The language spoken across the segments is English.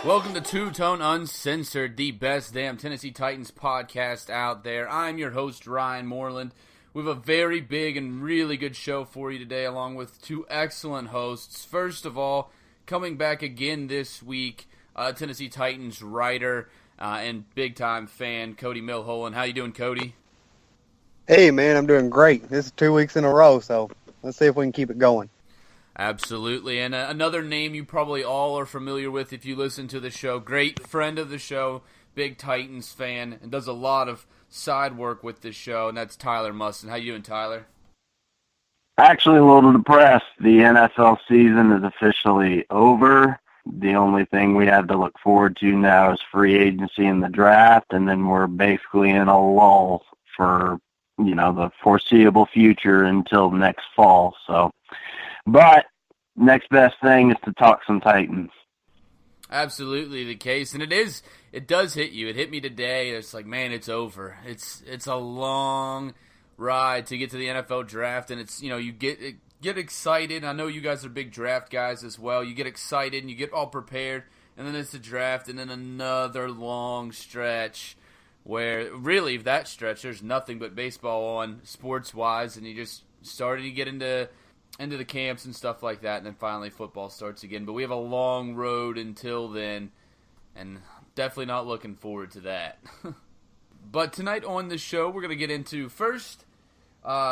Welcome to Two Tone Uncensored, the best damn Tennessee Titans podcast out there. I'm your host, Ryan Moreland. We have a very big and really good show for you today, along with two excellent hosts. First of all, coming back again this week, Tennessee Titans writer and big-time fan, Cody Milholen. How you doing, Cody? Hey, man, I'm doing great. This is 2 weeks in a row, so let's see if we can keep it going. Absolutely, and another name you probably all are familiar with if you listen to the show. Great friend of the show, big Titans fan, and does a lot of side work with the show, and that's Tyler Musson. How you doing, Tyler? Actually, a little depressed. The NFL season is officially over. The only thing we have to look forward to now is free agency and the draft, and then we're basically in a lull for, the foreseeable future until next fall. But next best thing is to talk some Titans. Absolutely the case, and it does hit you. It hit me today. It's like, man, it's over. It's a long ride to get to the NFL draft, and it's, you get excited. I know you guys are big draft guys as well. You get excited and you get all prepared, and then it's the draft, and then another long stretch where really that stretch there's nothing but baseball on sports-wise, and you just started to get into the camps and stuff like that, and then finally football starts again. But we have a long road until then, and definitely not looking forward to that. But tonight on the show, we're going to get into first,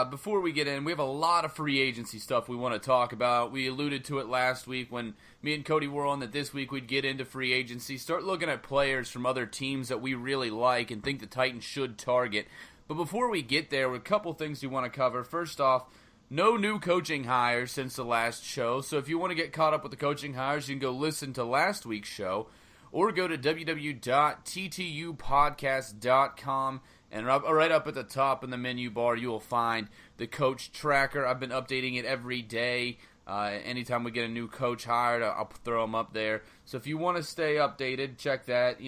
before we get in, we have a lot of free agency stuff we want to talk about. We alluded to it last week when me and Cody were on that this week we'd get into free agency, start looking at players from other teams that we really like and think the Titans should target. But before we get there, a couple things we want to cover. First off, no new coaching hires since the last show, so if you want to get caught up with the coaching hires, you can go listen to last week's show, or go to www.ttupodcast.com, and right up at the top in the menu bar, you will find the coach tracker. I've been updating it every day. Anytime we get a new coach hired, I'll throw them up there. So if you want to stay updated, check that,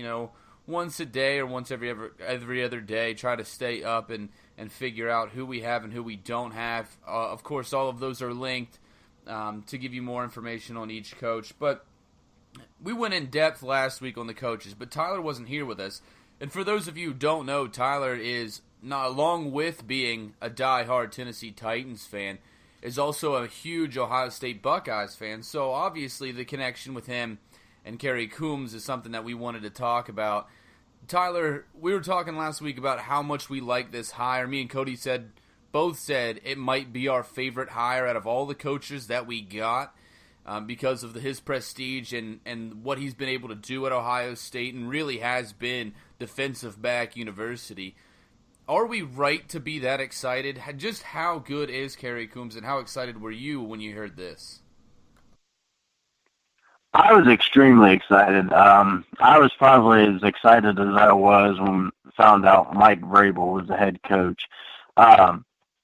once a day or once every other day. Try to stay up and figure out who we have and who we don't have. Of course, all of those are linked to give you more information on each coach. But we went in depth last week on the coaches, but Tyler wasn't here with us. And for those of you who don't know, Tyler is, not along with being a diehard Tennessee Titans fan, is also a huge Ohio State Buckeyes fan. So obviously the connection with him and Kerry Coombs is something that we wanted to talk about. Tyler, we were talking last week about how much we like this hire. Me and Cody both said it might be our favorite hire out of all the coaches that we got because of his prestige and what he's been able to do at Ohio State, and really has been defensive back university. Are we right to be that excited? Just how good is Kerry Coombs, and how excited were you when you heard this? I was extremely excited. I was probably as excited as I was when I found out Mike Vrabel was the head coach.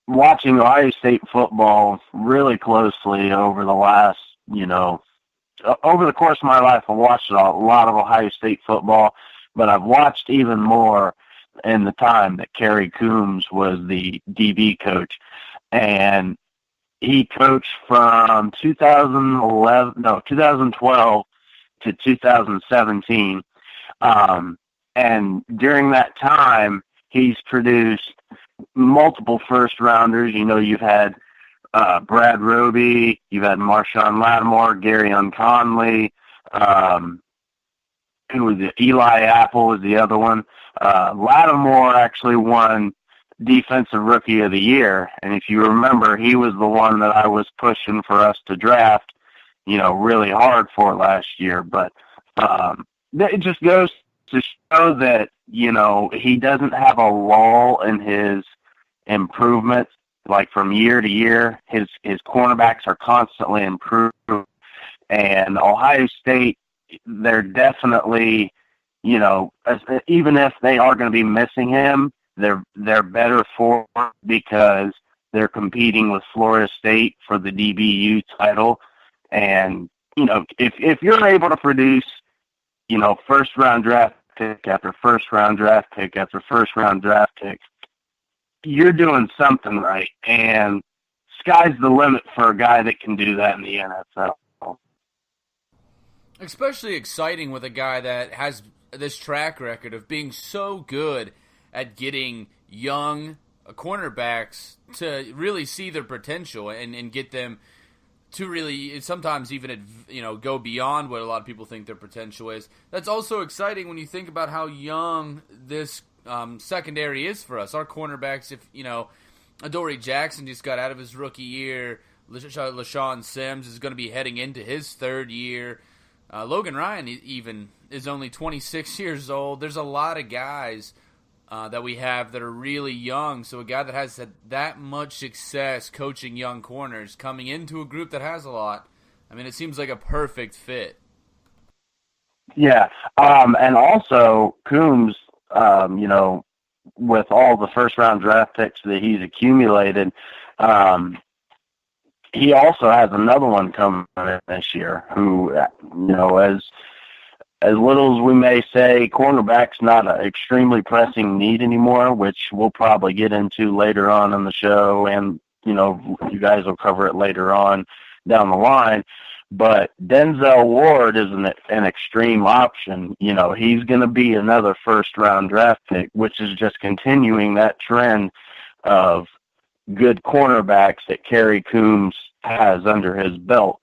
Watching Ohio State football really closely over the last, over the course of my life, I've watched a lot of Ohio State football, but I've watched even more in the time that Kerry Coombs was the DB coach. And he coached from 2012 to 2017. And during that time, he's produced multiple first-rounders. You've had Brad Roby, you've had Marshawn Lattimore, Garyon Conley, who was it? Eli Apple was the other one. Lattimore actually won Defensive Rookie of the Year, and if you remember, he was the one that I was pushing for us to draft, really hard for last year. But it just goes to show that, he doesn't have a lull in his improvement. Like from year to year, his cornerbacks are constantly improved. And Ohio State, they're definitely, even if they are going to be missing him, they're better for it because they're competing with Florida State for the DBU title. And, if you're able to produce, first round draft pick after first round draft pick after first round draft pick, you're doing something right. And sky's the limit for a guy that can do that in the NFL. Especially exciting with a guy that has this track record of being so good at getting young cornerbacks to really see their potential and get them to really sometimes even go beyond what a lot of people think their potential is. That's also exciting when you think about how young this secondary is for us. Our cornerbacks, if Adoree Jackson just got out of his rookie year, LaShawn Sims is going to be heading into his third year. Logan Ryan even is only 26 years old. There's a lot of guys that we have that are really young. So a guy that has had that much success coaching young corners coming into a group that has a lot, I mean, it seems like a perfect fit. Yeah, and also Coombs, with all the first-round draft picks that he's accumulated, he also has another one coming this year who, as little as we may say, cornerback's not an extremely pressing need anymore, which we'll probably get into later on in the show, and, you guys will cover it later on down the line. But Denzel Ward is an extreme option. He's going to be another first-round draft pick, which is just continuing that trend of good cornerbacks that Kerry Coombs has under his belt.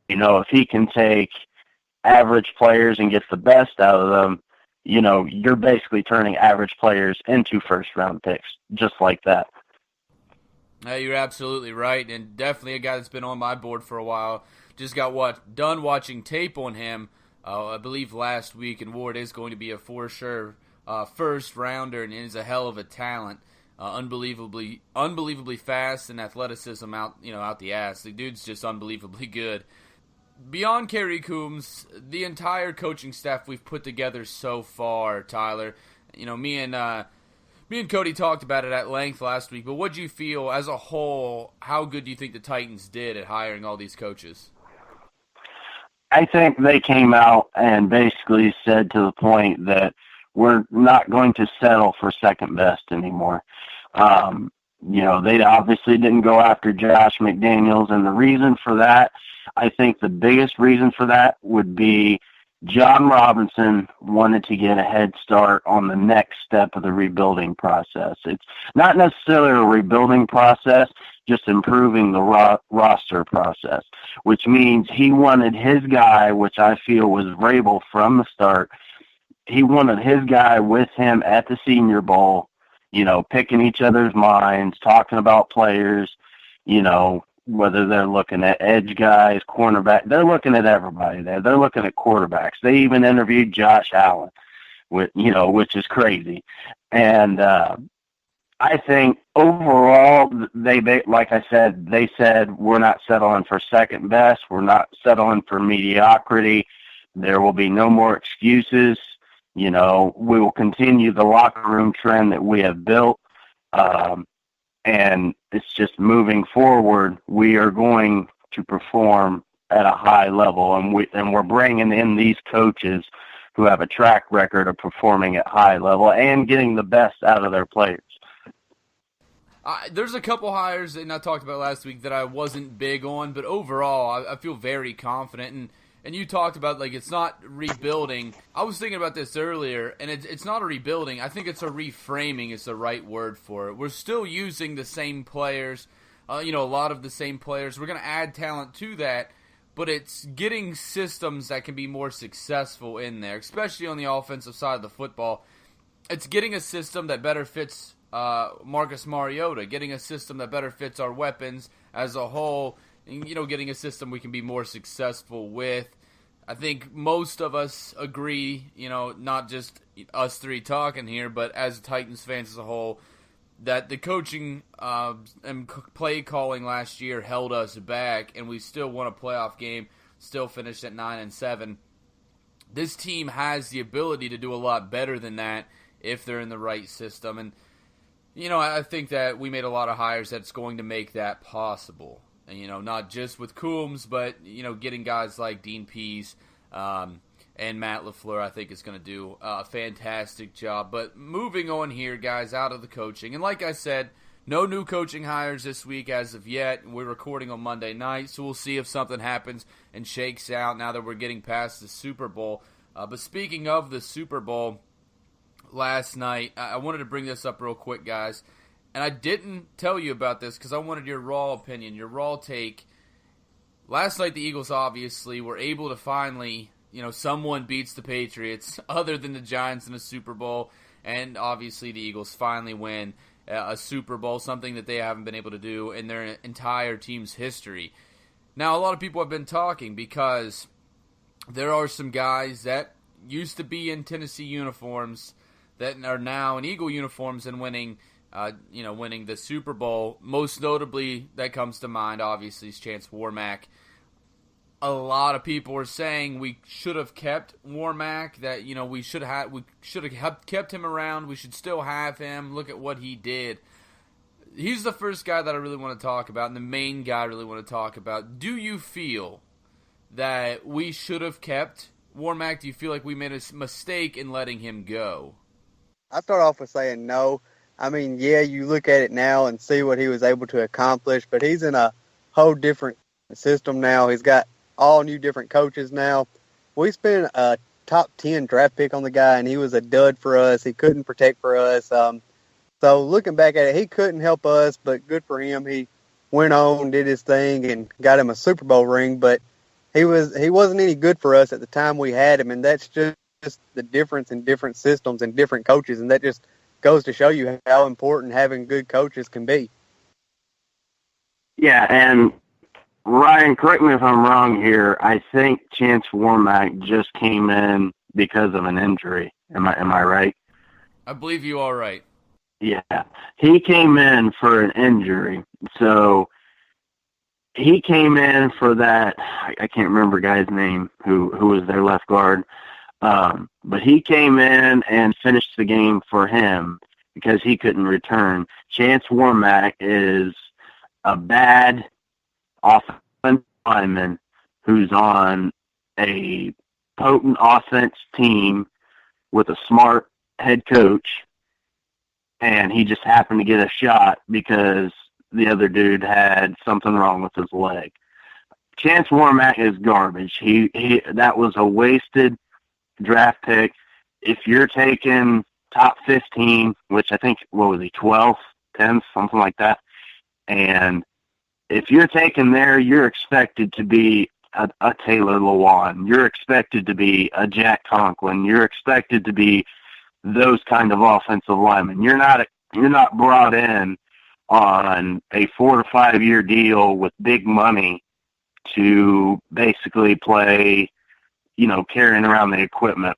If he can take average players and get the best out of them, you're basically turning average players into first-round picks, just like that. You're absolutely right, and definitely a guy that's been on my board for a while. Just got done watching tape on him, I believe last week, and Ward is going to be a for sure first-rounder and is a hell of a talent. Unbelievably fast and athleticism out the ass. The dude's just unbelievably good. Beyond Kerry Coombs, the entire coaching staff we've put together so far, Tyler, me and Cody talked about it at length last week, but what do you feel as a whole, how good do you think the Titans did at hiring all these coaches? I think they came out and basically said to the point that we're not going to settle for second best anymore. They obviously didn't go after Josh McDaniels, and the reason for that, I think the biggest reason for that would be John Robinson wanted to get a head start on the next step of the rebuilding process. It's not necessarily a rebuilding process, just improving the roster process, which means he wanted his guy, which I feel was Vrabel from the start. He wanted his guy with him at the Senior Bowl, picking each other's minds, talking about players, whether they're looking at edge guys, cornerback. They're looking at everybody there. They're looking at quarterbacks. They even interviewed Josh Allen, which is crazy. And I think overall, like I said, they said we're not settling for second best. We're not settling for mediocrity. There will be no more excuses. We will continue the locker room trend that we have built. And it's just moving forward. We are going to perform at a high level, and we're bringing in these coaches who have a track record of performing at high level and getting the best out of their players. There's a couple hires that I talked about last week that I wasn't big on, but overall I feel very confident. And you talked about, it's not rebuilding. I was thinking about this earlier, and it's not a rebuilding. I think it's a reframing is the right word for it. We're still using the same players, a lot of the same players. We're going to add talent to that, but it's getting systems that can be more successful in there, especially on the offensive side of the football. It's getting a system that better fits Marcus Mariota, getting a system that better fits our weapons as a whole, and, getting a system we can be more successful with. I think most of us agree, not just us three talking here, but as Titans fans as a whole, that the coaching and play calling last year held us back, and we still won a playoff game, still finished at 9-7. This team has the ability to do a lot better than that if they're in the right system. And, I think that we made a lot of hires that's going to make that possible. And, not just with Coombs, but, getting guys like Dean Pease and Matt LaFleur, I think is going to do a fantastic job. But moving on here, guys, out of the coaching. And like I said, No new coaching hires this week as of yet. We're recording on Monday night, so we'll see if something happens and shakes out now that we're getting past the Super Bowl. But speaking of the Super Bowl, last night, I wanted to bring this up real quick, guys. And I didn't tell you about this because I wanted your raw opinion, your raw take. Last night, the Eagles obviously were able to finally, someone beats the Patriots other than the Giants in the Super Bowl. And obviously, the Eagles finally win a Super Bowl, something that they haven't been able to do in their entire team's history. Now, a lot of people have been talking because there are some guys that used to be in Tennessee uniforms that are now in Eagle uniforms and winning the Super Bowl. Most notably, that comes to mind, obviously, is Chance Warmack. A lot of people are saying we should have kept Warmack, that, we should have kept him around. We should still have him. Look at what he did. He's the first guy that I really want to talk about, and the main guy I really want to talk about. Do you feel that we should have kept Warmack? Do you feel like we made a mistake in letting him go? I start off with saying no. I mean, yeah, you look at it now and see what he was able to accomplish, but he's in a whole different system now. He's got all new different coaches now. We spent a top 10 draft pick on the guy, and he was a dud for us. He couldn't protect for us. So looking back at it, he couldn't help us, but good for him. He went on, did his thing, and got him a Super Bowl ring, but he wasn't any good for us at the time we had him, and that's just the difference in different systems and different coaches, and that just goes to show you how important having good coaches can be. Yeah, and Ryan, correct me if I'm wrong here. I think Chance Warmack just came in because of an injury. Am I right? I believe you are right. Yeah, he came in for an injury. So he came in for that. I can't remember the guy's name who was their left guard. But he came in and finished the game for him because he couldn't return. Chance Warmack is a bad offensive lineman who's on a potent offense team with a smart head coach, and he just happened to get a shot because the other dude had something wrong with his leg. Chance Warmack is garbage. That was a wasted draft pick. If you're taking top 15, which I think, what was he, 12th, 10th, something like that, and if you're taken there, you're expected to be a Taylor Lewan. You're expected to be a Jack Conklin. You're expected to be those kind of offensive linemen. You're not brought in on a 4 to 5 year deal with big money to basically play, carrying around the equipment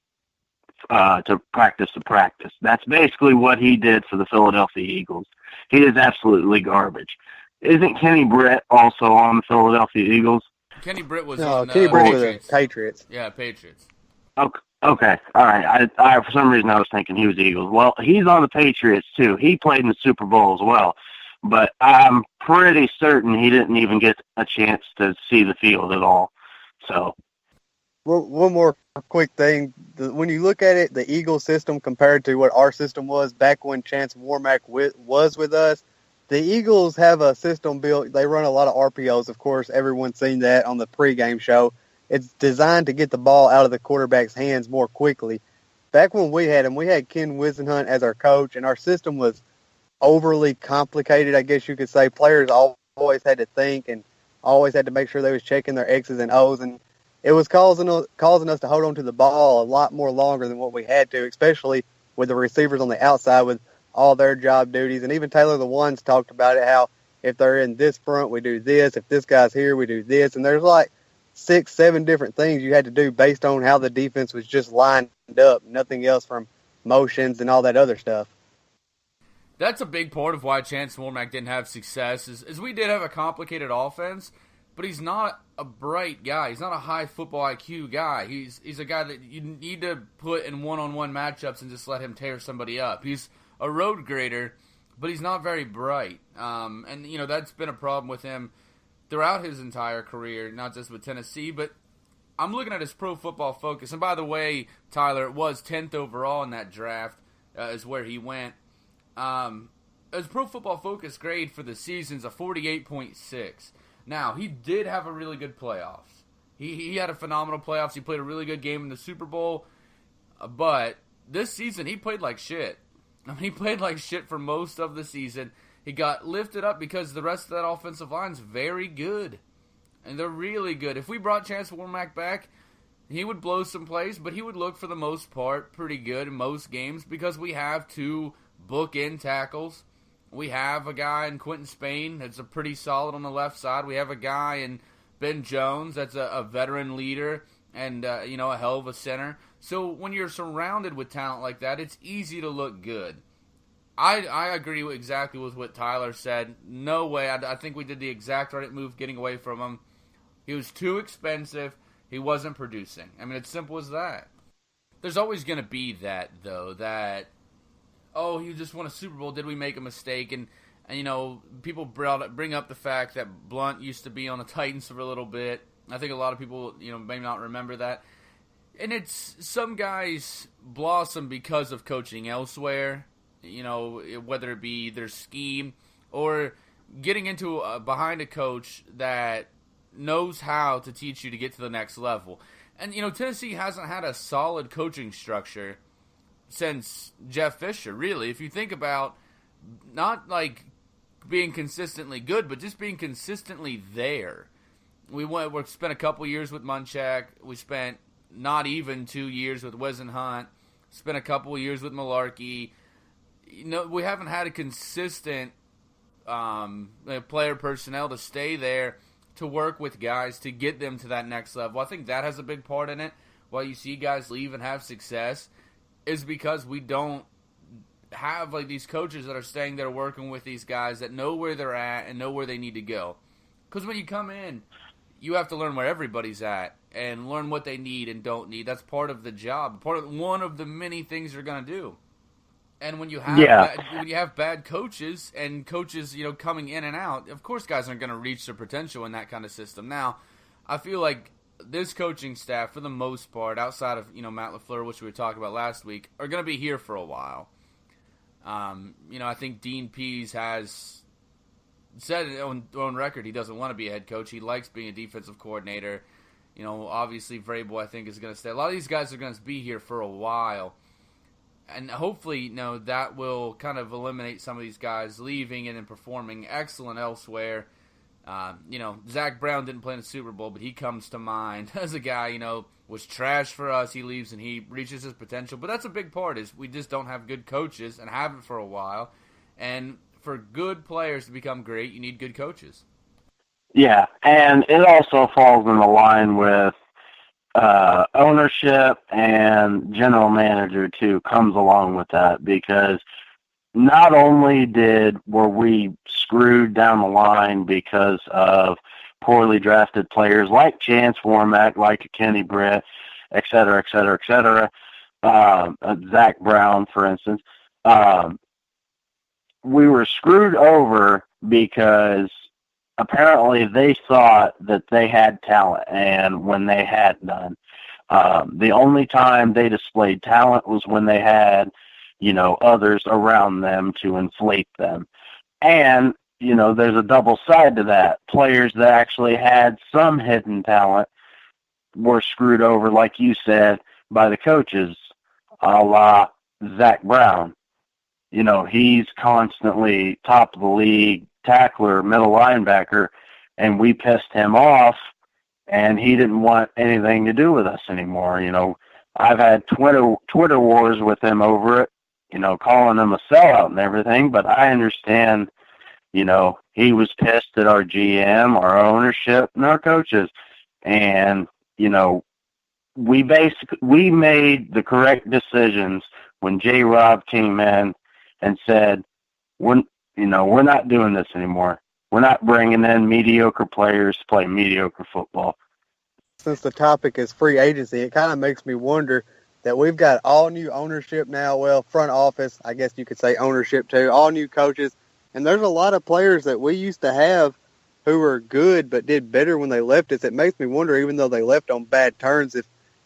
to practice the practice. That's basically what he did for the Philadelphia Eagles. He is absolutely garbage. Isn't Kenny Britt also on the Philadelphia Eagles? Kenny Britt was No, on Kenny Britt was Patriots. the Patriots. Yeah, Patriots. Okay. All right. I for some reason I was thinking he was the Eagles. Well, he's on the Patriots too. He played in the Super Bowl as well. But I'm pretty certain he didn't even get a chance to see the field at all. So, well, one more quick thing. When you look at it, the Eagles system compared to what our system was back when Chance Warmack was with us, the Eagles have a system built. They run a lot of RPOs, of course. Everyone's seen that on the pregame show. It's designed to get the ball out of the quarterback's hands more quickly. Back when we had him, we had Ken Wisenhunt as our coach, and our system was overly complicated, I guess you could say. Players always had to think and always had to make sure they was checking their X's and O's, and it was causing us to hold on to the ball a lot more longer than what we had to, especially with the receivers on the outside with all their job duties. And even Taylor the Ones talked about it, how if they're in this front, we do this. If this guy's here, we do this. And there's like 6, 7 different things you had to do based on how the defense was just lined up, nothing else from motions and all that other stuff. That's a big part of why Chance Warmack didn't have success is we did have a complicated offense, but he's not a bright guy. He's not a high football IQ guy. He's a guy that you need to put in one-on-one matchups and just let him tear somebody up. He's a road grader, but he's not very bright. And that's been a problem with him throughout his entire career, not just with Tennessee, but I'm looking at his Pro Football Focus. And by the way, Tyler, it was 10th overall in that draft is where he went. his Pro Football Focus grade for the season's a 48.6. Now, he did have a really good playoffs. He had a phenomenal playoffs. He played a really good game in the Super Bowl. But this season, he played like shit. I mean, he played like shit for most of the season. He got lifted up because the rest of that offensive line's very good. And they're really good. If we brought Chance Warmack back, he would blow some plays, but he would look, for the most part, pretty good in most games because we have 2 bookend tackles. We have a guy in Quentin Spain that's a pretty solid on the left side. We have a guy in Ben Jones that's a veteran leader and a hell of a center. So when you're surrounded with talent like that, it's easy to look good. I agree exactly with what Tyler said. No way. I think we did the exact right move getting away from him. He was too expensive. He wasn't producing. I mean, it's simple as that. There's always going to be that, though, that, oh, he just won a Super Bowl. Did we make a mistake? And people bring up the fact that Blunt used to be on the Titans for a little bit. I think a lot of people, may not remember that. And it's some guys blossom because of coaching elsewhere, whether it be their scheme or getting into behind a coach that knows how to teach you to get to the next level. And, Tennessee hasn't had a solid coaching structure since Jeff Fisher, really. If you think about not like being consistently good, but just being consistently there. We spent a couple years with Munchak. We spent not even 2 years with Wisenhunt. Spent a couple years with Malarkey. We haven't had a consistent player personnel to stay there to work with guys to get them to that next level. I think that has a big part in it. Why you see guys leave and have success is because we don't have like these coaches that are staying there working with these guys that know where they're at and know where they need to go. Because when you come in, you have to learn where everybody's at and learn what they need and don't need. That's part of the job. One of the many things you're going to do. And when you have bad coaches and coaches, coming in and out, of course guys aren't going to reach their potential in that kind of system. Now, I feel like this coaching staff, for the most part, outside of, Matt LaFleur, which we were talking about last week, are going to be here for a while. I think Dean Pease has said on record he doesn't want to be a head coach. He likes being a defensive coordinator. Obviously Vrabel, I think, is going to stay. A lot of these guys are going to be here for a while. And hopefully, that will kind of eliminate some of these guys leaving and then performing excellent elsewhere. Zach Brown didn't play in the Super Bowl, but he comes to mind as a guy, was trash for us. He leaves and he reaches his potential. But that's a big part, is we just don't have good coaches and haven't for a while. And for good players to become great, you need good coaches. Yeah, and it also falls in the line with ownership and general manager too comes along with that, because not only were we screwed down the line because of poorly drafted players like Chance Warmack, like Kenny Britt, et cetera, et cetera, et cetera, Zach Brown, for instance, we were screwed over because apparently they thought that they had talent, and when they had none. The only time they displayed talent was when they had, others around them to inflate them. And, there's a double side to that. Players that actually had some hidden talent were screwed over, like you said, by the coaches, a la Zach Brown. He's constantly top of the league, tackler, middle linebacker, and we pissed him off, and he didn't want anything to do with us anymore. I've had Twitter wars with him over it, calling him a sellout and everything, but I understand, he was pissed at our GM, our ownership, and our coaches, and, we made the correct decisions when J-Rob came in and said, we're not doing this anymore. We're not bringing in mediocre players to play mediocre football. Since the topic is free agency, it kind of makes me wonder that we've got all new ownership now. Well, front office, I guess you could say ownership too, all new coaches. And there's a lot of players that we used to have who were good but did better when they left us. It makes me wonder, even though they left on bad terms,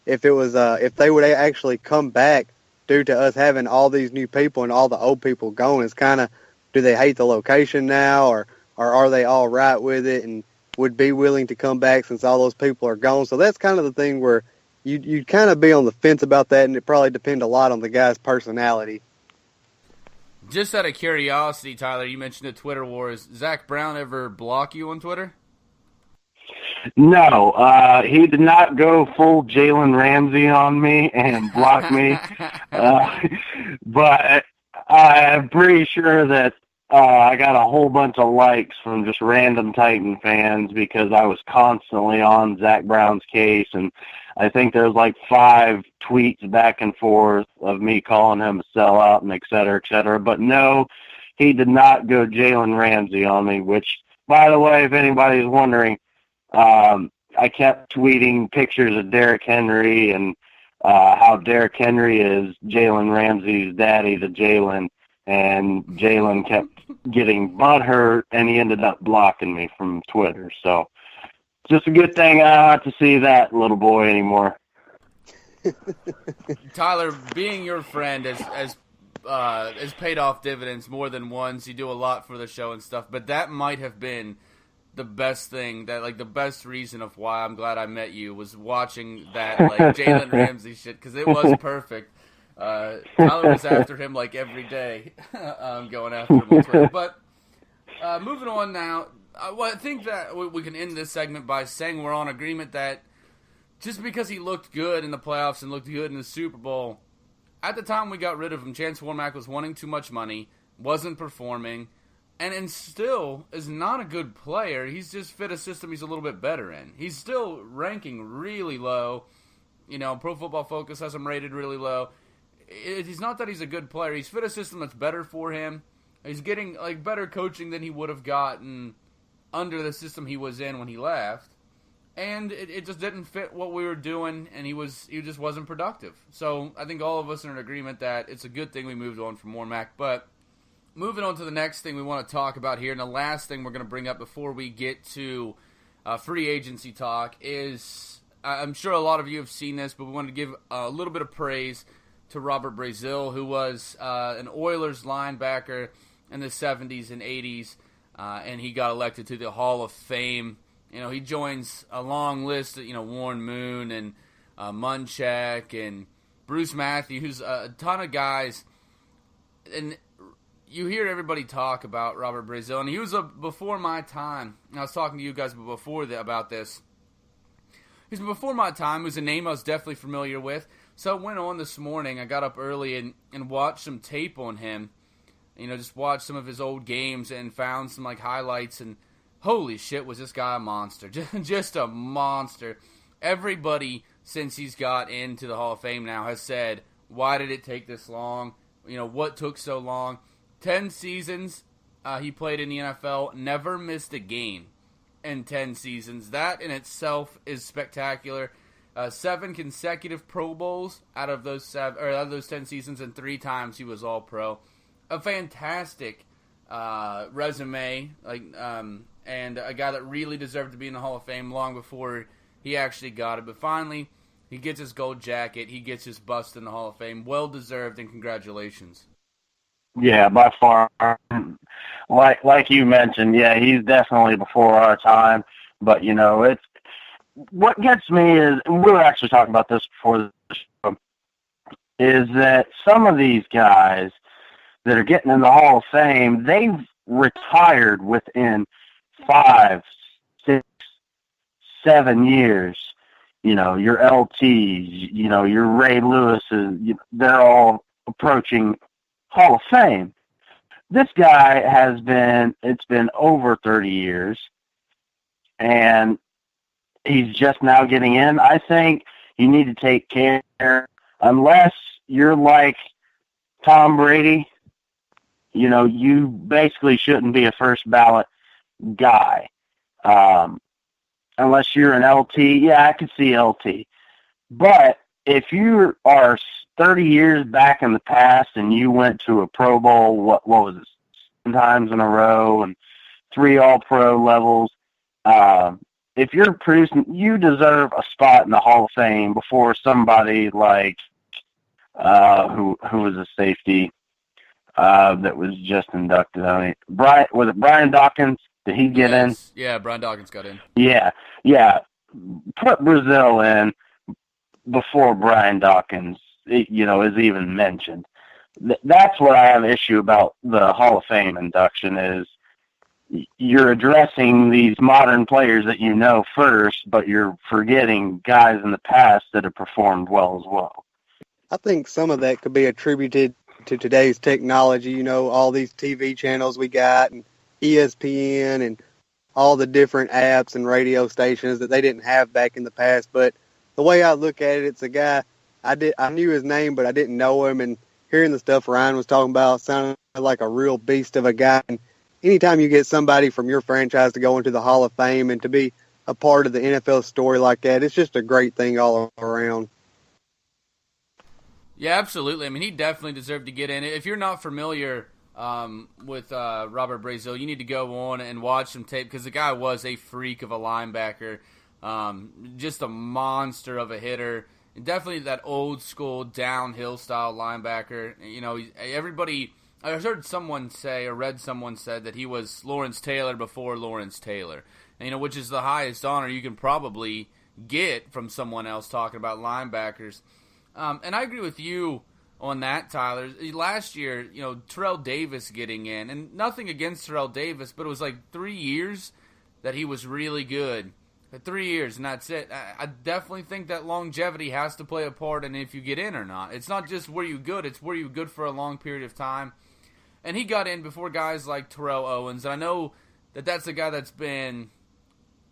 if they would actually come back due to us having all these new people and all the old people going. It's kind of do they hate the location now, or are they all right with it and would be willing to come back since all those people are gone? So that's kind of the thing where you'd kind of be on the fence about that, and it probably depend a lot on the guy's personality. Just out of curiosity, Tyler, you mentioned the Twitter wars. Zach Brown ever block you on Twitter? No, he did not go full Jalen Ramsey on me and block me. But I'm pretty sure that I got a whole bunch of likes from just random Titan fans because I was constantly on Zach Brown's case, and I think there's like 5 tweets back and forth of me calling him a sellout and et cetera, et cetera. But no, he did not go Jalen Ramsey on me, which, by the way, if anybody's wondering, I kept tweeting pictures of Derrick Henry and how Derrick Henry is Jalen Ramsey's daddy to Jalen, and Jalen kept getting butthurt, and he ended up blocking me from Twitter. So just a good thing I don't have to see that little boy anymore. Tyler, being your friend has paid off dividends more than once. You do a lot for the show and stuff, but that might have been the best thing, that like the best reason of why I'm glad I met you was watching that like Jalen Ramsey shit, because it was perfect. Tyler was after him like every day, going after him on Twitter. But moving on now, I think that we can end this segment by saying we're on agreement that just because he looked good in the playoffs and looked good in the Super Bowl, at the time we got rid of him, Chance Warmack was wanting too much money, wasn't performing, and still is not a good player. He's just fit a system he's a little bit better in. He's still ranking really low. You know, Pro Football Focus has him rated really low. It's not that he's a good player. He's fit a system that's better for him. He's getting like better coaching than he would have gotten under the system he was in when he left. And it just didn't fit what we were doing, and he just wasn't productive. So I think all of us are in agreement that it's a good thing we moved on from Warmack. But moving on to the next thing we want to talk about here, and the last thing we're going to bring up before we get to free agency talk is, I'm sure a lot of you have seen this, but we want to give a little bit of praise to Robert Brazile, who was an Oilers linebacker in the 70s and 80s, and he got elected to the Hall of Fame. You know, he joins a long list of, Warren Moon and Munchak and Bruce Matthews, a ton of guys. And you hear everybody talk about Robert Brazile, and he was before my time. I was talking to you guys before about this. He's before my time. He was a name I was definitely familiar with. So I went on this morning. I got up early and watched some tape on him. Just watched some of his old games and found some highlights. And holy shit, was this guy a monster? Just a monster. Everybody since he's got into the Hall of Fame now has said, why did it take this long? What took so long? 10 seasons he played in the NFL, never missed a game in 10 seasons. That in itself is spectacular. 7 consecutive Pro Bowls out of those 10 seasons, and 3 times he was All-Pro. A fantastic resume, and a guy that really deserved to be in the Hall of Fame long before he actually got it. But finally, he gets his gold jacket. He gets his bust in the Hall of Fame. Well deserved, and congratulations. Yeah, by far. Like you mentioned, yeah, he's definitely before our time. But, it's what gets me is, and we were actually talking about this before the show, is that some of these guys that are getting in the Hall of Fame, they've retired within 5, 6, 7 years. Your LTs, your Ray Lewis's, they're all approaching Hall of Fame. This guy it's been over 30 years, and he's just now getting in. I think you need to take care, unless you're like Tom Brady, you basically shouldn't be a first ballot guy. Unless you're an LT, yeah, I could see LT. But if you are 30 years back in the past and you went to a Pro Bowl, what was it, 7 times in a row and 3 All-Pro levels, if you're producing, you deserve a spot in the Hall of Fame before somebody like, who was a safety, that was just inducted. I mean, was it Brian Dawkins? Did he get in? Yeah, Brian Dawkins got in. Yeah. Put Brazile in before Brian Dawkins, is even mentioned. That's what I have an issue about the Hall of Fame induction is you're addressing these modern players that you know first, but you're forgetting guys in the past that have performed well as well. I think some of that could be attributed to today's technology, all these TV channels we got and ESPN and all the different apps and radio stations that they didn't have back in the past. But the way I look at it, it's a guy, I knew his name, but I didn't know him. And hearing the stuff Ryan was talking about sounded like a real beast of a guy. And anytime you get somebody from your franchise to go into the Hall of Fame and to be a part of the NFL story like that, it's just a great thing all around. Yeah, absolutely. I mean, he definitely deserved to get in. If you're not familiar with Robert Brazile, you need to go on and watch some tape because the guy was a freak of a linebacker, just a monster of a hitter. And definitely that old school downhill style linebacker. Everybody, I heard someone say or read someone said that he was Lawrence Taylor before Lawrence Taylor, which is the highest honor you can probably get from someone else talking about linebackers. And I agree with you on that, Tyler. Last year, Terrell Davis getting in, and nothing against Terrell Davis, but it was like 3 years that he was really good. 3 years, and that's it. I definitely think that longevity has to play a part in if you get in or not. It's not just were you good, it's were you good for a long period of time. And he got in before guys like Terrell Owens. And I know that that's a guy that's been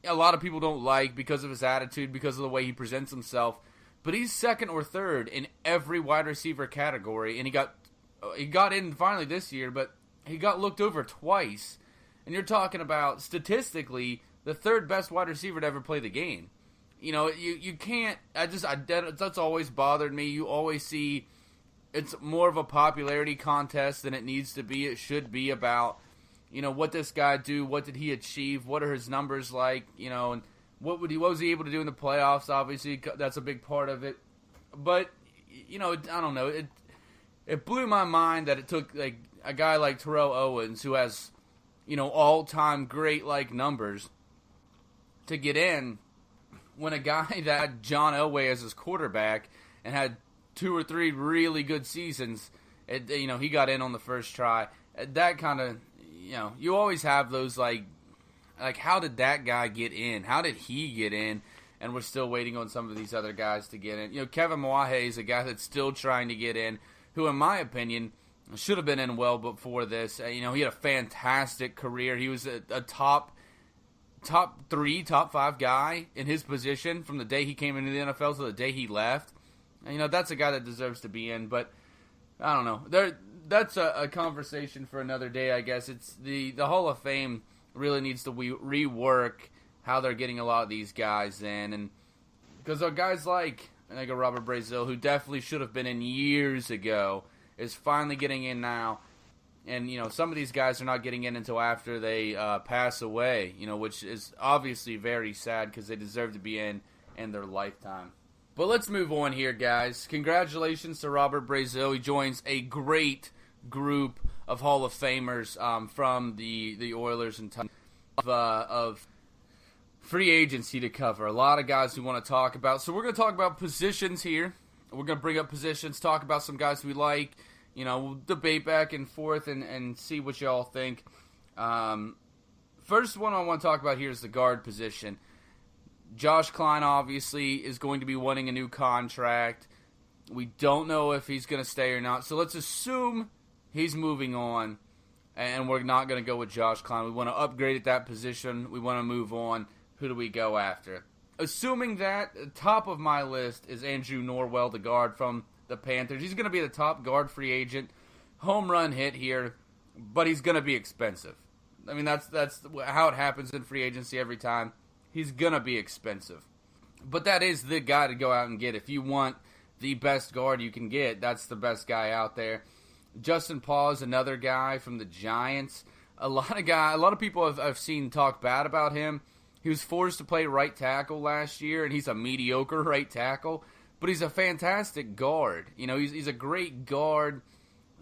a lot of people don't like because of his attitude, because of the way he presents himself. But he's second or third in every wide receiver category, and he got in finally this year, but he got looked over twice. And you're talking about, statistically, the third best wide receiver to ever play the game. You can't, that's always bothered me. You always see it's more of a popularity contest than it needs to be. It should be about, what this guy do, what did he achieve, what are his numbers like, and what was he able to do in the playoffs? Obviously, that's a big part of it. But, I don't know. It blew my mind that it took like a guy like Terrell Owens, who has, all-time great numbers, to get in when a guy that had John Elway as his quarterback and had 2 or 3 really good seasons, he got in on the first try. That kind of, you always have those how did that guy get in? How did he get in? And we're still waiting on some of these other guys to get in. Kevin Mawahe is a guy that's still trying to get in, who, in my opinion, should have been in well before this. He had a fantastic career. He was a top 3, top 5 guy in his position from the day he came into the NFL to the day he left. And, that's a guy that deserves to be in. But, I don't know. That's a conversation for another day, I guess. It's the Hall of Fame really needs to rework how they're getting a lot of these guys in, and because guys like Robert Brazile, who definitely should have been in years ago, is finally getting in now, and some of these guys are not getting in until after they pass away, which is obviously very sad because they deserve to be in their lifetime. But let's move on here, guys. Congratulations to Robert Brazile. He joins a great group of Hall of Famers from the Oilers and of free agency to cover. A lot of guys we want to talk about. So we're going to talk about positions here. We're going to bring up positions, talk about some guys we like. We'll debate back and forth and see what y'all think. First one I want to talk about here is the guard position. Josh Klein obviously is going to be wanting a new contract. We don't know if he's going to stay or not. So let's assume he's moving on, and we're not going to go with Josh Klein. We want to upgrade at that position. We want to move on. Who do we go after? Assuming that, top of my list is Andrew Norwell, the guard from the Panthers. He's going to be the top guard free agent. Home run hit here, but he's going to be expensive. I mean, that's how it happens in free agency every time. He's going to be expensive. But that is the guy to go out and get. If you want the best guard you can get, that's the best guy out there. Justin Paul is another guy from the Giants. A lot of people I've seen talk bad about him. He was forced to play right tackle last year, and he's a mediocre right tackle. But he's a fantastic guard. He's a great guard.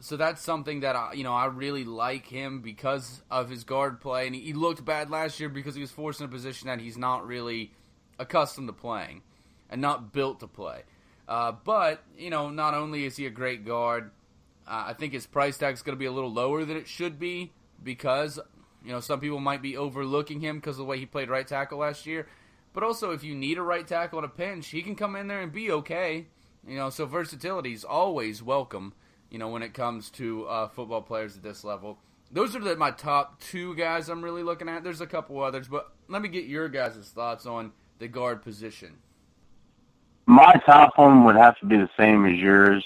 So that's something that I really like him because of his guard play, and he looked bad last year because he was forced in a position that he's not really accustomed to playing and not built to play. But not only is he a great guard, I think his price tag is going to be a little lower than it should be because some people might be overlooking him because of the way he played right tackle last year. But also, if you need a right tackle in a pinch, he can come in there and be okay. So versatility is always welcome. When it comes to football players at this level. Those are my top two guys I'm really looking at. There's a couple others, but let me get your guys' thoughts on the guard position. My top one would have to be the same as yours.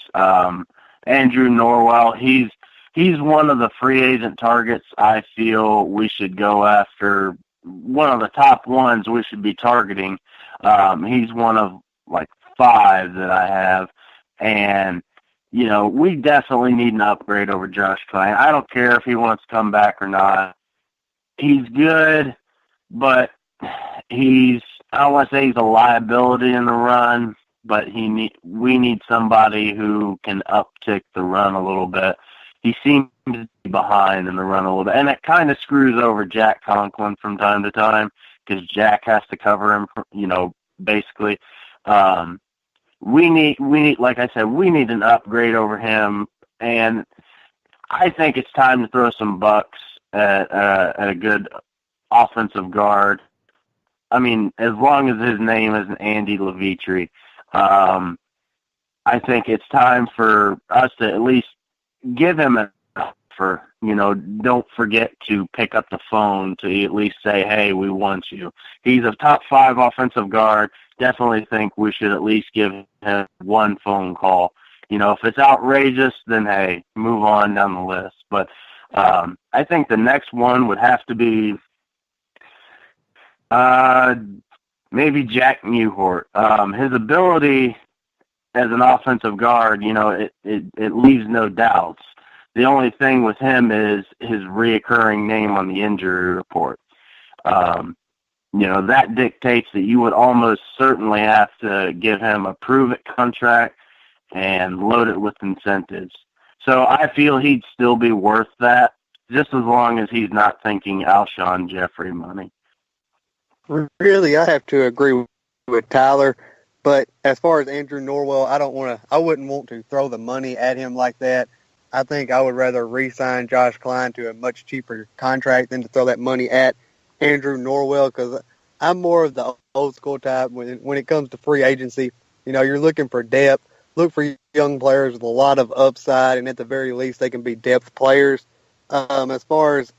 Andrew Norwell, he's one of the free agent targets I feel we should go after. One of the top ones we should be targeting. He's one of like 5 that I have, and we definitely need an upgrade over Josh Klein. I don't care if he wants to come back or not. He's good, but I don't want to say he's a liability in the run, but we need somebody who can uptick the run a little bit. He seems to be behind in the run a little bit, and it kind of screws over Jack Conklin from time to time because Jack has to cover him, basically. We need, like I said, we need an upgrade over him, and I think it's time to throw some bucks at a good offensive guard. I mean, as long as his name isn't Andy Levitri, I think it's time for us to at least give him an offer. Don't forget to pick up the phone to at least say, hey, we want you. He's a top 5 offensive guard. Definitely think we should at least give him one phone call. If it's outrageous, then hey, move on down the list. But I think the next one would have to be maybe Jack Newhart. His ability as an offensive guard, it leaves no doubts. The only thing with him is his reoccurring name on the injury report. That dictates that you would almost certainly have to give him a prove-it contract and load it with incentives. So I feel he'd still be worth that, just as long as he's not thinking Alshon Jeffrey money. Really, I have to agree with Tyler. But as far as Andrew Norwell, I wouldn't want to throw the money at him like that. I think I would rather re-sign Josh Klein to a much cheaper contract than to throw that money at Andrew Norwell, because I'm more of the old school type when it comes to free agency. You're looking for depth. Look for young players with a lot of upside, and at the very least, they can be depth players. As far as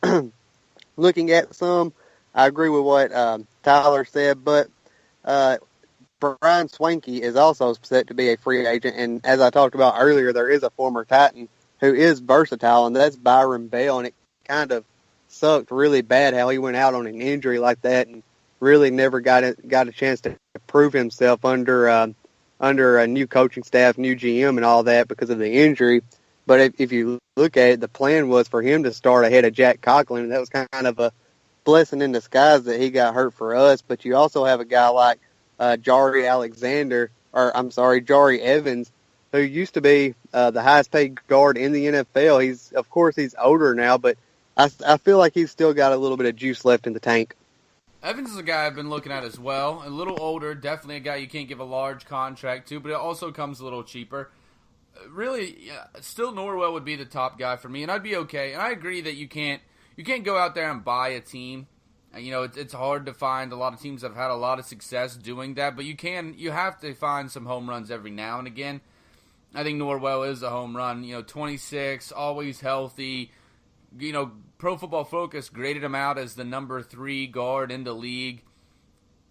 looking at some, I agree with what Tyler said, but Brian Swanky is also set to be a free agent, and as I talked about earlier, there is a former Titan who is versatile, and that's Byron Bell, and it kind of sucked really bad how he went out on an injury like that and really never got a chance to prove himself under a new coaching staff, new GM, and all that because of the injury. But if you look at it, the plan was for him to start ahead of Jack Conklin, and that was kind of a blessing in disguise that he got hurt for us. But you also have a guy like Jari Evans, who used to be the highest paid guard in the NFL. He's older now, but I feel like he's still got a little bit of juice left in the tank. Evans is a guy I've been looking at as well. A little older, definitely a guy you can't give a large contract to, but it also comes a little cheaper. Really, still Norwell would be the top guy for me, and I'd be okay. And I agree that you can't go out there and buy a team. It's hard to find. A lot of teams have had a lot of success doing that, but you have to find some home runs every now and again. I think Norwell is a home run. 26, always healthy. Pro Football Focus graded him out as the number 3 guard in the league,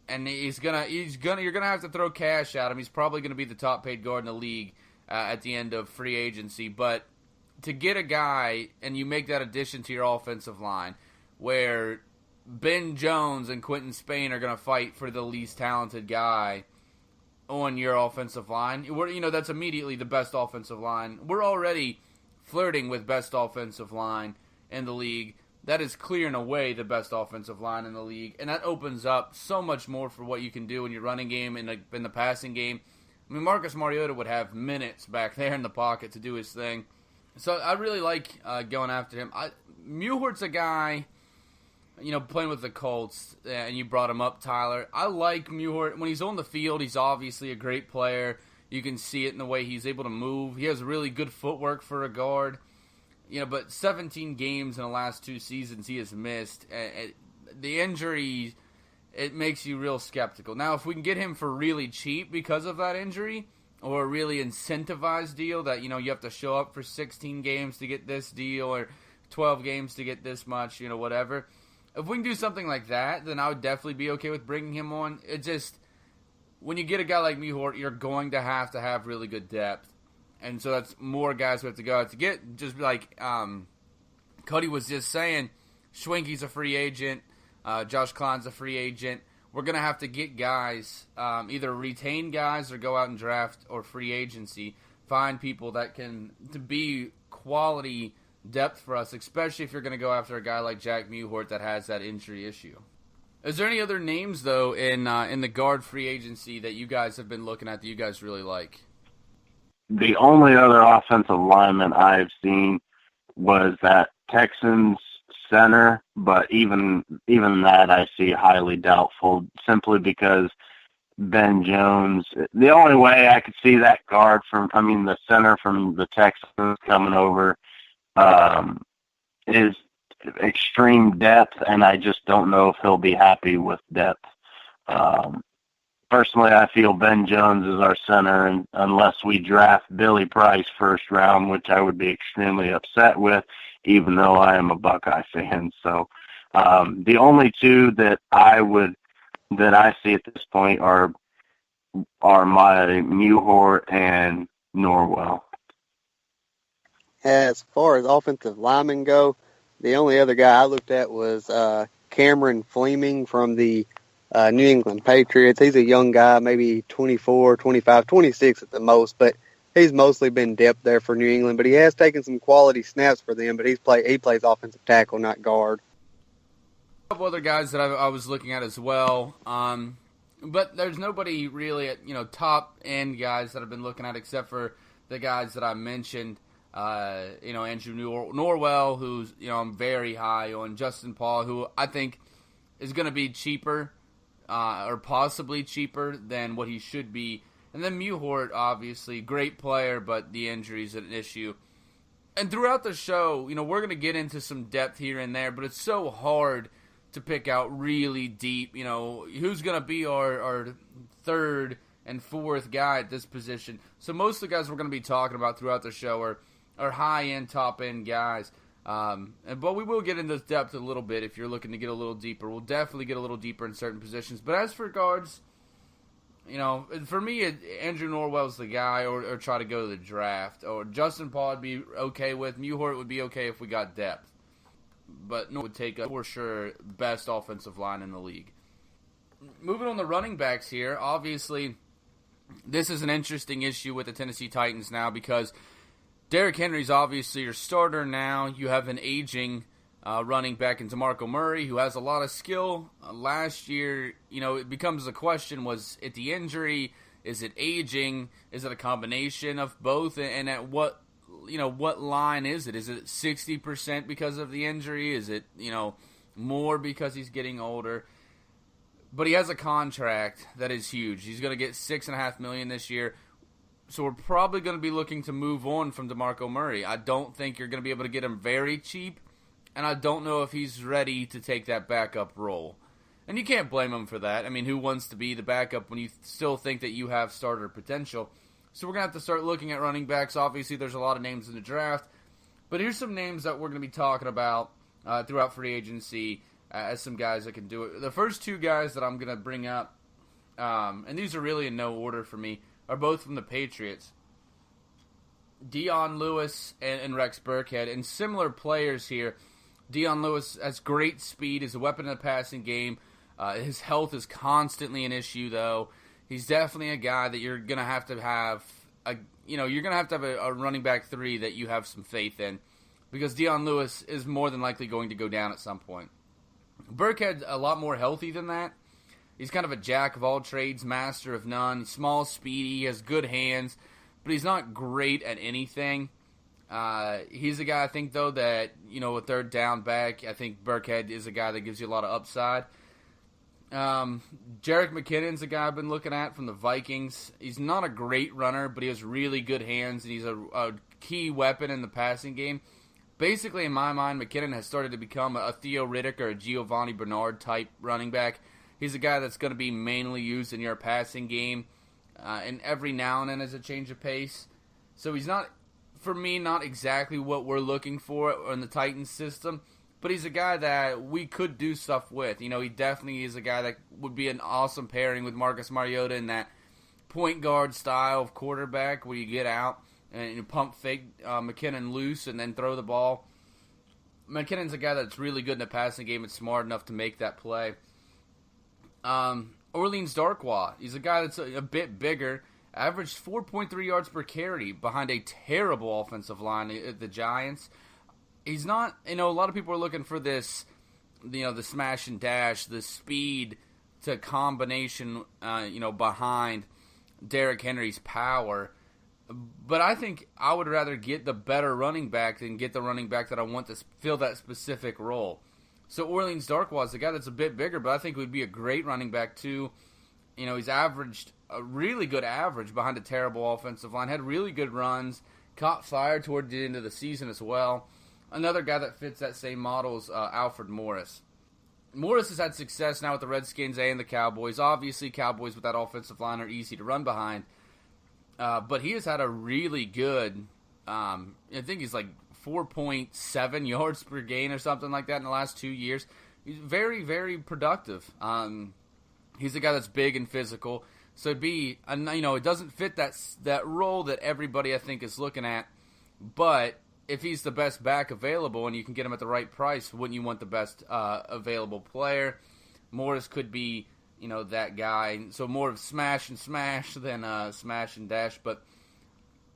and you're gonna have to throw cash at him. He's probably gonna be the top paid guard in the league at the end of free agency. But to get a guy and you make that addition to your offensive line, where Ben Jones and Quentin Spain are gonna fight for the least talented guy on your offensive line, that's immediately the best offensive line. We're already flirting with best offensive line in the league. That is clear and away the best offensive line in the league, and that opens up so much more for what you can do in your running game and in the passing game. I mean, Marcus Mariota would have minutes back there in the pocket to do his thing. So I really like going after him. Muhort's a guy, playing with the Colts, and you brought him up, Tyler. I like Muhort. When he's on the field, he's obviously a great player. You can see it in the way he's able to move. He has really good footwork for a guard. But 17 games in the last 2 seasons he has missed. The injury, it makes you real skeptical. Now, if we can get him for really cheap because of that injury, or a really incentivized deal that, you have to show up for 16 games to get this deal, or 12 games to get this much, whatever. If we can do something like that, then I would definitely be okay with bringing him on. It just, when you get a guy like Muhort, you're going to have really good depth. And so that's more guys we have to go out to get. Just like Cody was just saying, Schwenke's a free agent. Josh Klein's a free agent. We're going to have to get guys, either retain guys or go out and draft or free agency. Find people that can to be quality depth for us, especially if you're going to go after a guy like Jack Muhort that has that injury issue. Is there any other names, though, in the guard free agency that you guys have been looking at that you guys really like? The only other offensive lineman I've seen was that Texans center, but even that I see highly doubtful, simply because Ben Jones, the only way I could see that guard the center from the Texans coming over is extreme depth, and I just don't know if he'll be happy with depth. Personally, I feel Ben Jones is our center, and unless we draft Billy Price first round, which I would be extremely upset with, even though I am a Buckeye fan. So the only two that I see at this point are my Muhort and Norwell. As far as offensive linemen go, the only other guy I looked at was Cameron Fleming from the New England Patriots. He's a young guy, maybe 24, 25, 26 at the most, but he's mostly been depth there for New England. But he has taken some quality snaps for them, but he plays offensive tackle, not guard. A couple other guys that I was looking at as well, but there's nobody really at top end guys that I've been looking at except for the guys that I mentioned. Andrew Norwell, who's I'm very high on. Justin Paul, who I think is going to be cheaper, or possibly cheaper than what he should be. And then Muhort, obviously, great player, but the injury's an issue. And throughout the show, we're going to get into some depth here and there, but it's so hard to pick out really deep, who's going to be our third and fourth guy at this position. So most of the guys we're going to be talking about throughout the show are high-end, top-end guys. But we will get into depth a little bit if you're looking to get a little deeper. We'll definitely get a little deeper in certain positions. But as for guards, for me, Andrew Norwell's the guy, or try to go to the draft. Or Justin Paul would be okay with. Muhort would be okay if we got depth. But no would take a, for sure, best offensive line in the league. Moving on to running backs here, obviously, this is an interesting issue with the Tennessee Titans now because Derrick Henry's obviously your starter now. You have an aging running back in DeMarco Murray who has a lot of skill. Last year, it becomes a question, was it the injury? Is it aging? Is it a combination of both? And at what line is it? Is it 60% because of the injury? Is it, more because he's getting older? But he has a contract that is huge. He's going to get $6.5 million this year. So we're probably going to be looking to move on from DeMarco Murray. I don't think you're going to be able to get him very cheap, and I don't know if he's ready to take that backup role. And you can't blame him for that. I mean, who wants to be the backup when you still think that you have starter potential? So we're going to have to start looking at running backs. Obviously, there's a lot of names in the draft. But here's some names that we're going to be talking about throughout free agency as some guys that can do it. The first two guys that I'm going to bring up, and these are really in no order for me, are both from the Patriots. Dion Lewis and Rex Burkhead, and similar players here. Dion Lewis has great speed, is a weapon in the passing game. His health is constantly an issue, though. He's definitely a guy that you're gonna have a running back 3 that you have some faith in, because Dion Lewis is more than likely going to go down at some point. Burkhead's a lot more healthy than that. He's kind of a jack of all trades, master of none. Small, speedy, he has good hands, but he's not great at anything. He's a guy I think, though, that, a third down back, I think Burkhead is a guy that gives you a lot of upside. Jerick McKinnon's a guy I've been looking at from the Vikings. He's not a great runner, but he has really good hands, and he's a key weapon in the passing game. Basically, in my mind, McKinnon has started to become a Theo Riddick or a Giovanni Bernard type running back. He's a guy that's going to be mainly used in your passing game, and every now and then as a change of pace. So he's not, for me, not exactly what we're looking for in the Titans system, but he's a guy that we could do stuff with. He definitely is a guy that would be an awesome pairing with Marcus Mariota in that point guard style of quarterback where you get out and you pump fake McKinnon loose and then throw the ball. McKinnon's a guy that's really good in the passing game and smart enough to make that play. Orleans Darkwa, he's a guy that's a bit bigger, averaged 4.3 yards per carry behind a terrible offensive line at the Giants. He's not, a lot of people are looking for this, the smash and dash, the speed to combination, behind Derrick Henry's power. But I think I would rather get the better running back than get the running back that I want to fill that specific role. So Orleans Darkwa is a guy that's a bit bigger, but I think would be a great running back too. He's averaged a really good average behind a terrible offensive line, had really good runs, caught fire toward the end of the season as well. Another guy that fits that same model is Alfred Morris. Morris has had success now with the Redskins and the Cowboys. Obviously, Cowboys with that offensive line are easy to run behind. But he has had a really good, I think he's like 4.7 yards per gain or something like that in the last 2 years. He's very, very productive. He's a guy that's big and physical. So it'd be, it doesn't fit that role that everybody I think is looking at. But if he's the best back available and you can get him at the right price, wouldn't you want the best available player? Morris could be, that guy. So more of smash and smash than smash and dash. But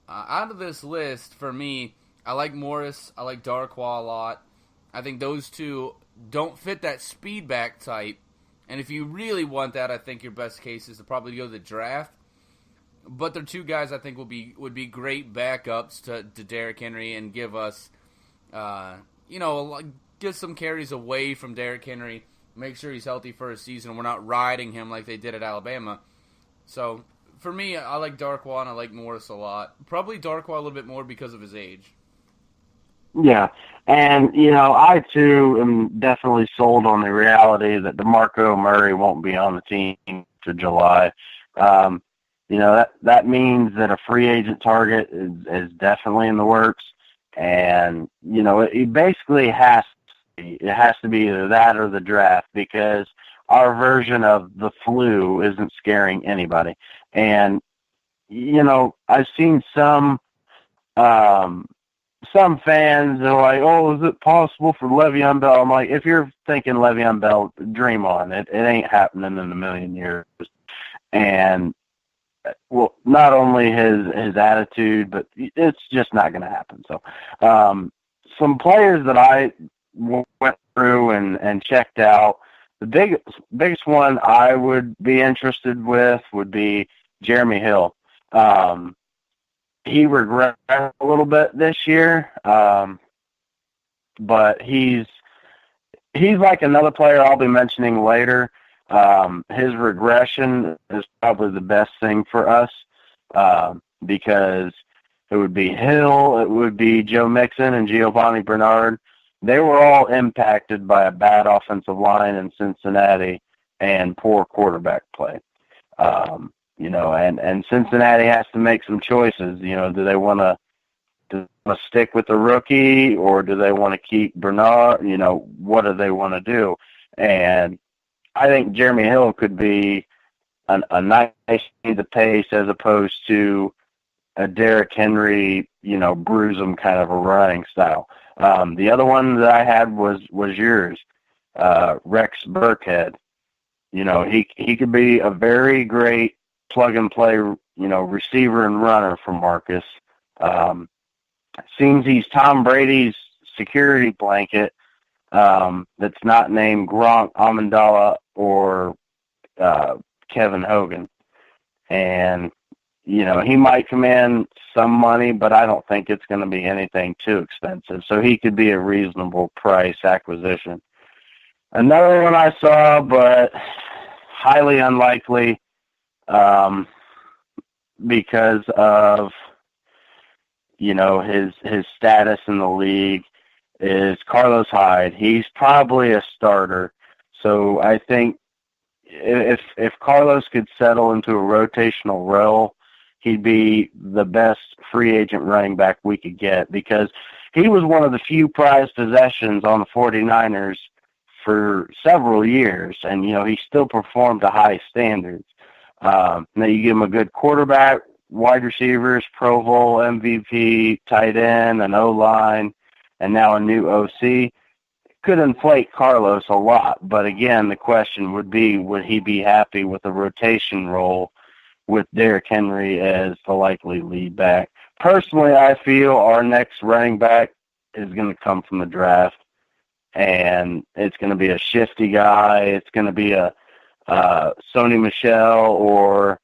out of this list, for me, I like Morris. I like Darkwa a lot. I think those two don't fit that speed back type. And if you really want that, I think your best case is to probably go to the draft. But they're two guys I think would be great backups to Derrick Henry and give us, get some carries away from Derrick Henry. Make sure he's healthy for a season and we're not riding him like they did at Alabama. So, for me, I like Darkwa and I like Morris a lot. Probably Darkwa a little bit more because of his age. Yeah, and, I, too, am definitely sold on the reality that DeMarco Murray won't be on the team to July. That means that a free agent target is definitely in the works. And, it basically has to be either that or the draft because our version of the flu isn't scaring anybody. And, I've seen some fans are like, oh, is it possible for Le'Veon Bell? I'm like, if you're thinking Le'Veon Bell, dream on. It ain't happening in a million years. And, well, not only his attitude, but it's just not going to happen. So, some players that I went through and checked out, the biggest one I would be interested with would be Jeremy Hill. He regressed a little bit this year, but he's like another player I'll be mentioning later. His regression is probably the best thing for us because it would be Hill, it would be Joe Mixon, and Giovanni Bernard. They were all impacted by a bad offensive line in Cincinnati and poor quarterback play. And Cincinnati has to make some choices. Do they want to stick with the rookie or do they want to keep Bernard? What do they want to do? And I think Jeremy Hill could be a nice change of pace as opposed to a Derrick Henry, bruise him kind of a running style. The other one that I had was yours, Rex Burkhead. He could be a very great plug and play, receiver and runner for Marcus. Seems he's Tom Brady's security blanket. That's not named Gronk, Amendola, or Kevin Hogan. And, he might command some money, but I don't think it's going to be anything too expensive. So he could be a reasonable price acquisition. Another one I saw, but highly unlikely, because of, his status in the league, is Carlos Hyde. He's probably a starter. So I think if Carlos could settle into a rotational role, he'd be the best free agent running back we could get, because he was one of the few prized possessions on the 49ers for several years, and, he still performed to high standards. Now you give him a good quarterback, wide receivers, Pro Bowl MVP, tight end, an O-line, and now a new OC. Could inflate Carlos a lot, but again, the question would be, would he be happy with a rotation role with Derrick Henry as the likely lead back? Personally, I feel our next running back is going to come from the draft, and it's going to be a shifty guy. It's going to be a Sony Michel or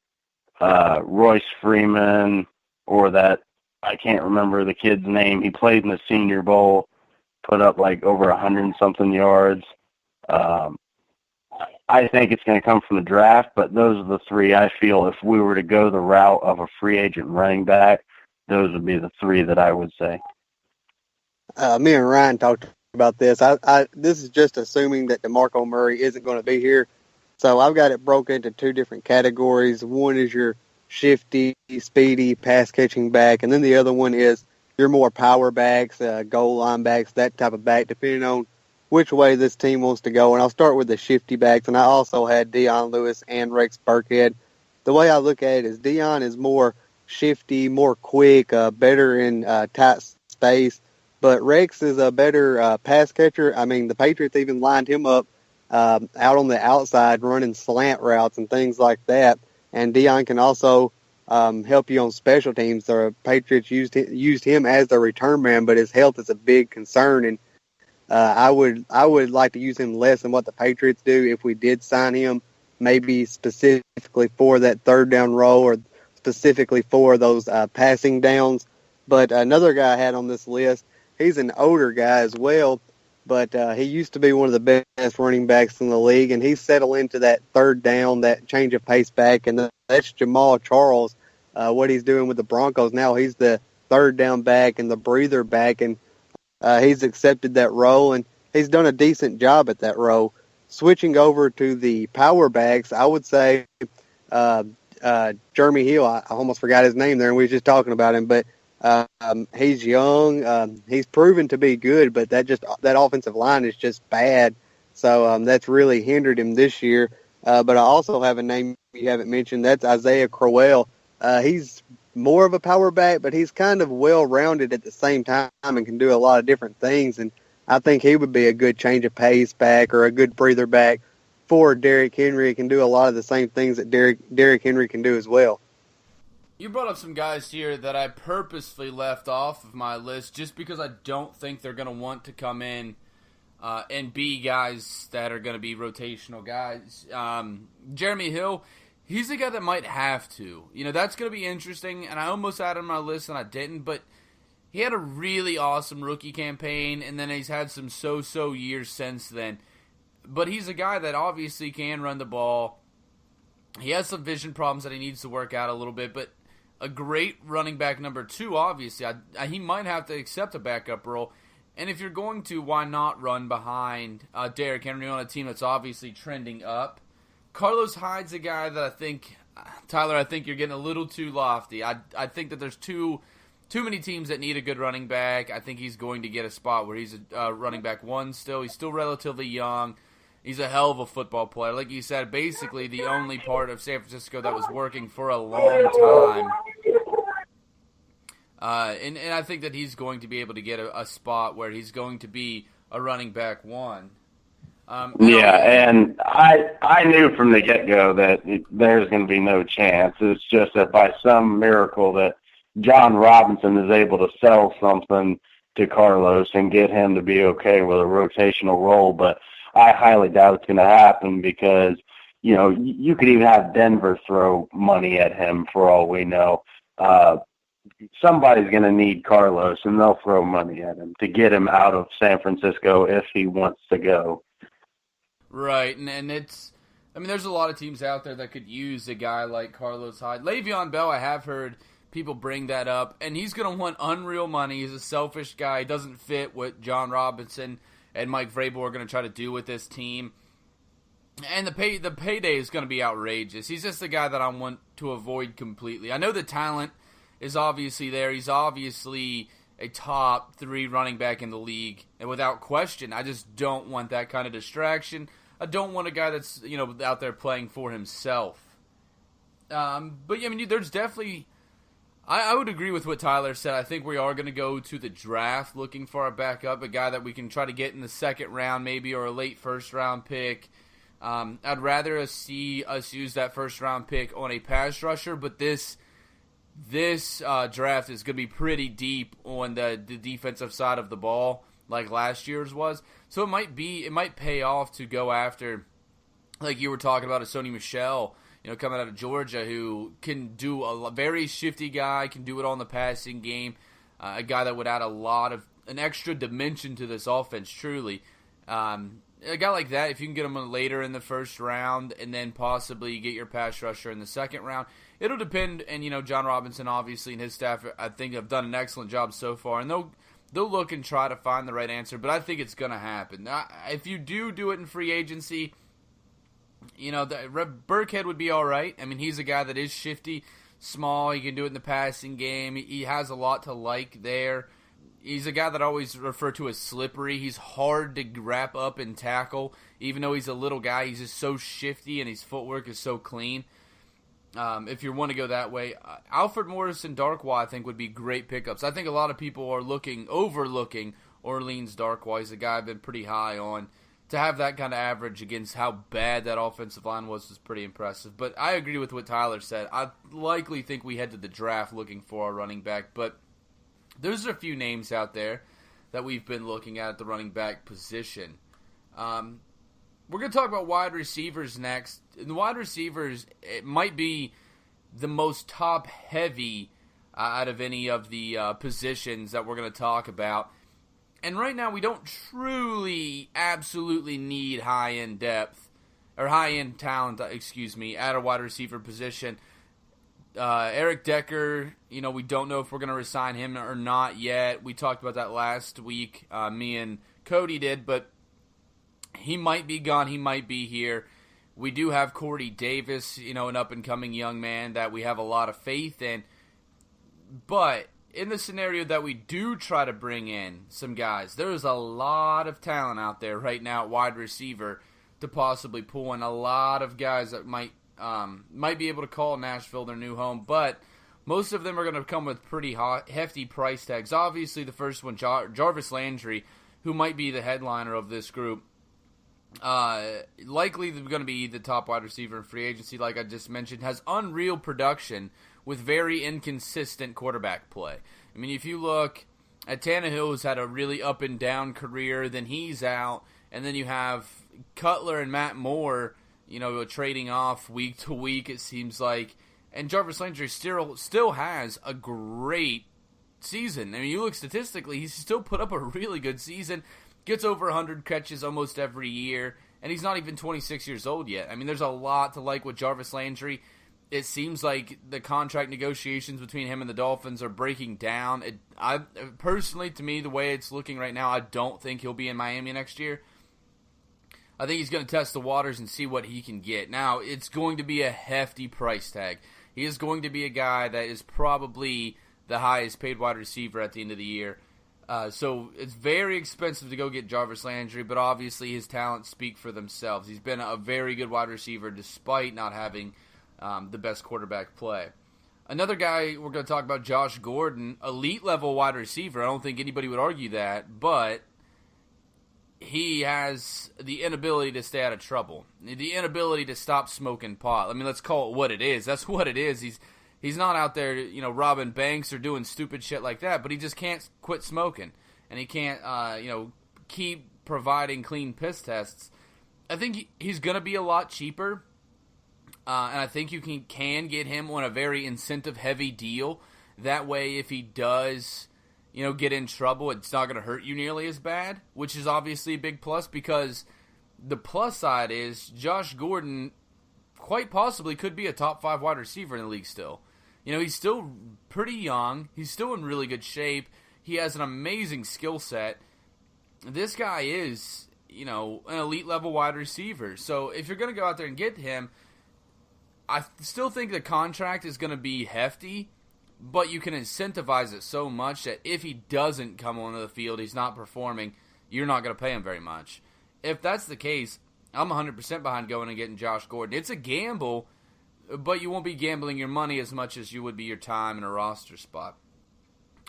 Royce Freeman, or that, I can't remember the kid's name. He played in the Senior Bowl, put up like over 100-something yards. I think it's going to come from the draft, but those are the three I feel, if we were to go the route of a free agent running back, those would be the three that I would say. Me and Ryan talked about this. This is just assuming that DeMarco Murray isn't going to be here. So I've got it broken into two different categories. One is your shifty, speedy, pass-catching back, and then the other one is your more power backs, goal line backs, that type of back, depending on which way this team wants to go. And I'll start with the shifty backs, and I also had Dion Lewis and Rex Burkhead. The way I look at it is Dion is more shifty, more quick, better in tight space, but Rex is a better pass catcher. I mean, the Patriots even lined him up out on the outside running slant routes and things like that. And Dion can also help you on special teams. The Patriots used him as their return man, but his health is a big concern, and I would like to use him less than what the Patriots do if we did sign him, maybe specifically for that third down role or specifically for those passing downs. But another guy I had on this list, he's an older guy as well, but he used to be one of the best running backs in the league, and he's settled into that third down, that change of pace back, and that's Jamal Charles. What he's doing with the Broncos now, he's the third down back and the breather back, and he's accepted that role, and he's done a decent job at that role. Switching over to the power backs, I would say Jeremy Hill. I almost forgot his name there, and we were just talking about him, but he's young. He's proven to be good, but that offensive line is just bad. So that's really hindered him this year. But I also have a name you haven't mentioned. That's Isaiah Crowell. He's more of a power back, but he's kind of well-rounded at the same time and can do a lot of different things. And I think he would be a good change of pace back or a good breather back for Derrick Henry. He can do a lot of the same things that Derrick Henry can do as well. You brought up some guys here that I purposely left off of my list just because I don't think they're going to want to come in and be guys that are going to be rotational guys. Jeremy Hill, he's a guy that might have to. That's going to be interesting, and I almost had him on my list and I didn't, but he had a really awesome rookie campaign, and then he's had some so-so years since then. But he's a guy that obviously can run the ball. He has some vision problems that he needs to work out a little bit, but a great running back number 2, obviously. He might have to accept a backup role. And if you're going to, why not run behind Derrick Henry on a team that's obviously trending up? Carlos Hyde's a guy that I think, Tyler, you're getting a little too lofty. I think that there's too many teams that need a good running back. I think he's going to get a spot where he's a running back 1 still. He's still relatively young. He's a hell of a football player. Like you said, basically the only part of San Francisco that was working for a long time. And I think that he's going to be able to get a spot where he's going to be a running back 1. And I knew from the get-go that there's going to be no chance. It's just that by some miracle that John Robinson is able to sell something to Carlos and get him to be okay with a rotational role. But I highly doubt it's going to happen because you could even have Denver throw money at him for all we know. Somebody's going to need Carlos, and they'll throw money at him to get him out of San Francisco if he wants to go. Right, and there's a lot of teams out there that could use a guy like Carlos Hyde. Le'Veon Bell, I have heard people bring that up, and he's going to want unreal money. He's a selfish guy. He doesn't fit what John Robinson and Mike Vrabel are going to try to do with this team. And the payday is going to be outrageous. He's just a guy that I want to avoid completely. I know the talent is obviously there. He's obviously a top 3 running back in the league, and without question, I just don't want that kind of distraction. I don't want a guy that's out there playing for himself. But yeah, there's definitely. I would agree with what Tyler said. I think we are going to go to the draft looking for a backup, a guy that we can try to get in the second round maybe, or a late first round pick. I'd rather see us use that first round pick on a pass rusher, but this draft is going to be pretty deep on the defensive side of the ball, like last year's was. So it might pay off to go after, like you were talking about, a Sony Michel, coming out of Georgia, who can do a very shifty guy, can do it all in the passing game, a guy that would add an extra dimension to this offense, truly. A guy like that, if you can get him later in the first round and then possibly get your pass rusher in the second round, it'll depend. And, John Robinson, obviously, and his staff, I think, have done an excellent job so far. And they'll look and try to find the right answer, but I think it's going to happen. If you do it in free agency, Burkhead would be all right. He's a guy that is shifty, small. He can do it in the passing game. He has a lot to like there. He's a guy that I always refer to as slippery. He's hard to wrap up and tackle. Even though he's a little guy, he's just so shifty and his footwork is so clean. If you want to go that way, Alfred Morris and Darkwa, I think, would be great pickups. I think a lot of people are overlooking Orleans Darkwa. He's a guy I've been pretty high on. To have that kind of average against how bad that offensive line was pretty impressive. But I agree with what Tyler said. I likely think we head to the draft looking for a running back, but there's a few names out there that we've been looking at the running back position. We're going to talk about wide receivers next. And the wide receivers, it might be the most top-heavy out of any of the positions that we're going to talk about. And right now, we don't truly, absolutely need high-end depth, or high-end talent, at a wide receiver position. Eric Decker, we don't know if we're going to resign him or not yet. We talked about that last week. Me and Cody did, but he might be gone. He might be here. We do have Corey Davis, an up-and-coming young man that we have a lot of faith in. But in the scenario that we do try to bring in some guys, there's a lot of talent out there right now at wide receiver to possibly pull in. A lot of guys that might be able to call Nashville their new home, but most of them are going to come with pretty hefty price tags. Obviously, the first one, Jarvis Landry, who might be the headliner of this group, likely going to be the top wide receiver in free agency, like I just mentioned, has unreal production with very inconsistent quarterback play. If you look at Tannehill, who's had a really up-and-down career, then he's out, and then you have Cutler and Matt Moore, trading off week to week, it seems like. And Jarvis Landry still has a great season. You look statistically, he's still put up a really good season, gets over 100 catches almost every year, and he's not even 26 years old yet. There's a lot to like with Jarvis Landry. It seems like the contract negotiations between him and the Dolphins are breaking down. Personally, to me, the way it's looking right now, I don't think he'll be in Miami next year. I think he's going to test the waters and see what he can get. Now, it's going to be a hefty price tag. He is going to be a guy that is probably the highest paid wide receiver at the end of the year. So it's very expensive to go get Jarvis Landry, but obviously his talents speak for themselves. He's been a very good wide receiver despite not having the best quarterback play. Another guy we're going to talk about, Josh Gordon, elite level wide receiver. I don't think anybody would argue that, but he has the inability to stay out of trouble, the inability to stop smoking pot. Let's call it what it is. That's what it is. He's not out there, robbing banks or doing stupid shit like that, but he just can't quit smoking, and he can't, keep providing clean piss tests. I think he's going to be a lot cheaper And I think you can get him on a very incentive-heavy deal. That way, if he does, get in trouble, it's not going to hurt you nearly as bad, which is obviously a big plus because the plus side is Josh Gordon quite possibly could be a top 5 wide receiver in the league still. He's still pretty young. He's still in really good shape. He has an amazing skill set. This guy is, an elite-level wide receiver. So if you're going to go out there and get him, I still think the contract is going to be hefty, but you can incentivize it so much that if he doesn't come onto the field, he's not performing, you're not going to pay him very much. If that's the case, I'm 100% behind going and getting Josh Gordon. It's a gamble, but you won't be gambling your money as much as you would be your time in a roster spot.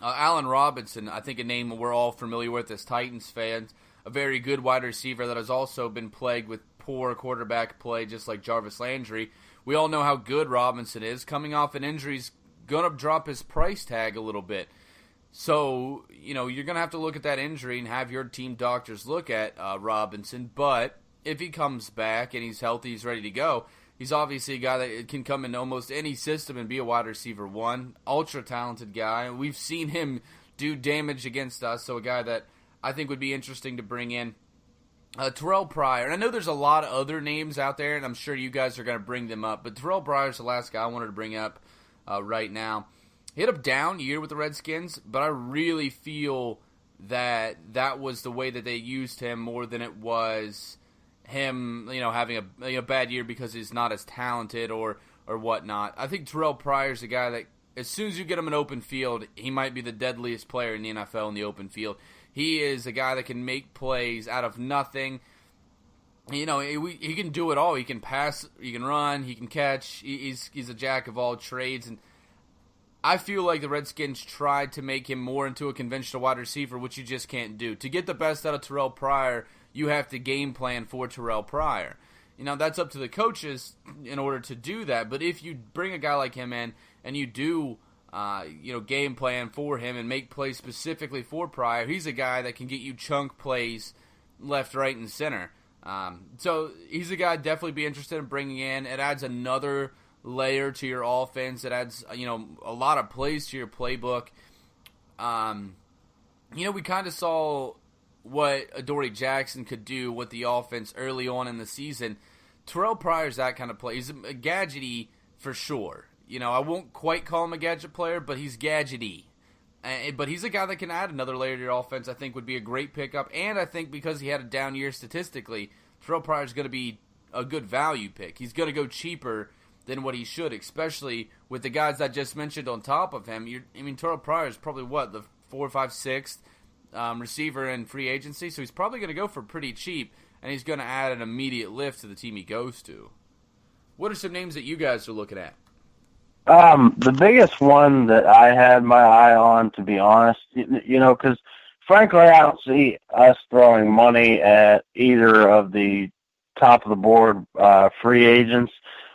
Allen Robinson, I think a name we're all familiar with as Titans fans, a very good wide receiver that has also been plagued with poor quarterback play, just like Jarvis Landry. We all know how good Robinson is. Coming off an injury, he's going to drop his price tag a little bit. So, you're going to have to look at that injury and have your team doctors look at Robinson. But if he comes back and he's healthy, he's ready to go, he's obviously a guy that can come in almost any system and be a wide receiver one. Ultra-talented guy. We've seen him do damage against us, so a guy that I think would be interesting to bring in. Terrell Pryor. And I know there's a lot of other names out there, and I'm sure you guys are going to bring them up. But Terrell Pryor's the last guy I wanted to bring up right now. He had a down year with the Redskins, but I really feel that was the way that they used him more than it was him, having a bad year because he's not as talented or whatnot. I think Terrell Pryor's a guy that as soon as you get him an open field, he might be the deadliest player in the NFL in the open field. He is a guy that can make plays out of nothing. He can do it all. He can pass, he can run, he can catch. He's a jack of all trades. And I feel like the Redskins tried to make him more into a conventional wide receiver, which you just can't do. To get the best out of Terrell Pryor, you have to game plan for Terrell Pryor. That's up to the coaches in order to do that. But if you bring a guy like him in and you do game plan for him and make plays specifically for Pryor, he's a guy that can get you chunk plays left, right, and center. So he's a guy I'd definitely be interested in bringing in. It adds another layer to your offense. It adds, a lot of plays to your playbook. We kind of saw what Adoree Jackson could do with the offense early on in the season. Terrell Pryor's that kind of player. He's a gadgety for sure. I won't quite call him a gadget player, but he's gadgety. But he's a guy that can add another layer to your offense. I think would be a great pickup. And I think because he had a down year statistically, Terrell Pryor's going to be a good value pick. He's going to go cheaper than what he should, especially with the guys I just mentioned on top of him. Terrell Pryor is probably, the 4, 5, 6th receiver in free agency, so he's probably going to go for pretty cheap, and he's going to add an immediate lift to the team he goes to. What are some names that you guys are looking at? The biggest one that I had my eye on, to be honest, because frankly, I don't see us throwing money at either of the top of the board free agents.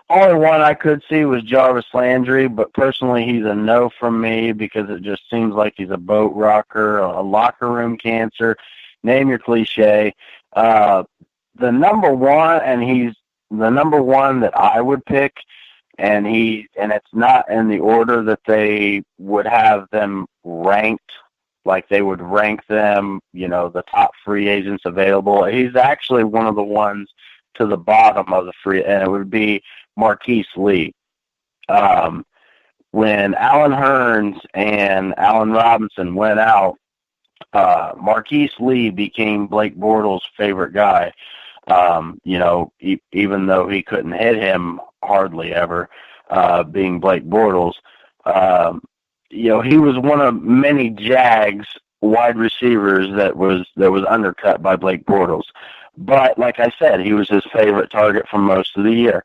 Only one I could see was Jarvis Landry, but personally he's a no from me because it just seems like he's a boat rocker, a locker room cancer, name your cliche. The number one, and he's the number one that I would pick, and it's not in the order that they would have them ranked, like they would rank them, the top free agents available. He's actually one of the ones to the bottom of the free, and it would be Marquise Lee. When Allen Hurns and Allen Robinson went out, Marquise Lee became Blake Bortles' favorite guy. Even though he couldn't hit him hardly ever, being Blake Bortles, he was one of many Jags wide receivers that was undercut by Blake Bortles. But like I said, he was his favorite target for most of the year.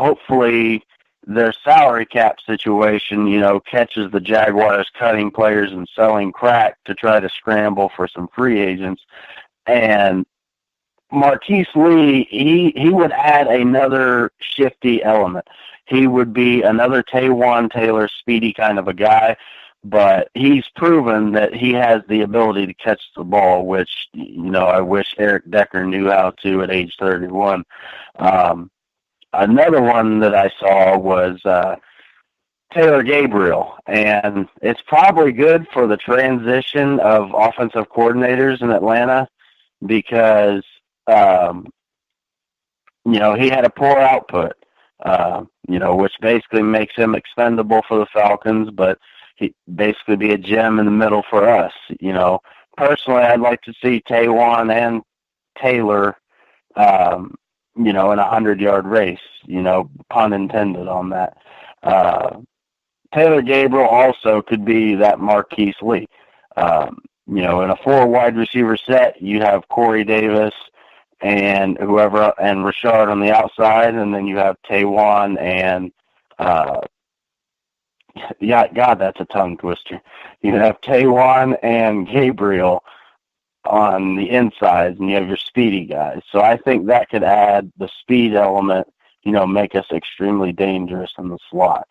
Hopefully their salary cap situation, catches the Jaguars cutting players and selling crack to try to scramble for some free agents. And Marquise Lee, he would add another shifty element. He would be another Taywan Taylor speedy kind of a guy, but he's proven that he has the ability to catch the ball, which, I wish Eric Decker knew how to at age 31. another one that I saw was Taylor Gabriel, and it's probably good for the transition of offensive coordinators in Atlanta because, he had a poor output, which basically makes him expendable for the Falcons, but he basically be a gem in the middle for us. Personally, I'd like to see Taywan and Taylor, in a 100-yard race, pun intended on that. Taylor Gabriel also could be that Marquise Lee. In a 4 wide receiver set, you have Corey Davis and Rashard on the outside, and then you have Taywan and God, that's a tongue twister. You have Taywan and Gabriel on the insides, and you have your speedy guys. So I think that could add the speed element, make us extremely dangerous in the slot.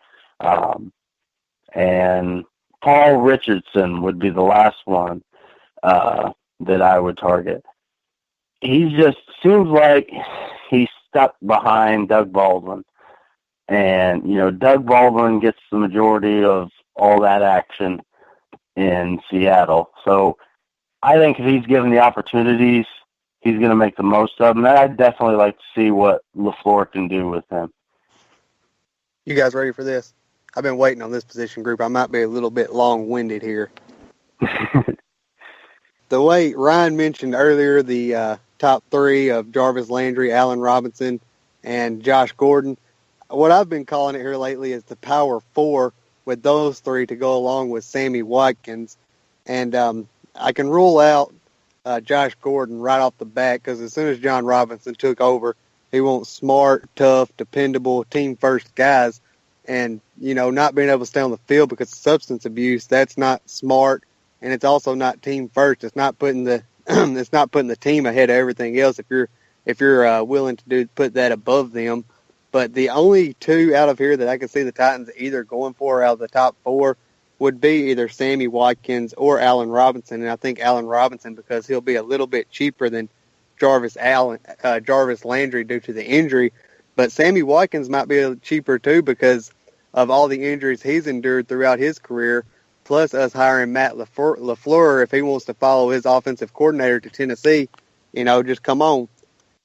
And Paul Richardson would be the last one that I would target. He just seems like he's stuck behind Doug Baldwin. And, Doug Baldwin gets the majority of all that action in Seattle. So I think if he's given the opportunities, he's going to make the most of them. And I'd definitely like to see what LaFleur can do with him. You guys ready for this? I've been waiting on this position group. I might be a little bit long-winded here. The way Ryan mentioned earlier, the top 3 of Jarvis Landry, Allen Robinson, and Josh Gordon, what I've been calling it here lately is the power 4 with those 3 to go along with Sammy Watkins. And I can rule out Josh Gordon right off the bat because as soon as John Robinson took over, he wants smart, tough, dependable, team-first guys. And, not being able to stay on the field because of substance abuse, that's not smart, and it's also not team first. It's not putting the it's not putting the team ahead of everything else if you're willing to put that above them. But the only 2 out of here that I can see the Titans either going for out of the top 4 would be either Sammy Watkins or Allen Robinson, and I think Allen Robinson because he'll be a little bit cheaper than Jarvis Landry due to the injury. But Sammy Watkins might be cheaper too because of all the injuries he's endured throughout his career, plus us hiring Matt LaFleur if he wants to follow his offensive coordinator to Tennessee, just come on.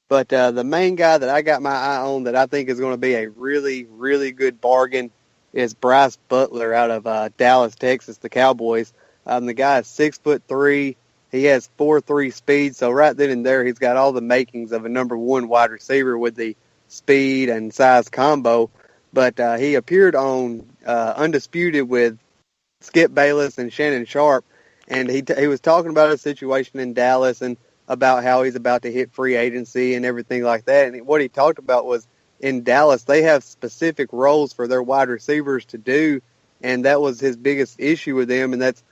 But the main guy that I got my eye on that I think is going to be a really, really good bargain is Bryce Butler out of Dallas, Texas, the Cowboys. The guy is 6'3". He has 4.3 speed, so right then and there he's got all the makings of a number 1 wide receiver with the speed and size combo. But he appeared on Undisputed with Skip Bayless and Shannon Sharp, and he was talking about a situation in Dallas and about how he's about to hit free agency and everything like that. And what he talked about was in Dallas, they have specific roles for their wide receivers to do, and that was his biggest issue with them, and that's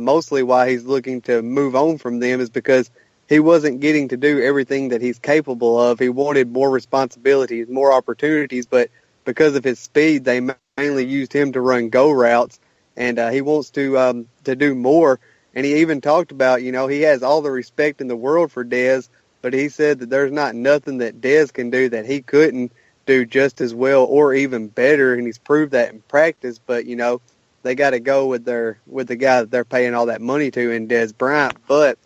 mostly why he's looking to move on from them is because he wasn't getting to do everything that he's capable of. He wanted more responsibilities, more opportunities, but because of his speed, they mainly used him to run go routes, and he wants to do more. And he even talked about, he has all the respect in the world for Dez, but he said that there's not nothing that Dez can do that he couldn't do just as well or even better, and he's proved that in practice. But, they got to go with the guy that they're paying all that money to in Dez Bryant. But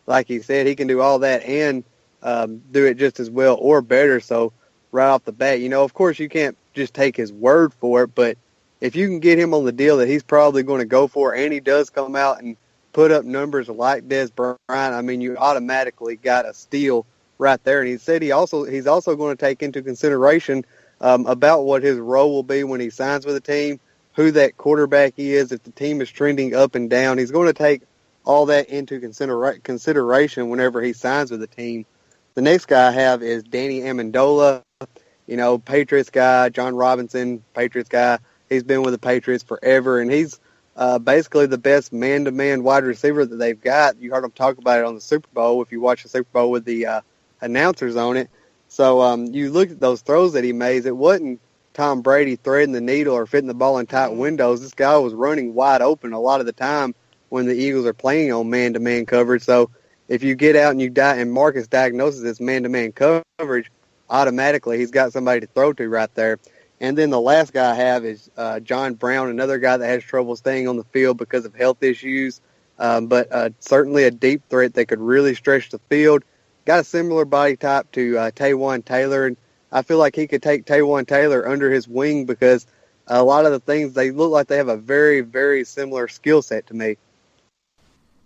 like he said, he can do all that and do it just as well or better. So right off the bat, of course you can't just take his word for it, but if you can get him on the deal that he's probably going to go for, and he does come out and put up numbers like Dez Bryant, you automatically got a steal right there. And he said he's also going to take into consideration about what his role will be when he signs with a team, who that quarterback is, if the team is trending up and down. He's going to take all that into consideration whenever he signs with a team. The next guy I have is Danny Amendola, Patriots guy, John Robinson, Patriots guy. He's been with the Patriots forever, and he's basically the best man-to-man wide receiver that they've got. You heard him talk about it on the Super Bowl if you watch the Super Bowl with the announcers on it. So you look at those throws that he made, it wasn't Tom Brady threading the needle or fitting the ball in tight windows. This guy was running wide open a lot of the time when the Eagles are playing on man-to-man coverage. So if you get out and and Marcus diagnoses this man-to-man coverage, automatically he's got somebody to throw to right there. And then the last guy I have is John Brown, another guy that has trouble staying on the field because of health issues, but certainly a deep threat that could really stretch the field. Got a similar body type to Taywan Taylor, and I feel like he could take Taywan Taylor under his wing because a lot of the things, they look like they have a very, very similar skill set to me.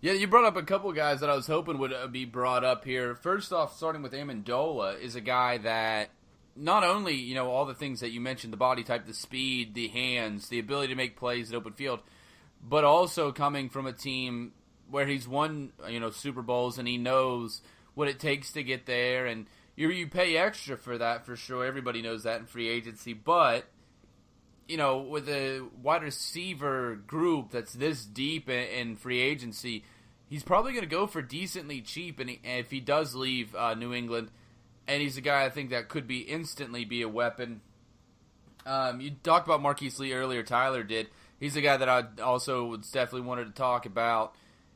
Yeah, you brought up a couple of guys that I was hoping would be brought up here. First off, starting with Amendola, is a guy that not only, all the things that you mentioned, the body type, the speed, the hands, the ability to make plays at open field, but also coming from a team where he's won, Super Bowls, and he knows what it takes to get there, and you pay extra for that for sure. Everybody knows that in free agency, but with a wide receiver group that's this deep in free agency, he's probably going to go for decently cheap, and if he does leave New England, and he's a guy I think that could instantly be a weapon. You talked about Marquise Lee earlier, Tyler did. He's a guy that I also would definitely wanted to talk about.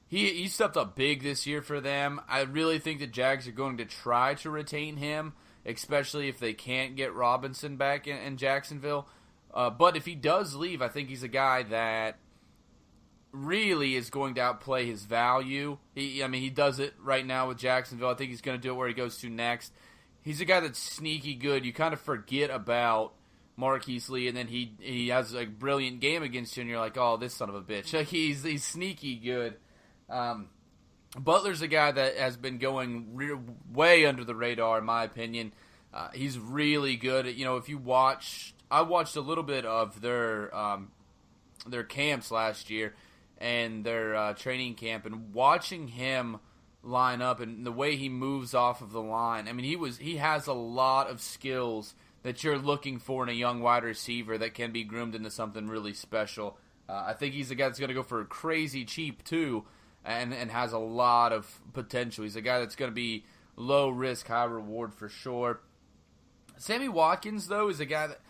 He stepped up big this year for them. I really think the Jags are going to try to retain him, especially if they can't get Robinson back in Jacksonville. But if he does leave, I think he's a guy that really is going to outplay his value. He does it right now with Jacksonville. I think he's going to do it where he goes to next. He's a guy that's sneaky good. You kind of forget about Marquise Lee, and then he has a brilliant game against you, and you're like, oh, this son of a bitch. Like he's sneaky good. Butler's a guy that has been going way under the radar, in my opinion. He's really good. If you watch, I watched a little bit of their camps last year and their training camp, and watching him line up and the way he moves off of the line. He has a lot of skills that you're looking for in a young wide receiver that can be groomed into something really special. I think he's a guy that's going to go for crazy cheap too, and has a lot of potential. He's a guy that's going to be low risk, high reward for sure. Sammy Watkins, though, is a guy that,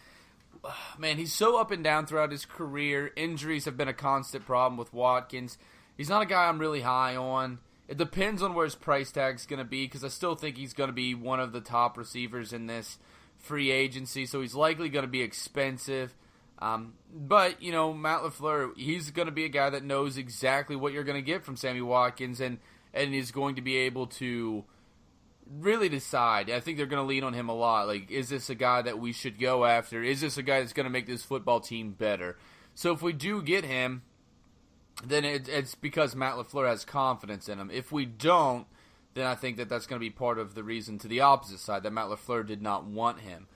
man, he's so up and down throughout his career. Injuries have been a constant problem with Watkins. He's not a guy I'm really high on. It depends on where his price tag's going to be, because I still think he's going to be one of the top receivers in this free agency, so he's likely going to be expensive. But, Matt LaFleur, he's going to be a guy that knows exactly what you're going to get from Sammy Watkins, and is going to be able to really decide. I think they're going to lean on him a lot. Like, is this a guy that we should go after? Is this a guy that's going to make this football team better? So if we do get him, then it's because Matt LaFleur has confidence in him. If we don't, then I think that's going to be part of the reason to the opposite side, that Matt LaFleur did not want him.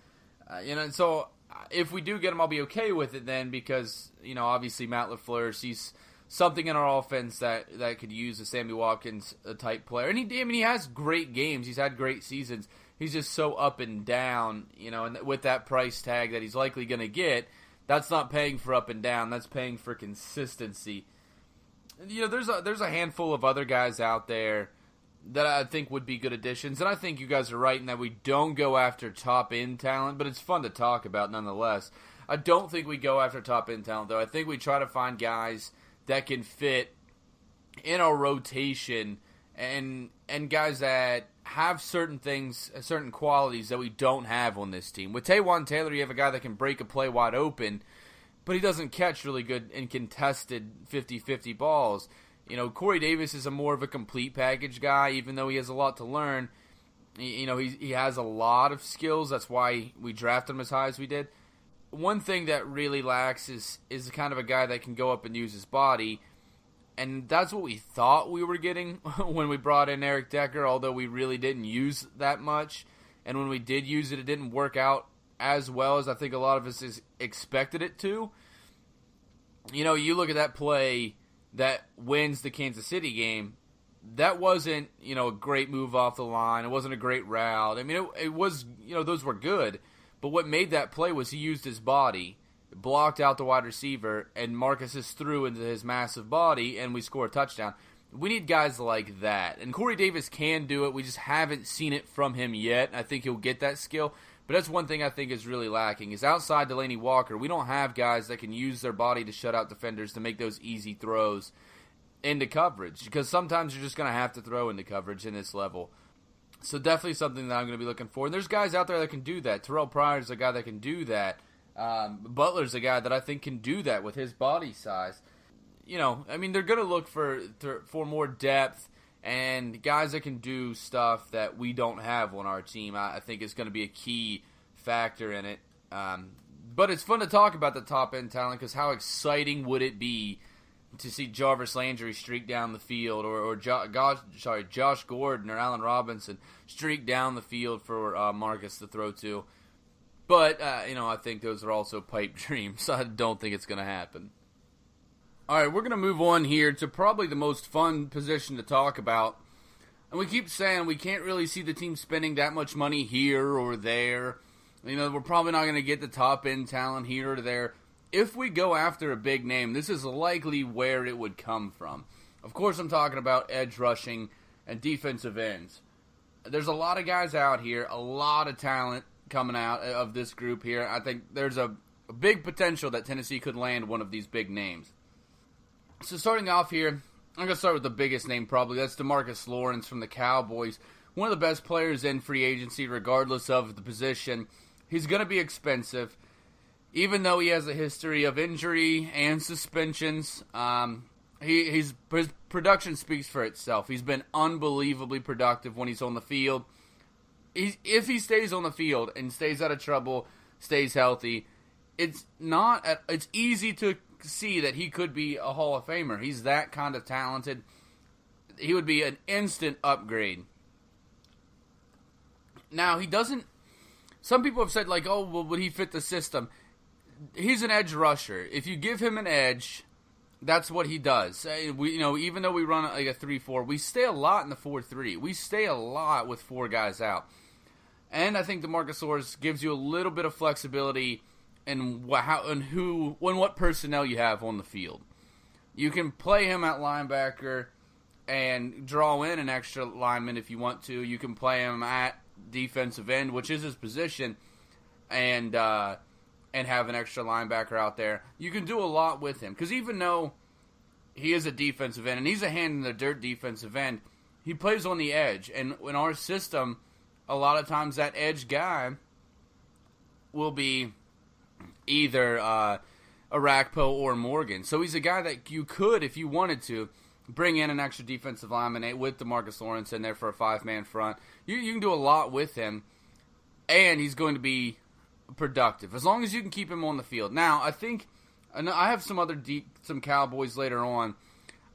And so if we do get him, I'll be okay with it then, because, obviously Matt LaFleur sees something in our offense that could use a Sammy Watkins type player. And he has great games. He's had great seasons. He's just so up and down, and with that price tag that he's likely going to get, that's not paying for up and down. That's paying for consistency. There's a handful of other guys out there that I think would be good additions, and I think you guys are right in that we don't go after top-end talent, but it's fun to talk about nonetheless. I don't think we go after top-end talent, though. I think we try to find guys that can fit in our rotation, and guys that have certain things, certain qualities that we don't have on this team. With Taywan Taylor, you have a guy that can break a play wide open, but he doesn't catch really good in contested 50-50 balls. Corey Davis is a more of a complete package guy, even though he has a lot to learn. He has a lot of skills. That's why we drafted him as high as we did. One thing that really lacks is kind of a guy that can go up and use his body, and that's what we thought we were getting when we brought in Eric Decker, although we really didn't use that much. And when we did use it, it didn't work out as well as I think a lot of us expected it to. You look at that play that wins the Kansas City game, that wasn't, a great move off the line. It wasn't a great route. It was, those were good. But what made that play was he used his body, blocked out the wide receiver, and Marcus just threw into his massive body, and we score a touchdown. We need guys like that. And Corey Davis can do it. We just haven't seen it from him yet. I think he'll get that skill. But that's one thing I think is really lacking, is outside Delaney Walker, we don't have guys that can use their body to shut out defenders to make those easy throws into coverage. Because sometimes you're just going to have to throw into coverage in this level. So definitely something that I'm going to be looking for. And there's guys out there that can do that. Terrell Pryor's a guy that can do that. Butler's a guy that I think can do that with his body size. You know, I mean, they're going to look for more depth and guys that can do stuff that we don't have on our team. I think is going to be a key factor in it. But it's fun to talk about the top-end talent because how exciting would it be to see Jarvis Landry streak down the field or Josh Gordon or Allen Robinson streak down the field for Marcus to throw to. But, I think those are also pipe dreams. I don't think it's going to happen. All right, we're going to move on here to probably the most fun position to talk about. And we keep saying we can't really see the team spending that much money here or there. We're probably not going to get the top-end talent here or there. If we go after a big name, this is likely where it would come from. Of course, I'm talking about edge rushing and defensive ends. There's a lot of guys out here, a lot of talent coming out of this group here. I think there's a big potential that Tennessee could land one of these big names. So starting off here, I'm going to start with the biggest name probably. That's DeMarcus Lawrence from the Cowboys. One of the best players in free agency regardless of the position. He's going to be expensive. Even though he has a history of injury and suspensions, his production speaks for itself. He's been unbelievably productive when he's on the field. If he stays on the field and stays out of trouble, stays healthy, it's easy to see that he could be a Hall of Famer. He's that kind of talented. He would be an instant upgrade. Now, he doesn't... Some people have said, like, oh, well, would he fit the system? He's an edge rusher. If you give him an edge, that's what he does. Even though we run like a 3-4, we stay a lot in the 4-3. We stay a lot with four guys out. And I think DeMarcus Lawrence gives you a little bit of flexibility in what personnel you have on the field. You can play him at linebacker and draw in an extra lineman if you want to. You can play him at defensive end, which is his position, and have an extra linebacker out there. You can do a lot with him because even though he is a defensive end and he's a hand-in-the-dirt defensive end, he plays on the edge. And in our system, a lot of times that edge guy will be either Arakpo or Morgan. So he's a guy that you could, if you wanted to, bring in an extra defensive lineman with DeMarcus Lawrence in there for a five-man front. You can do a lot with him, and he's going to be productive as long as you can keep him on the field. Now, I have some Cowboys later on.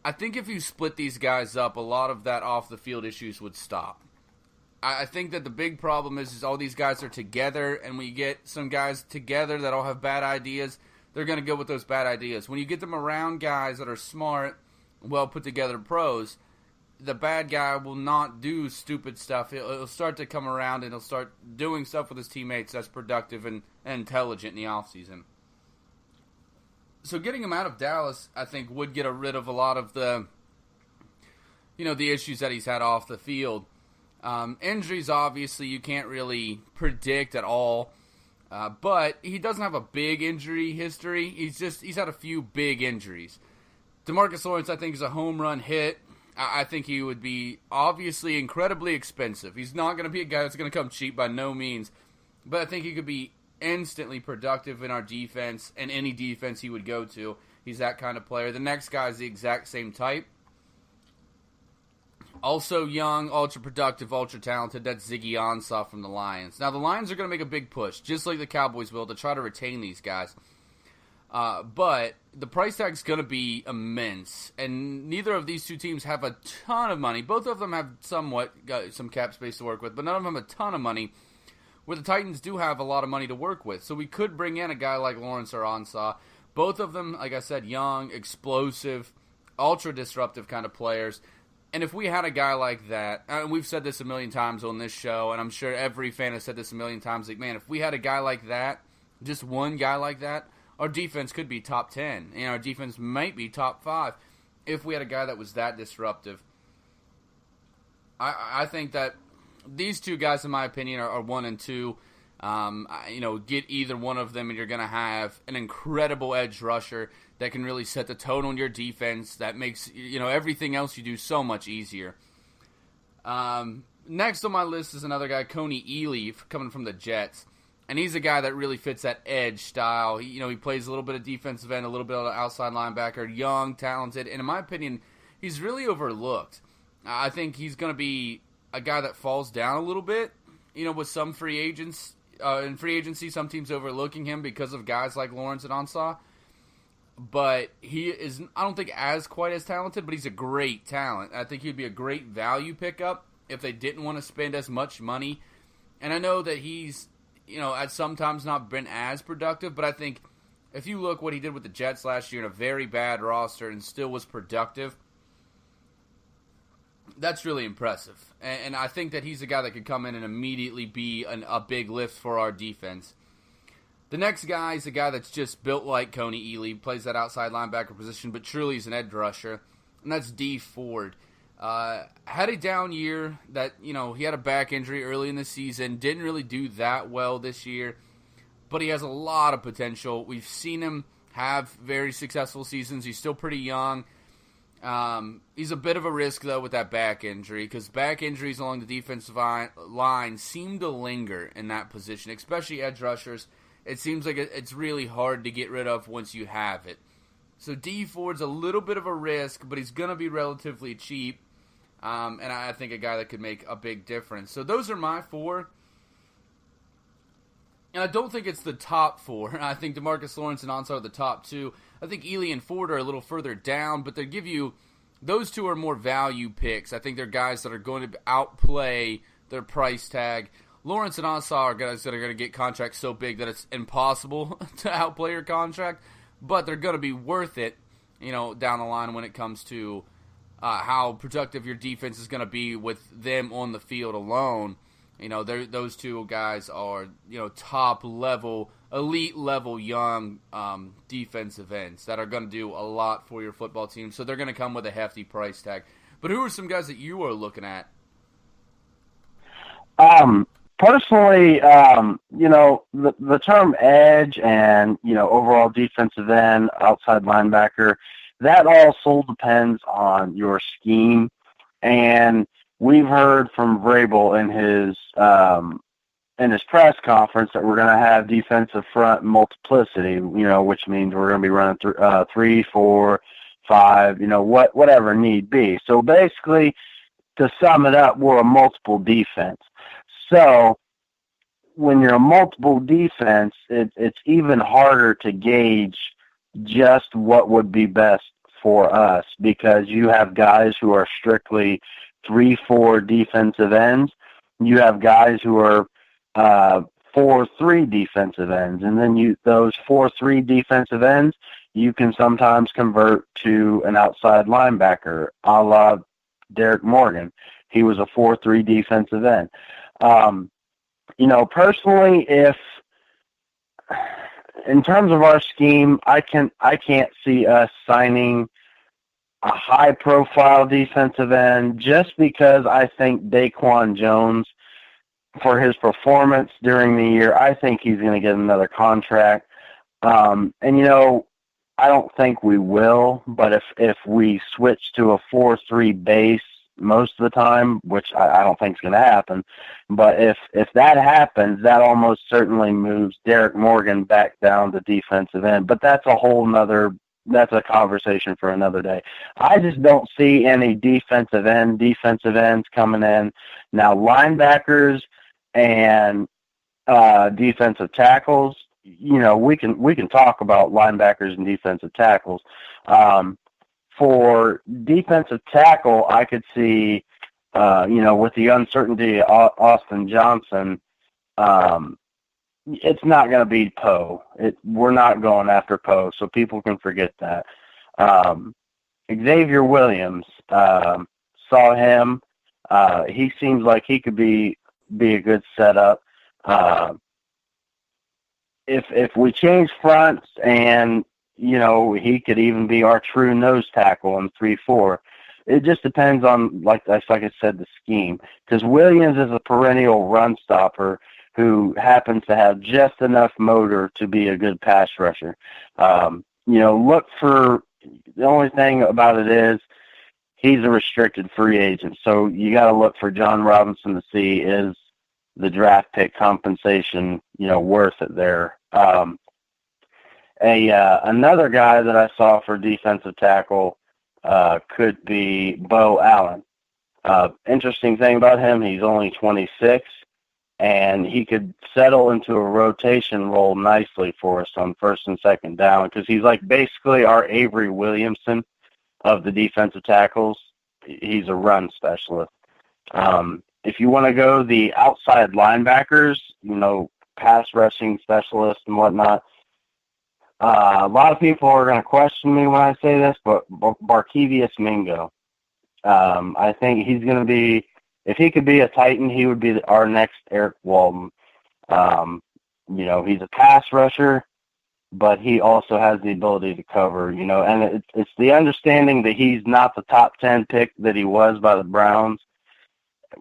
I think if you split these guys up, a lot of that off-the-field issues would stop. I think that the big problem is all these guys are together, and when you get some guys together that all have bad ideas, they're going to go with those bad ideas. When you get them around guys that are smart, well put together pros, the bad guy will not do stupid stuff. He'll start to come around and he'll start doing stuff with his teammates that's productive and intelligent in the offseason. So getting him out of Dallas, I think, would get rid of a lot of the issues that he's had off the field. Injuries, obviously, you can't really predict at all. But he doesn't have a big injury history. He's had a few big injuries. DeMarcus Lawrence, I think, is a home run hit. I think he would be obviously incredibly expensive. He's not going to be a guy that's going to come cheap by no means. But I think he could be instantly productive in our defense and any defense he would go to. He's that kind of player. The next guy is the exact same type. Also young, ultra productive, ultra talented. That's Ziggy Ansah from the Lions. Now, the Lions are going to make a big push, just like the Cowboys will, to try to retain these guys. But the price tag is going to be immense, and neither of these two teams have a ton of money. Both of them have some cap space to work with, but none of them have a ton of money, where the Titans do have a lot of money to work with. So we could bring in a guy like Lawrence or Ansah. Both of them, like I said, young, explosive, ultra disruptive kind of players. And if we had a guy like that, and we've said this a million times on this show, and I'm sure every fan has said this a million times, like, man, if we had a guy like that, just one guy like that, our defense could be top 10, and our defense might be top 5 if we had a guy that was that disruptive. I think that these two guys, in my opinion, are 1 and 2. Get either one of them, and you're going to have an incredible edge rusher that can really set the tone on your defense. That makes everything else you do so much easier. Next on my list is another guy, Coney Ely, coming from the Jets. And he's a guy that really fits that edge style. He plays a little bit of defensive end, a little bit of outside linebacker, young, talented. And in my opinion, he's really overlooked. I think he's going to be a guy that falls down a little bit, with some free agents. In free agency, some teams overlooking him because of guys like Lawrence and Ansah. But he is, I don't think, as quite as talented, but he's a great talent. I think he'd be a great value pickup if they didn't want to spend as much money. And I know that he's, at sometimes not been as productive, but I think if you look what he did with the Jets last year in a very bad roster and still was productive, that's really impressive. And I think that he's a guy that could come in and immediately be a big lift for our defense. The next guy is a guy that's just built like Coney Ely, plays that outside linebacker position, but truly is an edge rusher, and that's D. Ford. Had a down year that, he had a back injury early in the season, didn't really do that well this year, but he has a lot of potential. We've seen him have very successful seasons. He's still pretty young. He's a bit of a risk, though, with that back injury, because back injuries along the defensive line seem to linger in that position, especially edge rushers. It seems like it's really hard to get rid of once you have it. So D. Ford's a little bit of a risk, but he's going to be relatively cheap. And I think a guy that could make a big difference. So those are my four. And I don't think it's the top four. I think DeMarcus Lawrence and Ansah are the top two. I think Ely and Ford are a little further down, but they give you, those two are more value picks. I think they're guys that are going to outplay their price tag. Lawrence and Ansah are guys that are going to get contracts so big that it's impossible to outplay your contract, but they're going to be worth it, down the line when it comes to how productive your defense is going to be with them on the field alone. Those two guys are, top level, elite level young defensive ends that are going to do a lot for your football team. So they're going to come with a hefty price tag. But who are some guys that you are looking at? Personally, the term edge and, overall defensive end, outside linebacker, that also depends on your scheme. And we've heard from Vrabel in his press conference that we're going to have defensive front multiplicity, which means we're going to be running 3, 4, 5, whatever need be. So basically, to sum it up, we're a multiple defense. So when you're a multiple defense, it's even harder to gauge just what would be best for us, because you have guys who are strictly 3-4 defensive ends. You have guys who are 4-3 defensive ends, and then those 4-3 defensive ends you can sometimes convert to an outside linebacker, a la Derek Morgan. He was a 4-3 defensive end. Personally, if in terms of our scheme, I can't see us signing a high-profile defensive end, just because I think Daquan Jones, for his performance during the year, I think he's going to get another contract. I don't think we will, but if we switch to a 4-3 base most of the time, which I don't think is going to happen, but if that happens, that almost certainly moves Derek Morgan back down to defensive end. But that's that's a conversation for another day. I just don't see any defensive ends coming in. Now, linebackers and defensive tackles, we can talk about linebackers and defensive tackles. For defensive tackle, I could see, with the uncertainty of Austin Johnson, it's not going to be Poe. We're not going after Poe, so people can forget that. Xavier Williams, saw him. He seems like he could be a good setup. If we change fronts and, he could even be our true nose tackle in 3-4. It just depends on, like I said, the scheme. Because Williams is a perennial run stopper who happens to have just enough motor to be a good pass rusher. The only thing about it is he's a restricted free agent. So you got to look for John Robinson to see is the draft pick compensation, worth it there. Another guy that I saw for defensive tackle could be Bo Allen. Interesting thing about him, he's only 26, and he could settle into a rotation role nicely for us on first and second down because he's like basically our Avery Williamson of the defensive tackles. He's a run specialist. If you want to go the outside linebackers, pass rushing specialists and whatnot, a lot of people are going to question me when I say this, but Barkevious Mingo, I think he's going to be, if he could be a Titan, he would be our next Eric Walden. He's a pass rusher, but he also has the ability to cover, and it's the understanding that he's not the top 10 pick that he was by the Browns,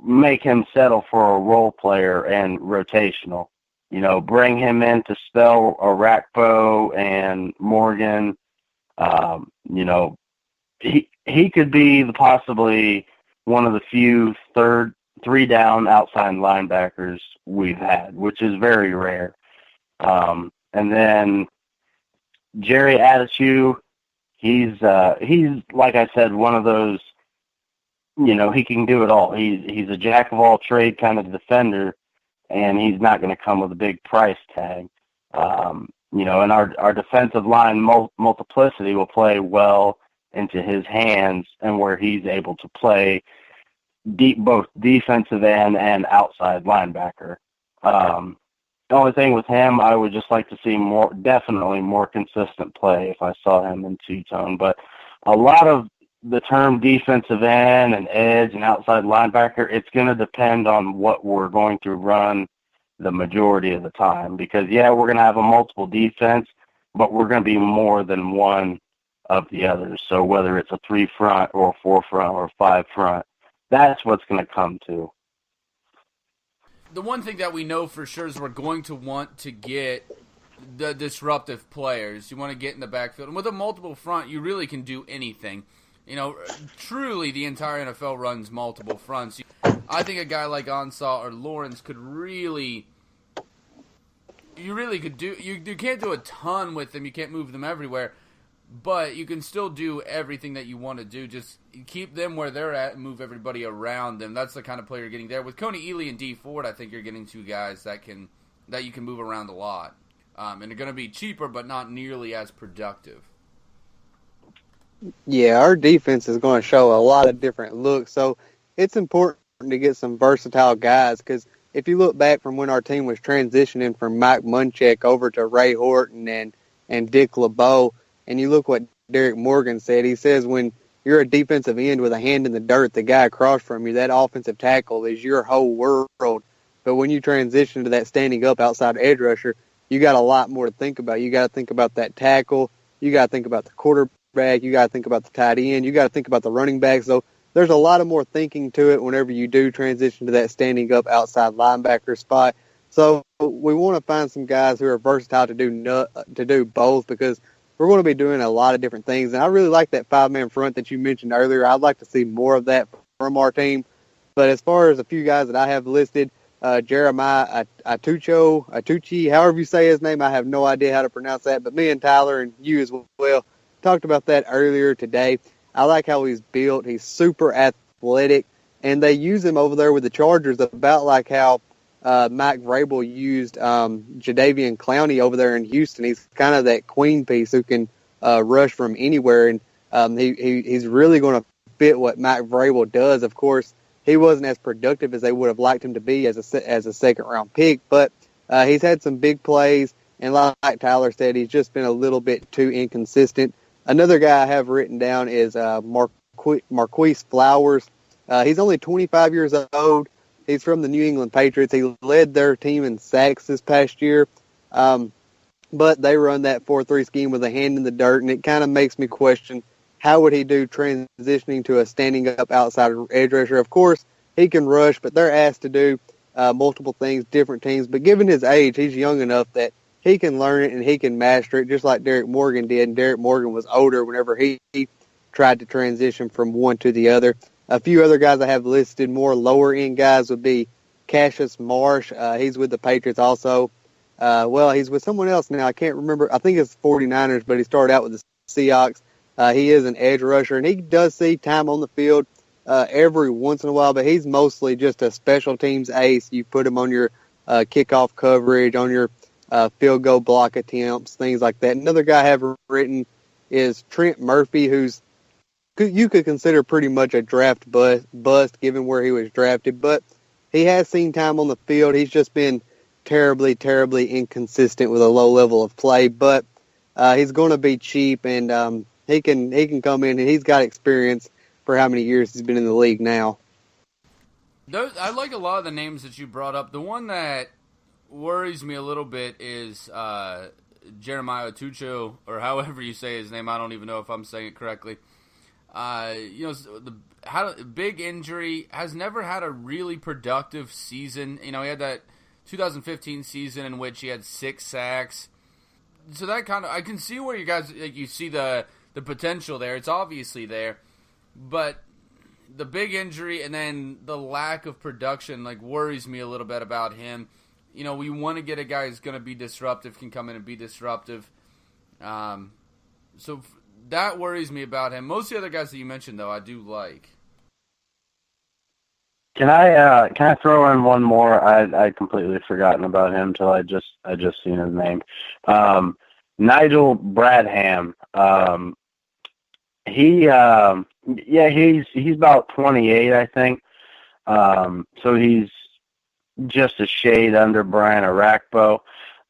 make him settle for a role player and rotational. Bring him in to spell Arakpo and Morgan. He could be possibly one of the few three down outside linebackers we've had, which is very rare. And then Jerry Adichie, he's like I said, one of those, he can do it all. He's a jack of all trade kind of defender, and he's not going to come with a big price tag. And our defensive line multiplicity will play well into his hands and where he's able to play both defensive end and outside linebacker. The only thing with him, I would just like to see definitely more consistent play if I saw him in two-tone. But a lot of the term defensive end and edge and outside linebacker, it's going to depend on what we're going to run the majority of the time. Because, we're going to have a multiple defense, but we're going to be more than one of the others. So whether it's a 3 front or 4 front or 5 front, that's what's going to come to. The one thing that we know for sure is we're going to want to get the disruptive players. You want to get in the backfield. And with a multiple front, you really can do anything. Truly the entire NFL runs multiple fronts. I think a guy like Ansah or Lawrence could really – you can't do a ton with them. You can't move them everywhere. But you can still do everything that you want to do. Just keep them where they're at and move everybody around them. That's the kind of player you're getting there. With Coney Ealy and D Ford, I think you're getting two guys that you can move around a lot. And they're going to be cheaper but not nearly as productive. Yeah, our defense is going to show a lot of different looks. So it's important to get some versatile guys because if you look back from when our team was transitioning from Mike Munchak over to Ray Horton and Dick LeBeau, and you look what Derek Morgan said. He says when you're a defensive end with a hand in the dirt, the guy across from you, that offensive tackle is your whole world. But when you transition to that standing up outside edge rusher, you got a lot more to think about. You got to think about that tackle. You got to think about the quarterback. You got to think about the tight end. You got to think about the running back. So there's a lot of more thinking to it whenever you do transition to that standing up outside linebacker spot. So we want to find some guys who are versatile to do both because we're going to be doing a lot of different things. And I really like that 5-man front that you mentioned earlier. I'd like to see more of that from our team. But as far as a few guys that I have listed, Jeremiah Atuchi, however you say his name, I have no idea how to pronounce that. But me and Tyler and you as well talked about that earlier today. I like how he's built. He's super athletic. And they use him over there with the Chargers about like how Mike Vrabel used Jadeveon Clowney over there in Houston. He's kind of that queen piece who can rush from anywhere, and he's really going to fit what Mike Vrabel does. Of course, he wasn't as productive as they would have liked him to be as a second-round pick, but he's had some big plays, and like Tyler said, he's just been a little bit too inconsistent. Another guy I have written down is Marquise Flowers. He's only 25 years old. He's from the New England Patriots. He led their team in sacks this past year. But they run that 4-3 scheme with a hand in the dirt, and it kind of makes me question how would he do transitioning to a standing up outside edge rusher. Of course, he can rush, but they're asked to do multiple things, different teams. But given his age, he's young enough that he can learn it and he can master it just like Derek Morgan did. And Derek Morgan was older whenever he tried to transition from one to the other. A few other guys I have listed, more lower-end guys, would be Cassius Marsh. He's with the Patriots also. He's with someone else now. I can't remember. I think it's 49ers, but he started out with the Seahawks. He is an edge rusher, and he does see time on the field every once in a while, but he's mostly just a special teams ace. You put him on your kickoff coverage, on your field goal block attempts, things like that. Another guy I have written is Trent Murphy, who's you could consider pretty much a draft bust given where he was drafted, but he has seen time on the field. He's just been terribly, terribly inconsistent with a low level of play, but he's going to be cheap, and he can come in, and he's got experience for how many years he's been in the league now. I like a lot of the names that you brought up. The one that worries me a little bit is Jeremiah Tucho, or however you say his name. I don't even know if I'm saying it correctly. Big injury, has never had a really productive season. He had that 2015 season in which he had 6 sacks. So that kind of, I can see where you guys, you see the potential there. It's obviously there, but the big injury and then the lack of production worries me a little bit about him. We want to get a guy who's going to be disruptive, can come in and be disruptive. So that worries me about him. Most of the other guys that you mentioned, though, I do like. Can I throw in one more? I'd completely forgotten about him till I just seen his name. Nigel Bradham. He's about 28, I think. So he's just a shade under Brian Arakpo.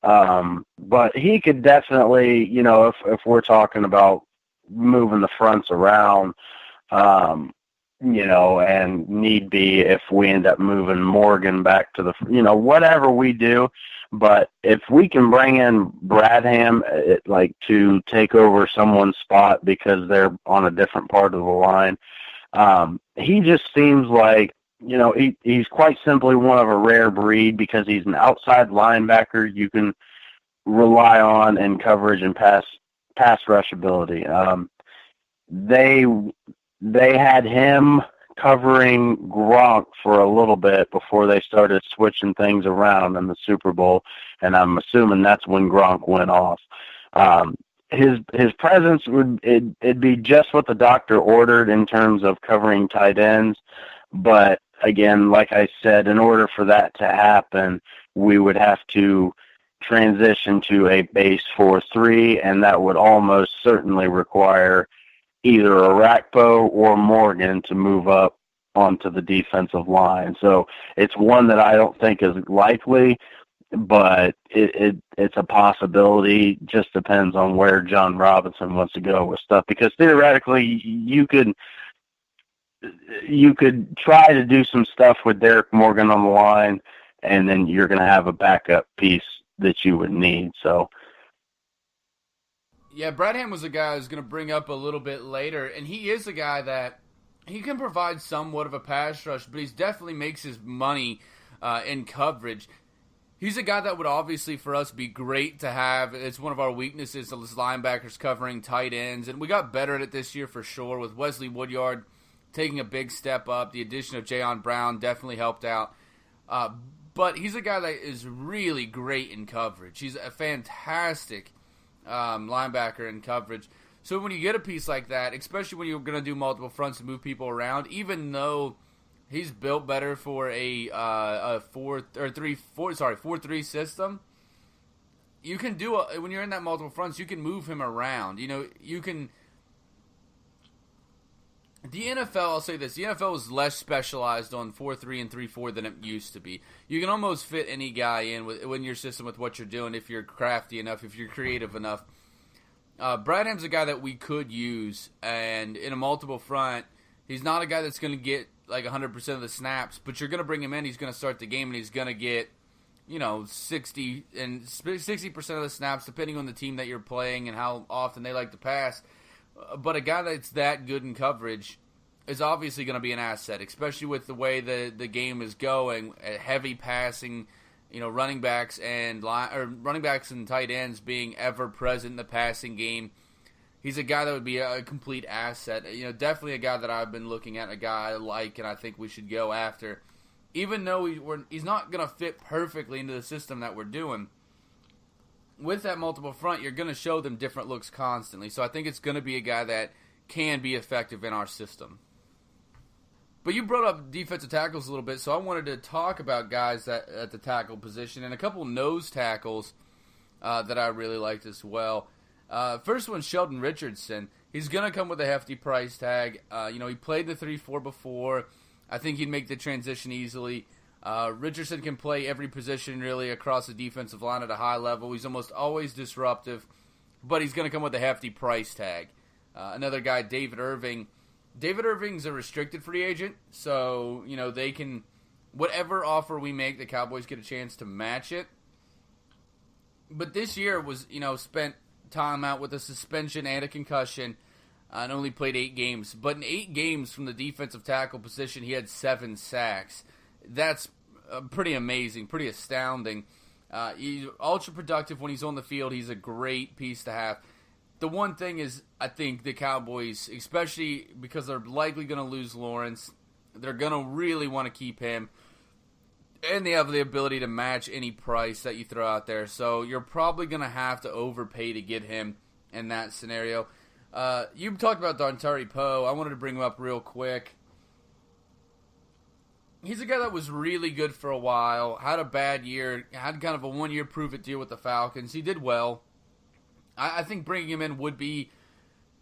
But he could definitely, if we're talking about moving the fronts around, and need be if we end up moving Morgan back to the, whatever we do. But if we can bring in Bradham, to take over someone's spot because they're on a different part of the line, he just seems like, he's quite simply one of a rare breed because he's an outside linebacker you can rely on in coverage and pass rush ability. They had him covering Gronk for a little bit before they started switching things around in the Super Bowl, and I'm assuming that's when Gronk went off. His presence it'd be just what the doctor ordered in terms of covering tight ends, but again, like I said, in order for that to happen, we would have to transition to a base 4-3, and that would almost certainly require either Arakpo or Morgan to move up onto the defensive line. So it's one that I don't think is likely, but it's a possibility. Just depends on where John Robinson wants to go with stuff, because theoretically you could try to do some stuff with Derek Morgan on the line, and then you're going to have a backup piece that you would need. So yeah, Bradham was a guy I was going to bring up a little bit later, and he is a guy that he can provide somewhat of a pass rush, but he definitely makes his money in coverage. He's a guy that would obviously for us be great to have. It's one of our weaknesses, those linebackers covering tight ends, and we got better at it this year for sure with Wesley Woodyard taking a big step up. The addition of Jayon Brown definitely helped out. But he's a guy that is really great in coverage. He's a fantastic linebacker in coverage. So when you get a piece like that, especially when you're going to do multiple fronts and move people around, even though he's built better for a 4-3 system, you can do when you're in that multiple fronts, you can move him around. You can. The NFL, I'll say this, the NFL is less specialized on 4-3 and 3-4 than it used to be. You can almost fit any guy in your system with what you're doing if you're crafty enough, if you're creative enough. Bradham's a guy that we could use, and in a multiple front, he's not a guy that's going to get 100% of the snaps, but you're going to bring him in, he's going to start the game, and he's going to get 60% of the snaps, depending on the team that you're playing and how often they like to pass. But a guy that's that good in coverage is obviously going to be an asset, especially with the way the game is going, heavy passing, running backs and tight ends being ever present in the passing game. he's a guy that would be a complete asset. Definitely a guy that I've been looking at, a guy I like, and I think we should go after. Even though he's not going to fit perfectly into the system that we're doing, with that multiple front, you're going to show them different looks constantly. So I think it's going to be a guy that can be effective in our system. But you brought up defensive tackles a little bit, so I wanted to talk about guys at the tackle position and a couple nose tackles that I really liked as well. First one, Sheldon Richardson. He's going to come with a hefty price tag. He played the 3-4 before. I think he'd make the transition easily. Richardson can play every position really across the defensive line at a high level. He's almost always disruptive, but he's going to come with a hefty price tag. Another guy, David Irving. David Irving's a restricted free agent, so they can, whatever offer we make, the Cowboys get a chance to match it. But this year was spent time out with a suspension and a concussion. And only played 8 games. But in 8 games from the defensive tackle position, he had 7 sacks. That's pretty amazing, pretty astounding. He's ultra productive when he's on the field. He's a great piece to have. The one thing is, I think the Cowboys, especially because they're likely going to lose Lawrence, they're going to really want to keep him. And they have the ability to match any price that you throw out there. So you're probably going to have to overpay to get him in that scenario. You talked about Dontari Poe. I wanted to bring him up real quick. He's a guy that was really good for a while, had a bad year, had kind of a one-year prove-it deal with the Falcons. He did well. I think bringing him in would be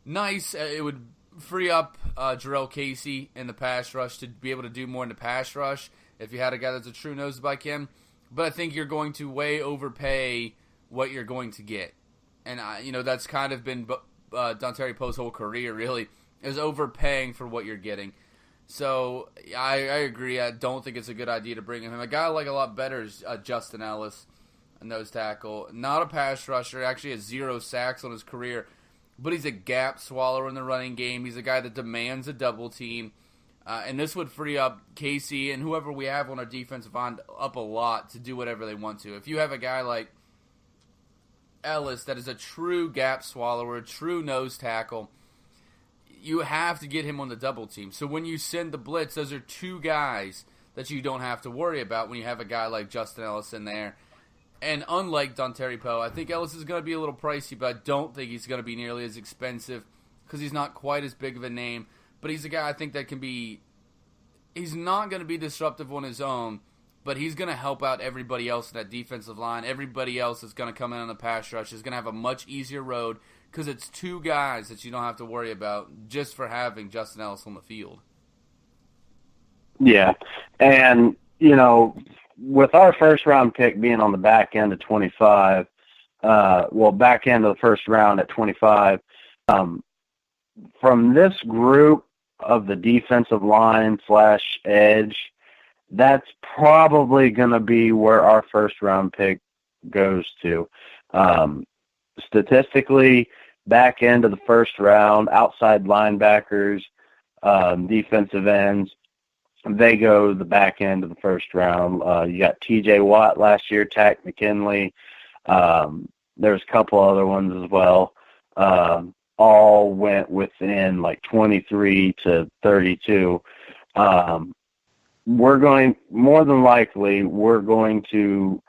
nice. It would free up Jarrell Casey in the pass rush to be able to do more in the pass rush if you had a guy that's a true nose like him. But I think you're going to way overpay what you're going to get. And, that's kind of been Dontari Poe's whole career, really, is overpaying for what you're getting. So I agree. I don't think it's a good idea to bring him in. A guy I like a lot better is Justin Ellis, a nose tackle. Not a pass rusher. Actually has 0 sacks on his career. But he's a gap swallower in the running game. He's a guy that demands a double team. And this would free up Casey and whoever we have on our defensive line up a lot to do whatever they want to. If you have a guy like Ellis that is a true gap swallower, a true nose tackle, you have to get him on the double team. So when you send the blitz, those are 2 guys that you don't have to worry about when you have a guy like Justin Ellis in there. And unlike Dontari Poe, I think Ellis is going to be a little pricey, but I don't think he's going to be nearly as expensive because he's not quite as big of a name. But he's a guy I think that can be – he's not going to be disruptive on his own, but he's going to help out everybody else in that defensive line. Everybody else that's going to come in on the pass rush is going to have a much easier road because it's 2 guys that you don't have to worry about just for having Justin Ellis on the field. Yeah, and, with our first-round pick being on the back end of 25, back end of the first round at 25, from this group of the defensive line / edge, that's probably going to be where our first-round pick goes to. Statistically, back end of the first round, outside linebackers, defensive ends, they go the back end of the first round. You got T.J. Watt last year, Tack McKinley. There's a couple other ones as well. All went within like 23 to 32. More than likely, we're going to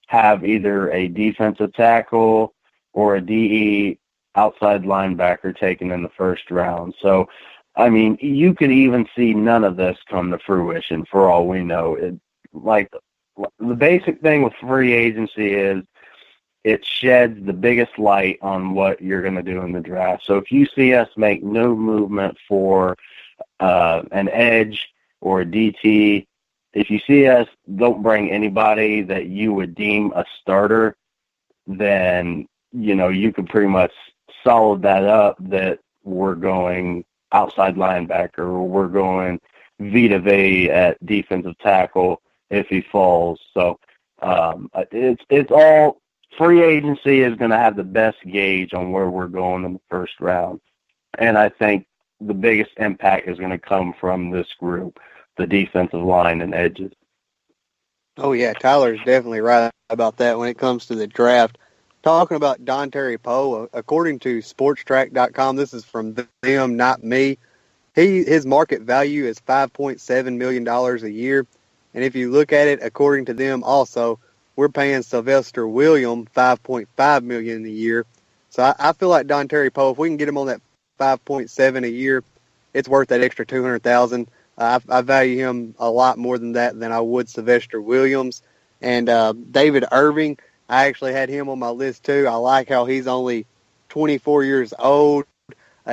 have either a defensive tackle or a DE outside linebacker taken in the first round. So, I mean, you could even see none of this come to fruition for all we know. The basic thing with free agency is it sheds the biggest light on what you're going to do in the draft. So if you see us make no movement for an edge or a DT, if you see us don't bring anybody that you would deem a starter, then, you can pretty much solid that up that we're going outside linebacker or we're going V at defensive tackle if he falls. So it's all free agency is going to have the best gauge on where we're going in the first round. And I think the biggest impact is going to come from this group, the defensive line and edges. Oh, yeah, Tyler's definitely right about that when it comes to the draft. talking about Don Terry Poe, according to sportstrack.com, this is from them, not me. His market value is $5.7 million a year. And if you look at it, according to them also, we're paying Sylvester Williams $5.5 million a year. So I feel like Don Terry Poe, if we can get him on that 5.7 a year, it's worth that extra $200,000. I value him a lot more than that than I would Sylvester Williams. And David Irving, I actually had him on my list too. I like how he's only 24 years old.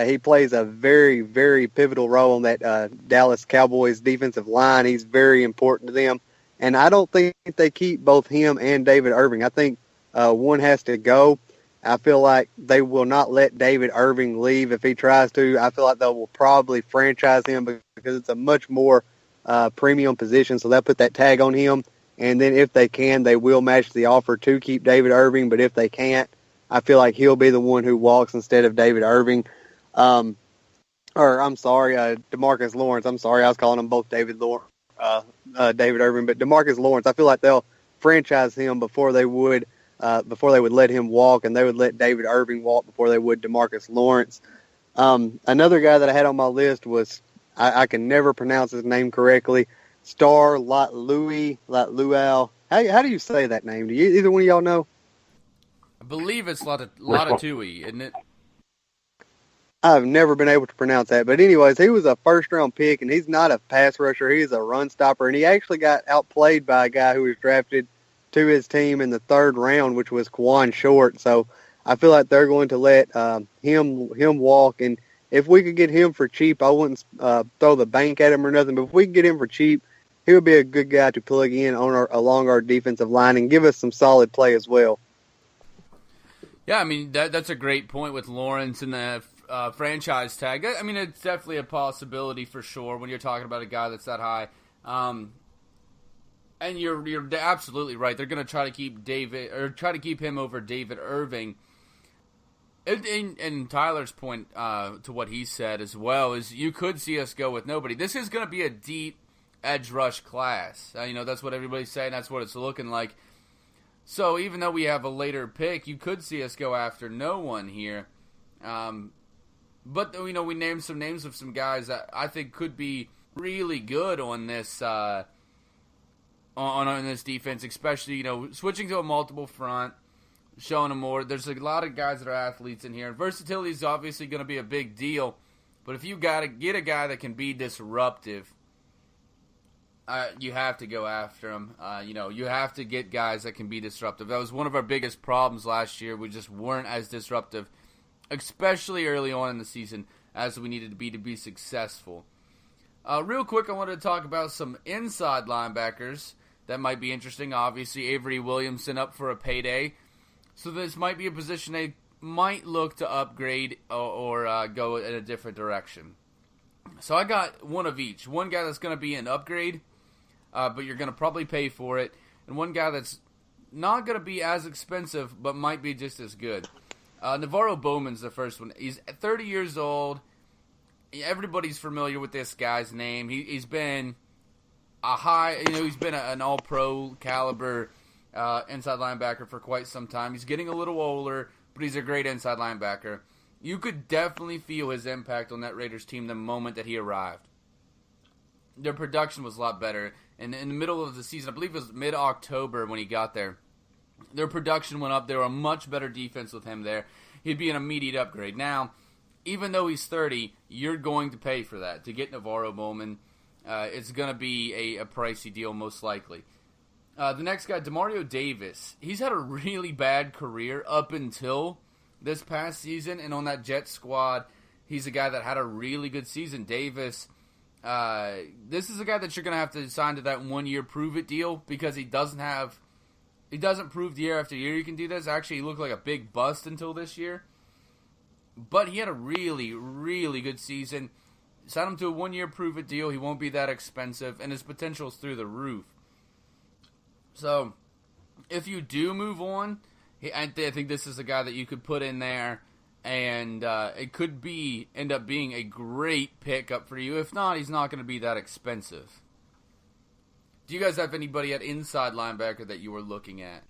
He plays a very, very pivotal role on that Dallas Cowboys defensive line. He's very important to them. And I don't think they keep both him and David Irving. I think one has to go. I feel like they will not let David Irving leave if he tries to. I feel like they will probably franchise him because it's a much more premium position. So they'll put that tag on him. And then if they can, they will match the offer to keep David Irving. But if they can't, I feel like he'll be the one who walks instead of David Irving. DeMarcus Lawrence. I'm sorry, I was calling them both David Irving. But DeMarcus Lawrence, I feel like they'll franchise him before they would let him walk, and they would let David Irving walk before they would DeMarcus Lawrence. Another guy that I had on my list was, I can never pronounce his name correctly, Star Latluau. How do you say that name? Do either one of y'all know? I believe it's Latatui, isn't it? I've never been able to pronounce that. But anyways, he was a first-round pick, and he's not a pass rusher. He's a run stopper, and he actually got outplayed by a guy who was drafted to his team in the third round, which was Quan Short. So I feel like they're going to let him walk. And if we could get him for cheap, I wouldn't throw the bank at him or nothing. But if we could get him for cheap, he would be a good guy to plug in along our defensive line and give us some solid play as well. Yeah, I mean, that's a great point with Lawrence and the franchise tag. I mean, it's definitely a possibility for sure when you're talking about a guy that's that high. And you're absolutely right. They're going to try to keep him over David Irving. And Tyler's point to what he said as well is you could see us go with nobody. This is going to be a deep edge rush class. That's what everybody's saying. That's what it's looking like. So even though we have a later pick, you could see us go after no one here. But we named some names of some guys that I think could be really good on this on this defense, especially switching to a multiple front, showing them more. There's a lot of guys that are athletes in here. Versatility is obviously going to be a big deal, but if you got to get a guy that can be disruptive, you have to go after him. You have to get guys that can be disruptive. That was one of our biggest problems last year. We just weren't as disruptive, especially early on in the season, as we needed to be successful. Real quick, I wanted to talk about some inside linebackers that might be interesting. Obviously, Avery Williamson up for a payday. So this might be a position they might look to upgrade or go in a different direction. So I got one of each. One guy that's going to be an upgrade, but you're going to probably pay for it. And one guy that's not going to be as expensive, but might be just as good. Navarro Bowman's the first one. He's 30 years old. Everybody's familiar with this guy's name. He's been he's been an all-pro caliber inside linebacker for quite some time. He's getting a little older, but he's a great inside linebacker. You could definitely feel his impact on that Raiders team the moment that he arrived. Their production was a lot better. And in the middle of the season, I believe it was mid-October when he got there, their production went up. They were a much better defense with him there. He'd be an immediate upgrade. Now, even though he's 30, you're going to pay for that. To get Navarro Bowman, it's going to be a pricey deal most likely. The next guy, Demario Davis. He's had a really bad career up until this past season, and on that Jets squad, he's a guy that had a really good season. Davis, this is a guy that you're going to have to sign to that one-year prove-it deal because he doesn't prove year after year he can do this. Actually, he looked like a big bust until this year. But he had a really, really good season. Sign him to a one-year prove-it deal. He won't be that expensive, and his potential is through the roof. So, if you do move on, I think this is a guy that you could put in there, and it could end up being a great pickup for you. If not, he's not going to be that expensive. Do you guys have anybody at inside linebacker that you were looking at?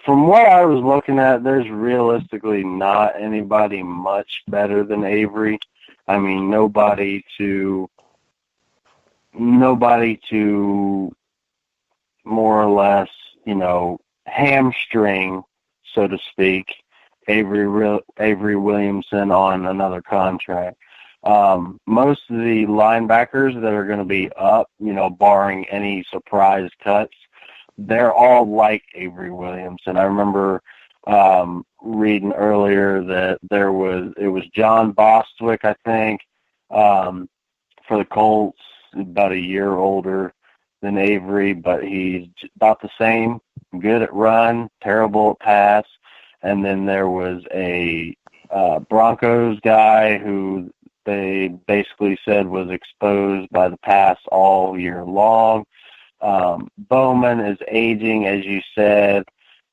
from what I was looking at, there's realistically not anybody much better than Avery. I mean, nobody to more or less, hamstring, so to speak, Avery Williamson on another contract. Most of the linebackers that are going to be up, barring any surprise cuts, they're all like Avery Williamson. I remember reading earlier that it was John Bostwick, I think, for the Colts, about a year older than Avery, but he's about the same, good at run, terrible at pass. And then there was a Broncos guy who they basically said was exposed by the pass all year long. Bowman is aging, as you said,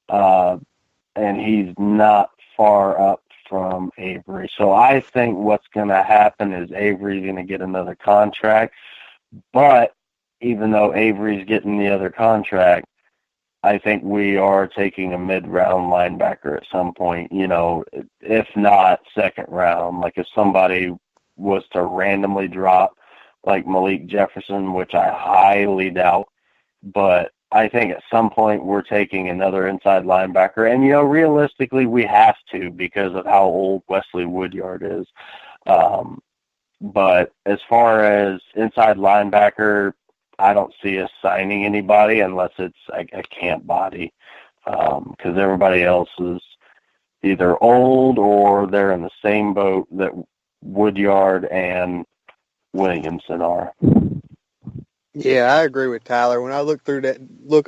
and he's not far up from Avery. So I think what's going to happen is Avery's going to get another contract. But even though Avery's getting the other contract, I think we are taking a mid-round linebacker at some point, if not second round. Like if somebody was to randomly drop like Malik Jefferson, which I highly doubt, but I think at some point we're taking another inside linebacker. And, realistically we have to because of how old Wesley Woodyard is. But as far as inside linebacker, I don't see us signing anybody unless it's a camp body, because everybody else is either old or they're in the same boat that Woodyard and Williamson are. Yeah, I agree with Tyler. When I look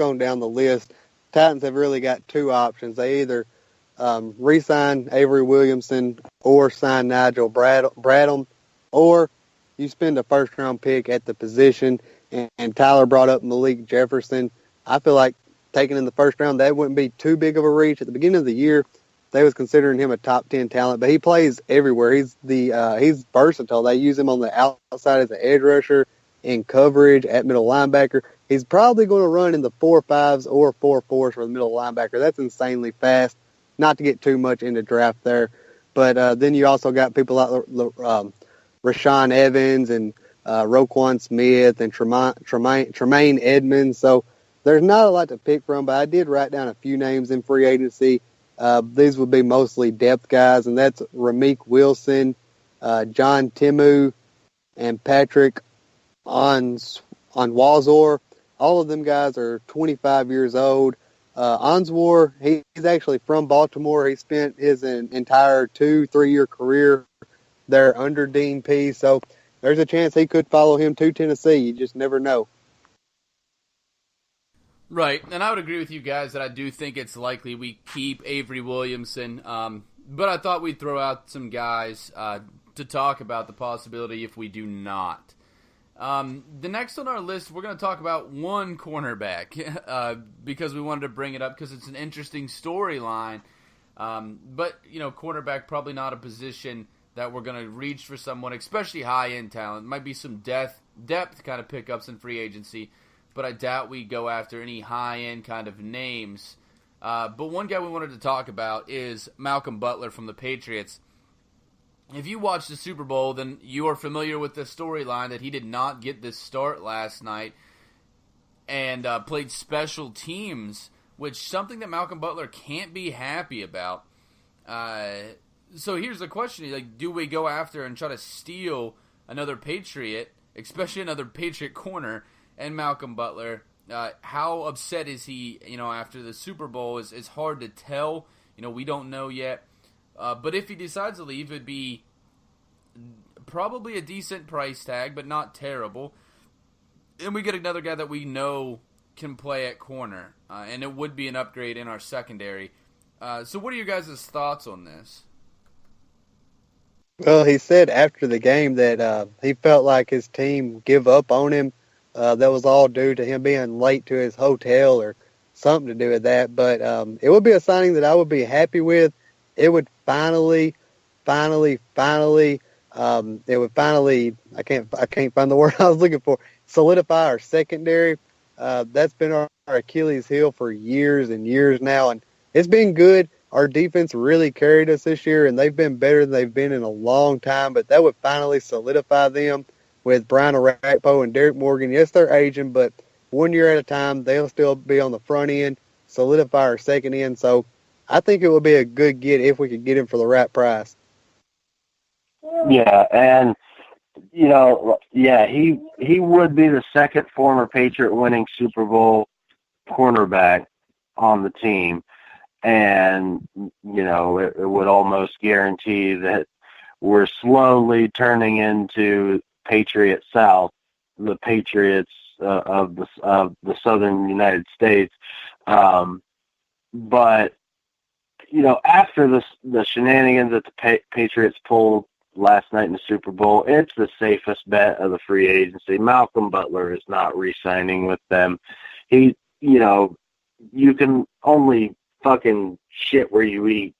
on down the list, Titans have really got two options. They either re-sign Avery Williamson or sign Nigel Bradham, or you spend a first-round pick at the position. And Tyler brought up Malik Jefferson. I feel like taking in the first round, that wouldn't be too big of a reach. At the beginning of the year, they was considering him a top 10 talent, but he plays everywhere. He's versatile. They use him on the outside as an edge rusher, in coverage, at middle linebacker. He's probably going to run in the 4.5s or 4.4s for the middle linebacker. That's insanely fast. Not to get too much into draft there. But then you also got people like Rashawn Evans and Roquan Smith and Tremaine Edmonds. So there's not a lot to pick from, but I did write down a few names in free agency. These would be mostly depth guys, and that's Ramik Wilson, John Timu, and Patrick Onwazor. All of them guys are 25 years old. Onwazor, he's actually from Baltimore. He spent his entire 2-3 year career there under Dean Pease. So there's a chance he could follow him to Tennessee. You just never know. Right, and I would agree with you guys that I do think it's likely we keep Avery Williamson, but I thought we'd throw out some guys to talk about the possibility if we do not. The next on our list, we're going to talk about one cornerback because we wanted to bring it up because it's an interesting storyline, but, cornerback probably not a position that we're going to reach for someone, especially high-end talent. Might be some depth kind of pickups in free agency, but I doubt we go after any high-end kind of names. But one guy we wanted to talk about is Malcolm Butler from the Patriots. If you watched the Super Bowl, then you are familiar with the storyline that he did not get this start last night and played special teams, which is something that Malcolm Butler can't be happy about. So here's the question, do we go after and try to steal another Patriot, especially another Patriot corner, and Malcolm Butler? How upset is he, after the Super Bowl is hard to tell. We don't know yet. But if he decides to leave, it'd be probably a decent price tag, but not terrible. And we get another guy that we know can play at corner. And it would be an upgrade in our secondary. So what are your guys' thoughts on this? Well, he said after the game that he felt like his team give up on him. That was all due to him being late to his hotel or something to do with that. But it would be a signing that I would be happy with. It would finally, I can't find the word I was looking for, solidify our secondary. That's been our Achilles heel for years and years now. And it's been good. Our defense really carried us this year, and they've been better than they've been in a long time. But that would finally solidify them with Brian Orakpo and Derek Morgan. Yes, they're aging, but 1 year at a time, they'll still be on the front end, solidify our second end. So I think it would be a good get if we could get him for the right price. Yeah, and he would be the second former Patriot winning Super Bowl cornerback on the team. And, it would almost guarantee that we're slowly turning into Patriot South, the Patriots of the southern United States. But, after the shenanigans that the Patriots pulled last night in the Super Bowl, it's the safest bet of the free agency. Malcolm Butler is not re-signing with them. You can only fucking shit where you eat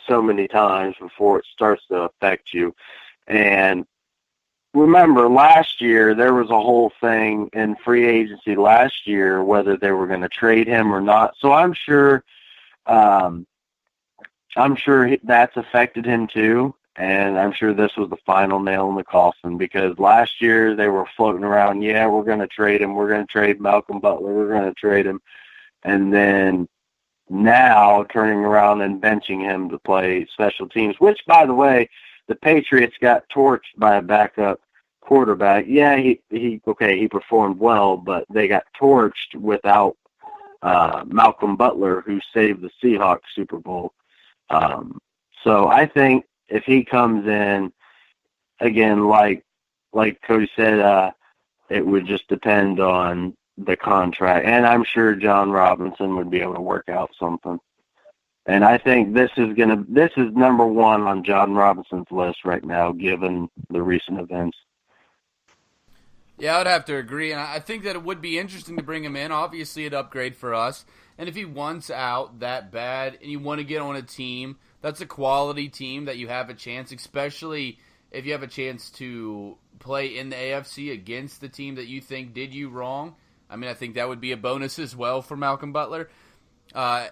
so many times before it starts to affect you. And remember, last year there was a whole thing in free agency last year whether they were going to trade him or not. So I'm sure that's affected him too. And I'm sure this was the final nail in the coffin, because last year they were floating around, we're going to trade him. We're going to trade Malcolm Butler. We're going to trade him. And then now turning around and benching him to play special teams, which, by the way, the Patriots got torched by a backup quarterback. Yeah, he performed well, but they got torched without Malcolm Butler, who saved the Seahawks Super Bowl. So I think if he comes in, again, like Cody said, it would just depend on the contract. And I'm sure John Robinson would be able to work out something. And I think this is number one on John Robinson's list right now, given the recent events. Yeah, I would have to agree, and I think that it would be interesting to bring him in. Obviously, an upgrade for us. And if he wants out that bad and you want to get on a team that's a quality team that you have a chance, especially if you have a chance to play in the AFC against the team that you think did you wrong, I think that would be a bonus as well for Malcolm Butler. I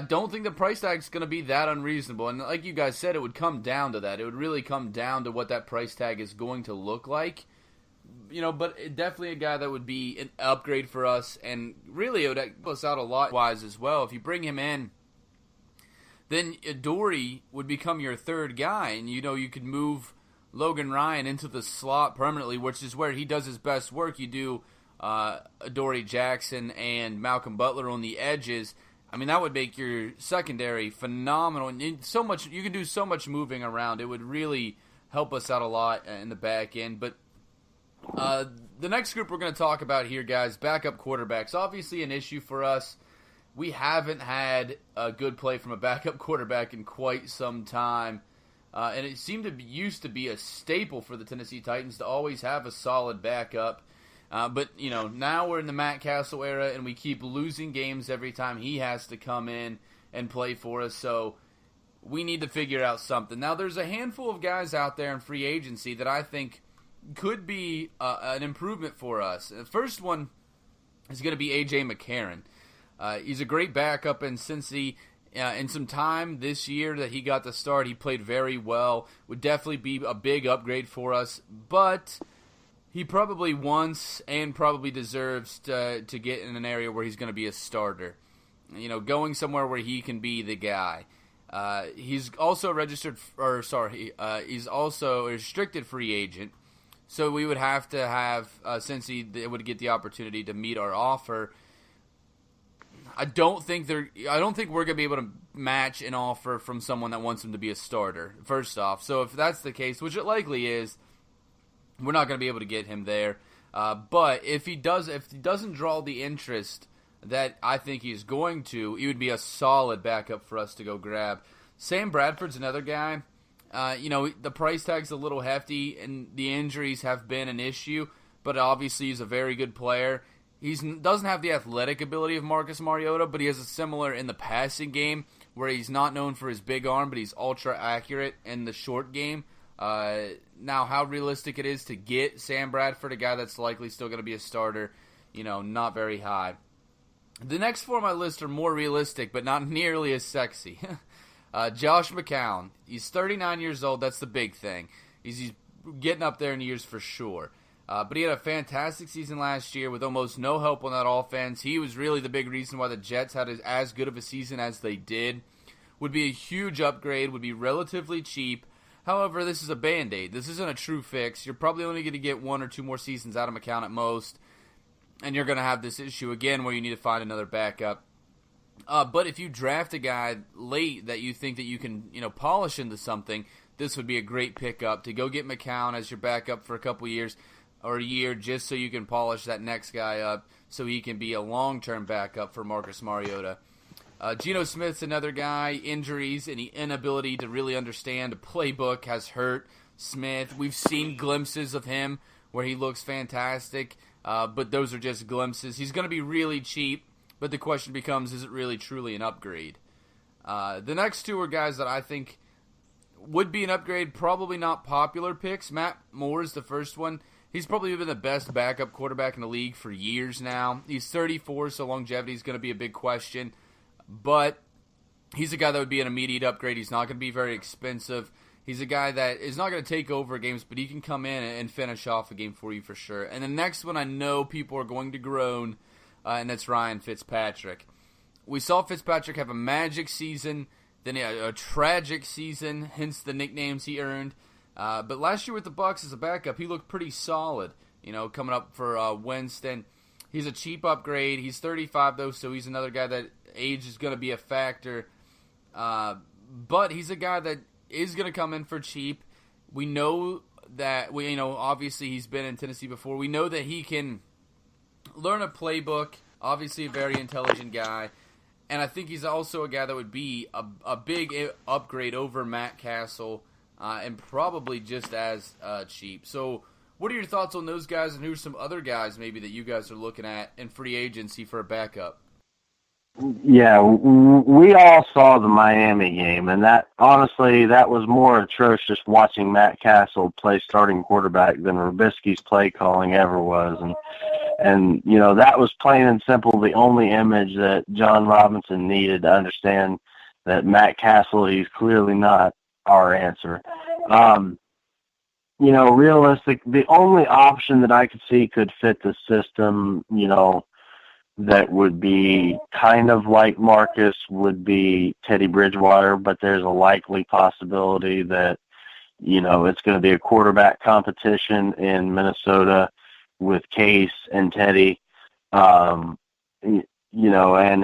don't think the price tag is going to be that unreasonable. And like you guys said, it would come down to that. It would really come down to what that price tag is going to look like. But definitely a guy that would be an upgrade for us, and really it would help us out a lot wise as well. If you bring him in, then Adoree would become your third guy, and you could move Logan Ryan into the slot permanently, which is where he does his best work. You do Adoree Jackson and Malcolm Butler on the edges. That would make your secondary phenomenal, and so much you can do so much moving around. It would really help us out a lot in the back end. But the next group we're going to talk about here, guys, backup quarterbacks. Obviously an issue for us. We haven't had a good play from a backup quarterback in quite some time. And it used to be a staple for the Tennessee Titans to always have a solid backup. But now we're in the Matt Castle era, and we keep losing games every time he has to come in and play for us. So we need to figure out something. Now, there's a handful of guys out there in free agency that I think could be an improvement for us. The first one is going to be A.J. McCarron. He's a great backup in Cincy. In some time this year that he got the start, he played very well. Would definitely be a big upgrade for us. But he probably wants and probably deserves to get in an area where he's going to be a starter. Going somewhere where he can be the guy. He's also he's also a restricted free agent. So we would have to have, since he would get the opportunity to meet our offer, I don't think we're going to be able to match an offer from someone that wants him to be a starter, first off. So if that's the case, which it likely is, we're not going to be able to get him there. But if he doesn't draw the interest that I think he's going to, he would be a solid backup for us to go grab. Sam Bradford's another guy. The price tag's a little hefty, and the injuries have been an issue, but obviously he's a very good player. He doesn't have the athletic ability of Marcus Mariota, but he has a similar in the passing game, where he's not known for his big arm, but he's ultra accurate in the short game. Now, how realistic it is to get Sam Bradford, a guy that's likely still going to be a starter, not very high. The next four on my list are more realistic, but not nearly as sexy. Josh McCown. He's 39 years old. That's the big thing. He's getting up there in years for sure. But he had a fantastic season last year with almost no help on that offense. He was really the big reason why the Jets had as good of a season as they did. Would be a huge upgrade, would be relatively cheap. However, this is a Band-Aid. This isn't a true fix. You're probably only going to get 1 or 2 more seasons out of McCown at most. And you're going to have this issue again where you need to find another backup. But if you draft a guy late that you think that you can, polish into something, this would be a great pickup to go get McCown as your backup for a couple years or a year just so you can polish that next guy up so he can be a long-term backup for Marcus Mariota. Geno Smith's another guy. Injuries and the inability to really understand a playbook has hurt Smith. We've seen glimpses of him where he looks fantastic, but those are just glimpses. He's going to be really cheap, but the question becomes, is it really truly an upgrade? The next two are guys that I think would be an upgrade, probably not popular picks. Matt Moore is the first one. He's probably been the best backup quarterback in the league for years now. He's 34, so longevity is going to be a big question. But he's a guy that would be an immediate upgrade. He's not going to be very expensive. He's a guy that is not going to take over games, but he can come in and finish off a game for you for sure. And the next one I know people are going to groan, and that's Ryan Fitzpatrick. We saw Fitzpatrick have a magic season, then a tragic season, hence the nicknames he earned. But last year with the Bucs as a backup, he looked pretty solid, coming up for Winston. He's a cheap upgrade. He's 35, though, so he's another guy that age is going to be a factor. But he's a guy that is going to come in for cheap. We know that, obviously he's been in Tennessee before. We know that he can learn a playbook. Obviously a very intelligent guy. And I think he's also a guy that would be a big upgrade over Matt Castle and probably just as cheap. So what are your thoughts on those guys, and who are some other guys maybe that you guys are looking at in free agency for a backup? Yeah, we all saw the Miami game, and that was more atrocious watching Matt Castle play starting quarterback than Robisky's play calling ever was. And that was plain and simple the only image that John Robinson needed to understand that Matt Castle, he's clearly not our answer. Realistic, the only option that I could see could fit the system, that would be kind of like Marcus would be Teddy Bridgewater, but there's a likely possibility that, it's going to be a quarterback competition in Minnesota with Case and Teddy, and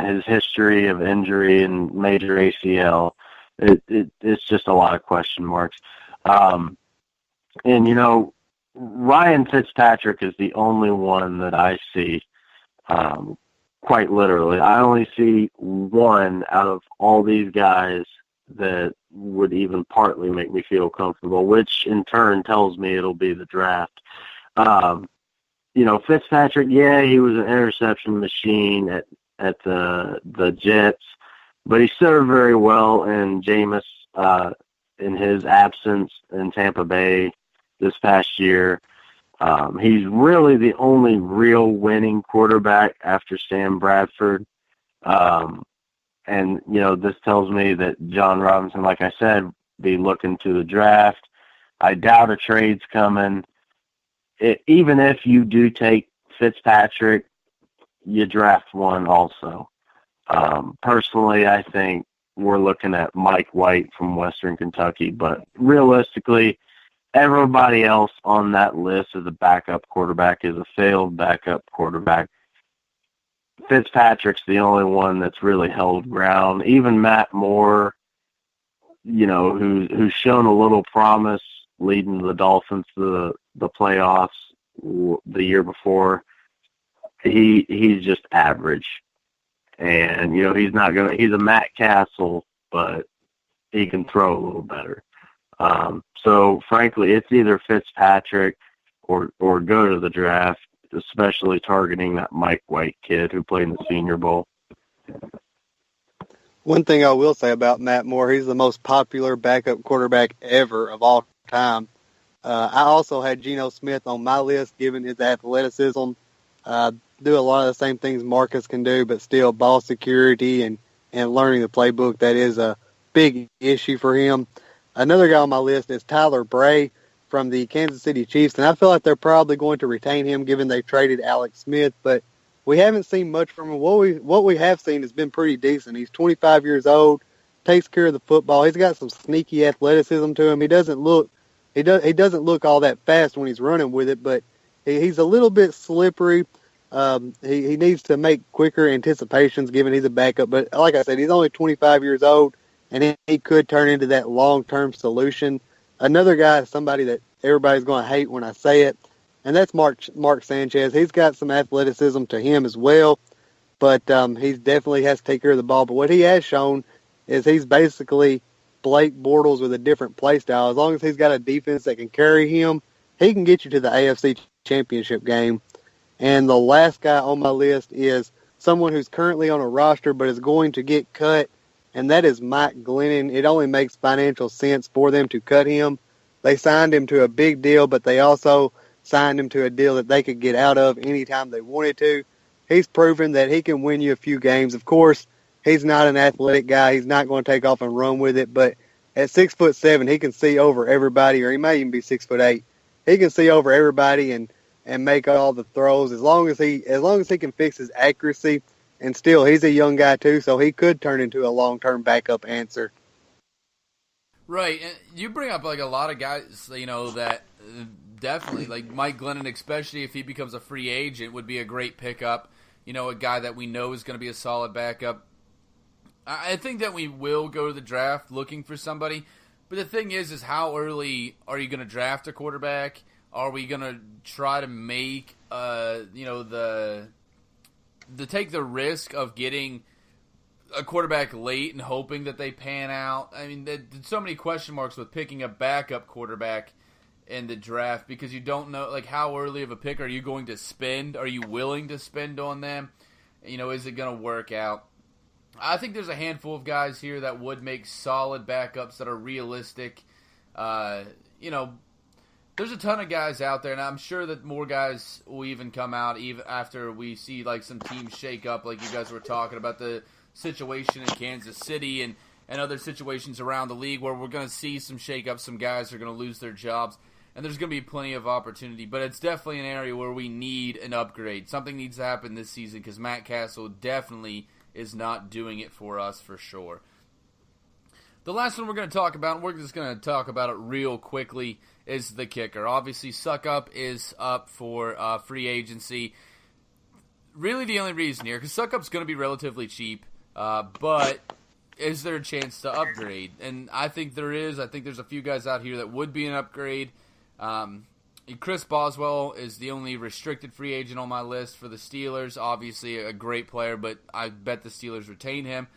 his history of injury and major ACL. It's just a lot of question marks. Ryan Fitzpatrick is the only one that I see, quite literally. I only see one out of all these guys that would even partly make me feel comfortable, which in turn tells me it'll be the draft. Fitzpatrick, yeah, he was an interception machine at the Jets, but he served very well in Jameis in his absence in Tampa Bay this past year. He's really the only real winning quarterback after Sam Bradford. This tells me that John Robinson, like I said, be looking to the draft. I doubt a trade's coming. Even if you do take Fitzpatrick, you draft one also. Personally, I think we're looking at Mike White from Western Kentucky, but realistically, everybody else on that list as a backup quarterback is a failed backup quarterback. Fitzpatrick's the only one that's really held ground. Even Matt Moore, who's shown a little promise leading the Dolphins to the playoffs the year before, he's just average. And, he's a Matt Castle, but he can throw a little better. So frankly, it's either Fitzpatrick or go to the draft, especially targeting that Mike White kid who played in the Senior Bowl. One thing I will say about Matt Moore, he's the most popular backup quarterback ever of all time. I also had Geno Smith on my list, given his athleticism. do a lot of the same things Marcus can do, but still ball security and learning the playbook, that is a big issue for him. Another guy on my list is Tyler Bray from the Kansas City Chiefs, and I feel like they're probably going to retain him given they traded Alex Smith, but we haven't seen much from him. What we have seen has been pretty decent. He's 25 years old, takes care of the football. He's got some sneaky athleticism to him. He doesn't look all that fast when he's running with it, but he's a little bit slippery. He needs to make quicker anticipations given he's a backup. But like I said, he's only 25 years old, and he could turn into that long-term solution. Another guy, somebody that everybody's going to hate when I say it, and that's Mark Sanchez. He's got some athleticism to him as well, but he definitely has to take care of the ball. But what he has shown is he's basically Blake Bortles with a different play style. As long as he's got a defense that can carry him, he can get you to the AFC Championship game. And the last guy on my list is someone who's currently on a roster but is going to get cut, and that is Mike Glennon. It only makes financial sense for them to cut him. They signed him to a big deal, but they also signed him to a deal that they could get out of anytime they wanted to. He's proven that he can win you a few games. Of course, he's not an athletic guy. He's not going to take off and run with it, but at 6'7", he can see over everybody, or he may even be 6'8". He can see over everybody and make all the throws as long as he can fix his accuracy. And still, he's a young guy too, so he could turn into a long-term backup answer. Right, and you bring up like a lot of guys, that definitely, like Mike Glennon, especially if he becomes a free agent, would be a great pickup. A guy that we know is going to be a solid backup. I think that we will go to the draft looking for somebody, but the thing is how early are you going to draft a quarterback? Are we going to try to make, take the risk of getting a quarterback late and hoping that they pan out? I mean, there's so many question marks with picking a backup quarterback in the draft because you don't know, like, how early of a pick are you going to spend? Are you willing to spend on them? Is it going to work out? I think there's a handful of guys here that would make solid backups that are realistic. There's a ton of guys out there, and I'm sure that more guys will even come out even after we see like some teams shake up, like you guys were talking about the situation in Kansas City and other situations around the league where we're going to see some shake up, some guys are going to lose their jobs, and there's going to be plenty of opportunity. But it's definitely an area where we need an upgrade. Something needs to happen this season because Matt Castle definitely is not doing it for us for sure. The last one we're going to talk about, and we're just going to talk about it real quickly, is the kicker. Obviously, Suckup is up for free agency. Really the only reason here, because Suckup's going to be relatively cheap, but is there a chance to upgrade? And I think there is. I think there's a few guys out here that would be an upgrade. Chris Boswell is the only restricted free agent on my list for the Steelers. Obviously a great player, but I bet the Steelers retain him.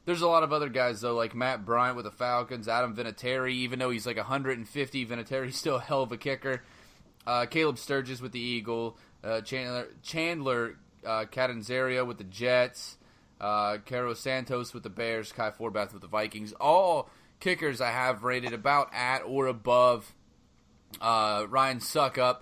There's a lot of other guys, though, like Matt Bryant with the Falcons, Adam Vinatieri, even though he's like 150, Vinatieri's still a hell of a kicker. Caleb Sturgis with the Eagle, Chandler Catanzaro with the Jets, Caro Santos with the Bears, Kai Forbath with the Vikings. All kickers I have rated about at or above Ryan Suckup.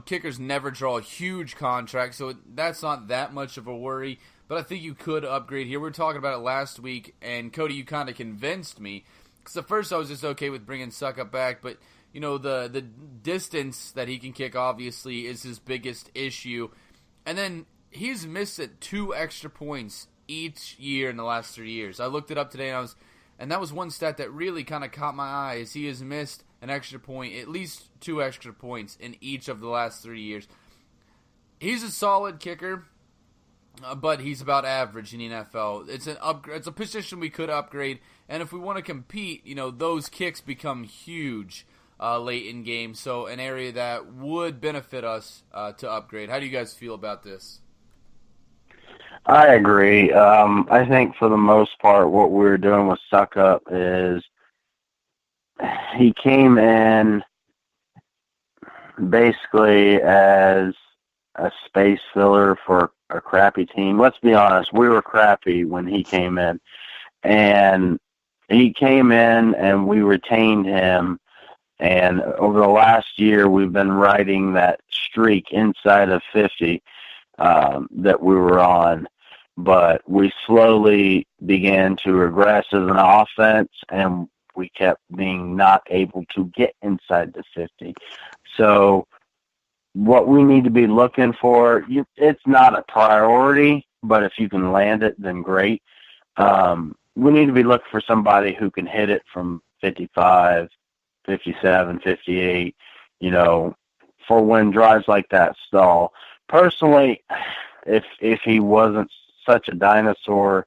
Kickers never draw a huge contract, so that's not that much of a worry. But I think you could upgrade here. We were talking about it last week, and Cody, you kind of convinced me. Because at first I was just okay with bringing Suckup back, but the distance that he can kick obviously is his biggest issue. And then he's missed at 2 extra points each year in the last 3 years. I looked it up today, and that was one stat that really kind of caught my eye. Is he has missed an extra point, at least 2 extra points in each of the last 3 years. He's a solid kicker. But he's about average in the NFL. It's a position we could upgrade, and if we want to compete, those kicks become huge late in games. So an area that would benefit us to upgrade. How do you guys feel about this? I agree. I think for the most part, what we're doing with Suckup is he came in basically as a space filler for a crappy team. Let's be honest, we were crappy when he came in. And he came in and we retained him. And over the last year, we've been riding that streak inside of 50. that we were on, but we slowly began to regress as an offense, and we kept being not able to get inside the 50. So what we need to be looking for, it's not a priority, but if you can land it, then great. We need to be looking for somebody who can hit it from 55, 57, 58, for when drives like that stall. Personally, if he wasn't such a dinosaur,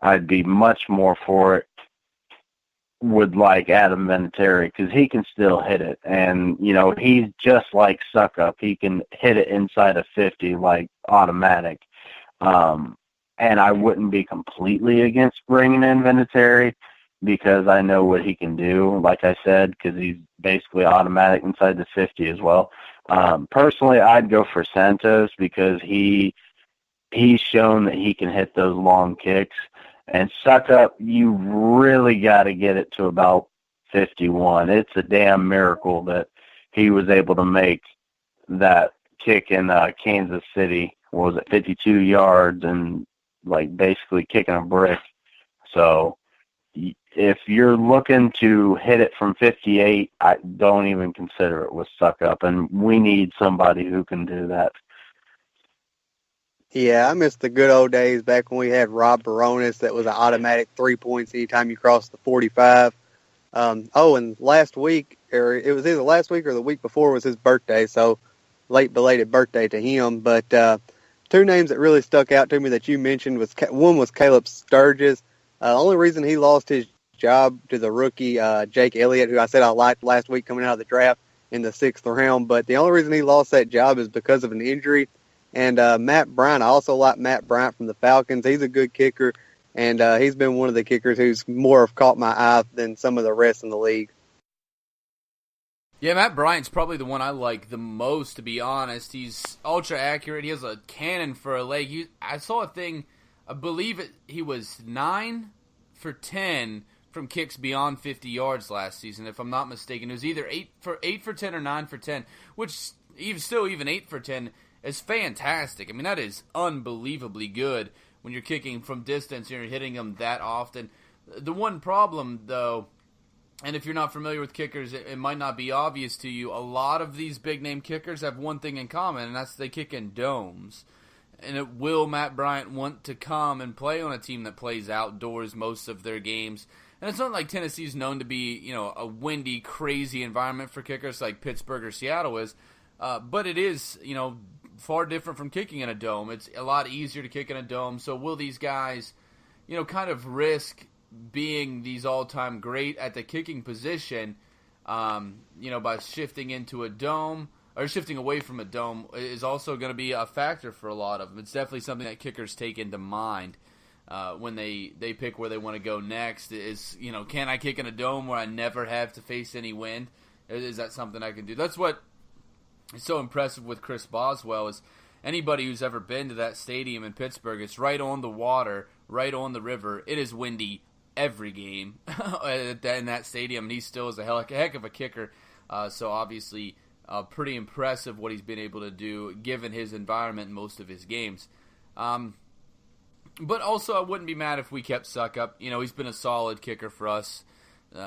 I'd be much more for it with like Adam Vinatieri, because he can still hit it. And, he's just like Suck Up. He can hit it inside of 50 like automatic. And I wouldn't be completely against bringing in Vinatieri because I know what he can do, like I said, because he's basically automatic inside the 50 as well. Personally, I'd go for Santos because he's shown that he can hit those long kicks. And Suck Up, you really got to get it to about 51. It's a damn miracle that he was able to make that kick in Kansas City. What was it, 52 yards and like basically kicking a brick. So if you're looking to hit it from 58, I don't even consider it with Suck Up, and we need somebody who can do that. Yeah, I miss the good old days back when we had Rob Baronis that was an automatic 3 points anytime you crossed the 45. And last week, or it was either last week or the week before, was his birthday, so late belated birthday to him. But two names that really stuck out to me that you mentioned one was Caleb Sturgis. The only reason he lost his job to the rookie Jake Elliott, who I said I liked last week coming out of the draft in the 6th round, but the only reason he lost that job is because of an injury. And Matt Bryant, I also like Matt Bryant from the Falcons. He's a good kicker, and he's been one of the kickers who's more have caught my eye than some of the rest in the league. Yeah, Matt Bryant's probably the one I like the most, to be honest. He's ultra accurate. He has a cannon for a leg. I saw a thing, I believe he was 9 for 10 from kicks beyond 50 yards last season, if I'm not mistaken. It was either 8 for 10 or 9 for 10, which even 8 for 10 is fantastic. I mean, that is unbelievably good when you're kicking from distance and you're hitting them that often. The one problem, though, and if you're not familiar with kickers, it might not be obvious to you, a lot of these big-name kickers have one thing in common, and that's they kick in domes. And will Matt Bryant want to come and play on a team that plays outdoors most of their games? And it's not like Tennessee's known to be, a windy, crazy environment for kickers like Pittsburgh or Seattle is, but it is, far different from kicking in a dome. It's a lot easier to kick in a dome. So will these guys, kind of risk being these all-time great at the kicking position, by shifting into a dome or shifting away from a dome is also going to be a factor for a lot of them. It's definitely something that kickers take into mind when they pick where they want to go next. Is, can I kick in a dome where I never have to face any wind? Is that something I can do? That's what is so impressive with Chris Boswell is anybody who's ever been to that stadium in Pittsburgh, it's right on the water, right on the river. It is windy every game in that stadium, and he still is a heck of a kicker. So obviously pretty impressive what he's been able to do given his environment in most of his games. But also I wouldn't be mad if we kept Suck Up. He's been a solid kicker for us.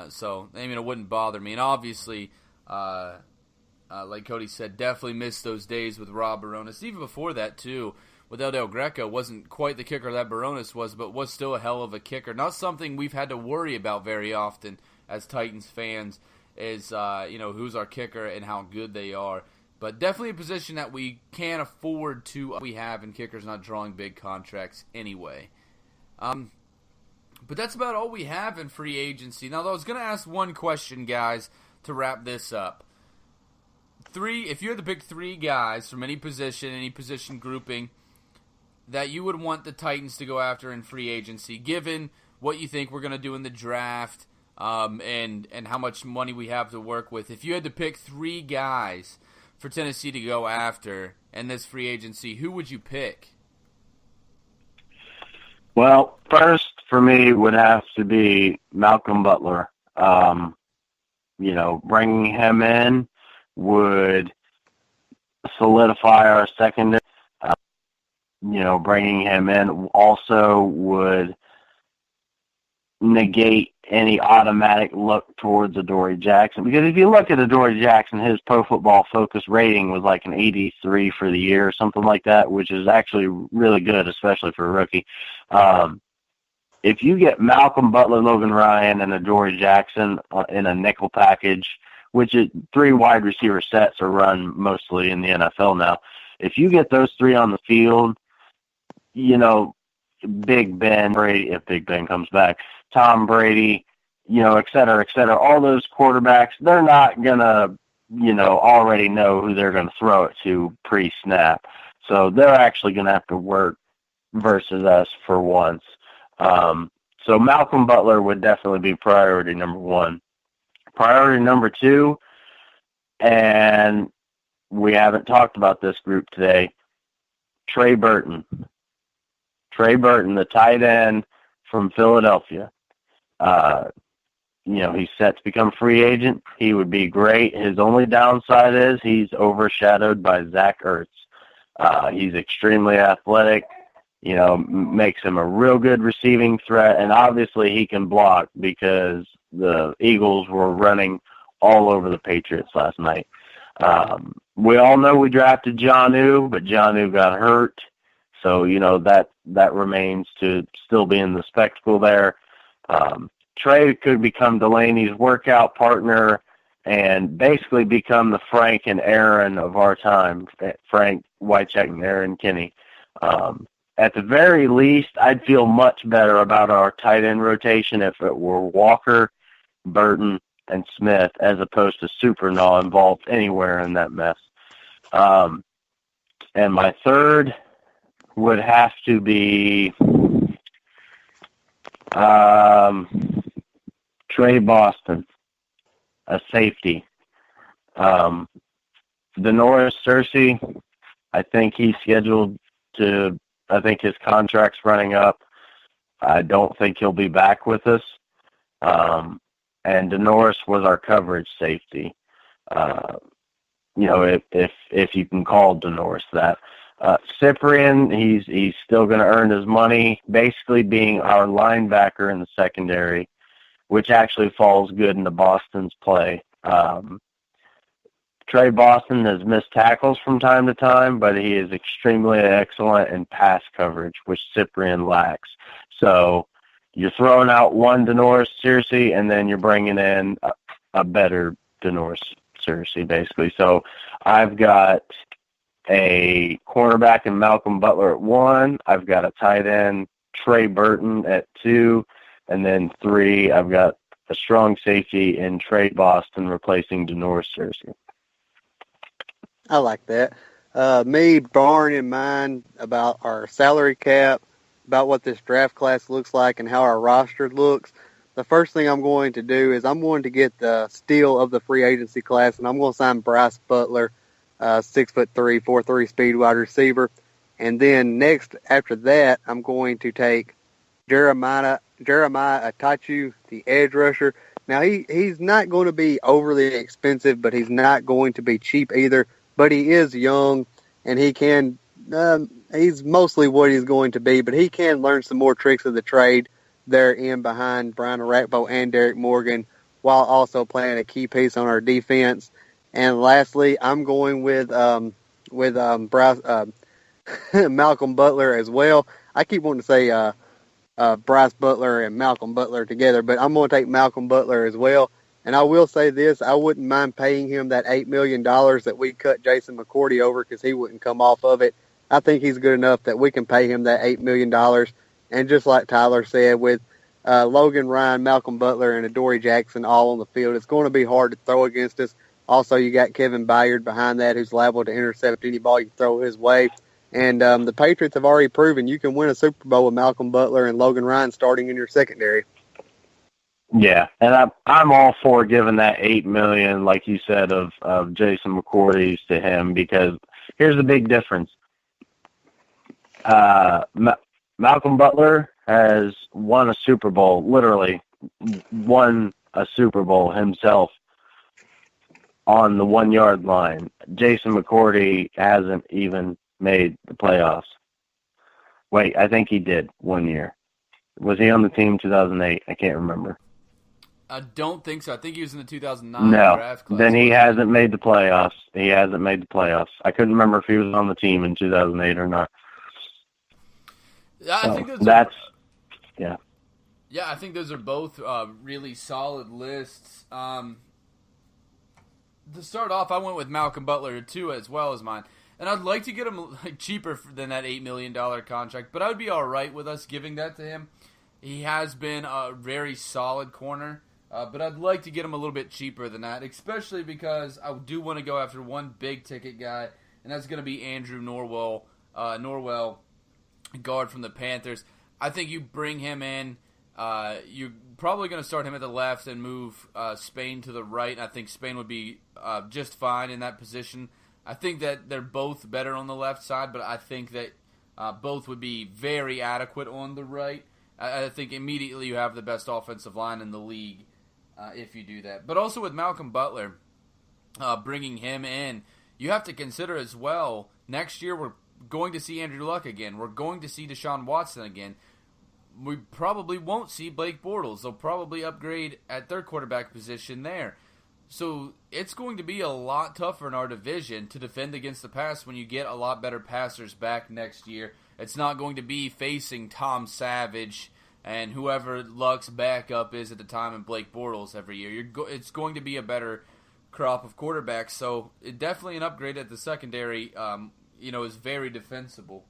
So it wouldn't bother me. And obviously, like Cody said, definitely missed those days with Rob Baronis. Even before that, too, with Del Greco, wasn't quite the kicker that Baronis was, but was still a hell of a kicker. Not something we've had to worry about very often as Titans fans is, who's our kicker and how good they are. But definitely a position that we can't afford to we have, and kickers not drawing big contracts anyway. But that's about all we have in free agency. Now, I was going to ask one question, guys, to wrap this up. If you had to pick 3 guys from any position grouping that you would want the Titans to go after in free agency, given what you think we're going to do in the draft, and how much money we have to work with. If you had to pick 3 guys for Tennessee to go after in this free agency, who would you pick? Well, first for me would have to be Malcolm Butler. Bringing him in would solidify our secondary. bringing him in also would negate any automatic look towards Adoree Jackson. Because if you look at Adoree Jackson, his Pro Football Focus rating was like an 83 for the year or something like that, which is actually really good, especially for a rookie. If you get Malcolm Butler, Logan Ryan, and Adoree Jackson in a nickel package, which is 3 wide receiver sets are run mostly in the NFL now, if you get those 3 on the field, Big Ben, Brady, if Big Ben comes back, Tom Brady, et cetera, all those quarterbacks, they're not going to, already know who they're going to throw it to pre-snap. So they're actually going to have to work versus us for once. So Malcolm Butler would definitely be priority number 1. Priority number 2, and we haven't talked about this group today, Trey Burton. Trey Burton, the tight end from Philadelphia. He's set to become a free agent. He would be great. His only downside is he's overshadowed by Zach Ertz. He's extremely athletic, makes him a real good receiving threat, and obviously he can block because the Eagles were running all over the Patriots last night. We all know we drafted Jonnu, but Jonnu got hurt. So, that remains to still be in the spectacle there. Trey could become Delaney's workout partner and basically become the Frank and Aaron of our time, Frank Wycheck and Aaron Kinney. At the very least, I'd feel much better about our tight end rotation if it were Walker, Burton, and Smith, as opposed to Supernaw involved anywhere in that mess. And my third would have to be Trey Boston, a safety. Denoris Cersei, I think he's scheduled to, I think his contract's running up. I don't think he'll be back with us. And Denoris was our coverage safety. If you can call Denoris that. Cyprian, he's still going to earn his money, basically being our linebacker in the secondary, which actually falls good into Boston's play. Trey Boston has missed tackles from time to time, but he is extremely excellent in pass coverage, which Cyprian lacks. So you're throwing out one Denoris Cersei, and then you're bringing in a better Denoris Cersei, basically. So I've got a cornerback in Malcolm Butler at 1. I've got a tight end, Trey Burton, at 2. And then 3, I've got a strong safety in Trey Boston replacing Denoris Cersei. I like that. Me, bearing in mind about our salary cap, about what this draft class looks like and how our roster looks, the first thing I'm going to do is I'm going to get the steal of the free agency class, and I'm going to sign Bryce Butler, 6'3", 4.3 speed wide receiver. And then next, after that, I'm going to take Jeremiah Atachu, the edge rusher. Now, he's not going to be overly expensive, but he's not going to be cheap either. But he is young, and he can he's mostly what he's going to be, but he can learn some more tricks of the trade there in behind Brian Arakpo and Derek Morgan, while also playing a key piece on our defense. And lastly, I'm going with Bryce, Malcolm Butler as well. I keep wanting to say Bryce Butler and Malcolm Butler together, but I'm going to take Malcolm Butler as well. And I will say this, I wouldn't mind paying him that $8 million that we cut Jason McCourty over because he wouldn't come off of it. I think he's good enough that we can pay him that $8 million. And just like Tyler said, with Logan Ryan, Malcolm Butler, and Adoree Jackson all on the field, it's going to be hard to throw against us. Also, you got Kevin Byard behind that, who's liable to intercept any ball you throw his way. And the Patriots have already proven you can win a Super Bowl with Malcolm Butler and Logan Ryan starting in your secondary. Yeah, and I'm all for giving that $8 million, like you said, of Jason McCourty's to him, because here's the big difference. Malcolm Butler has won a Super Bowl, literally won a Super Bowl himself on the 1-yard line. Jason McCourty hasn't even made the playoffs. Wait, I think he did 1 year. Was he on the team in 2008? I can't remember. I don't think so. I think he was in the 2009 draft class. Then he hasn't made the playoffs. I couldn't remember if he was on the team in 2008 or not. I think yeah. Yeah, I think those are both really solid lists. To start off, I went with Malcolm Butler too, as well as mine. And I'd like to get him cheaper than that $8 million contract, but I would be all right with us giving that to him. He has been a very solid corner, but I'd like to get him a little bit cheaper than that, especially because I do want to go after one big-ticket guy, and that's going to be Andrew Norwell, guard from the Panthers. I think you bring him in. You're probably going to start him at the left and move Spain to the right. I think Spain would be just fine in that position. I think that they're both better on the left side, but I think that both would be very adequate on the right. I think immediately you have the best offensive line in the league if you do that. But also with Malcolm Butler, bringing him in, you have to consider as well, next year we're going to see Andrew Luck again. We're going to see Deshaun Watson again. We probably won't see Blake Bortles. They'll probably upgrade at their quarterback position there. So it's going to be a lot tougher in our division to defend against the pass when you get a lot better passers back next year. It's not going to be facing Tom Savage and whoever Luck's backup is at the time and Blake Bortles every year. It's going to be a better crop of quarterbacks. So definitely an upgrade at the secondary is very defensible.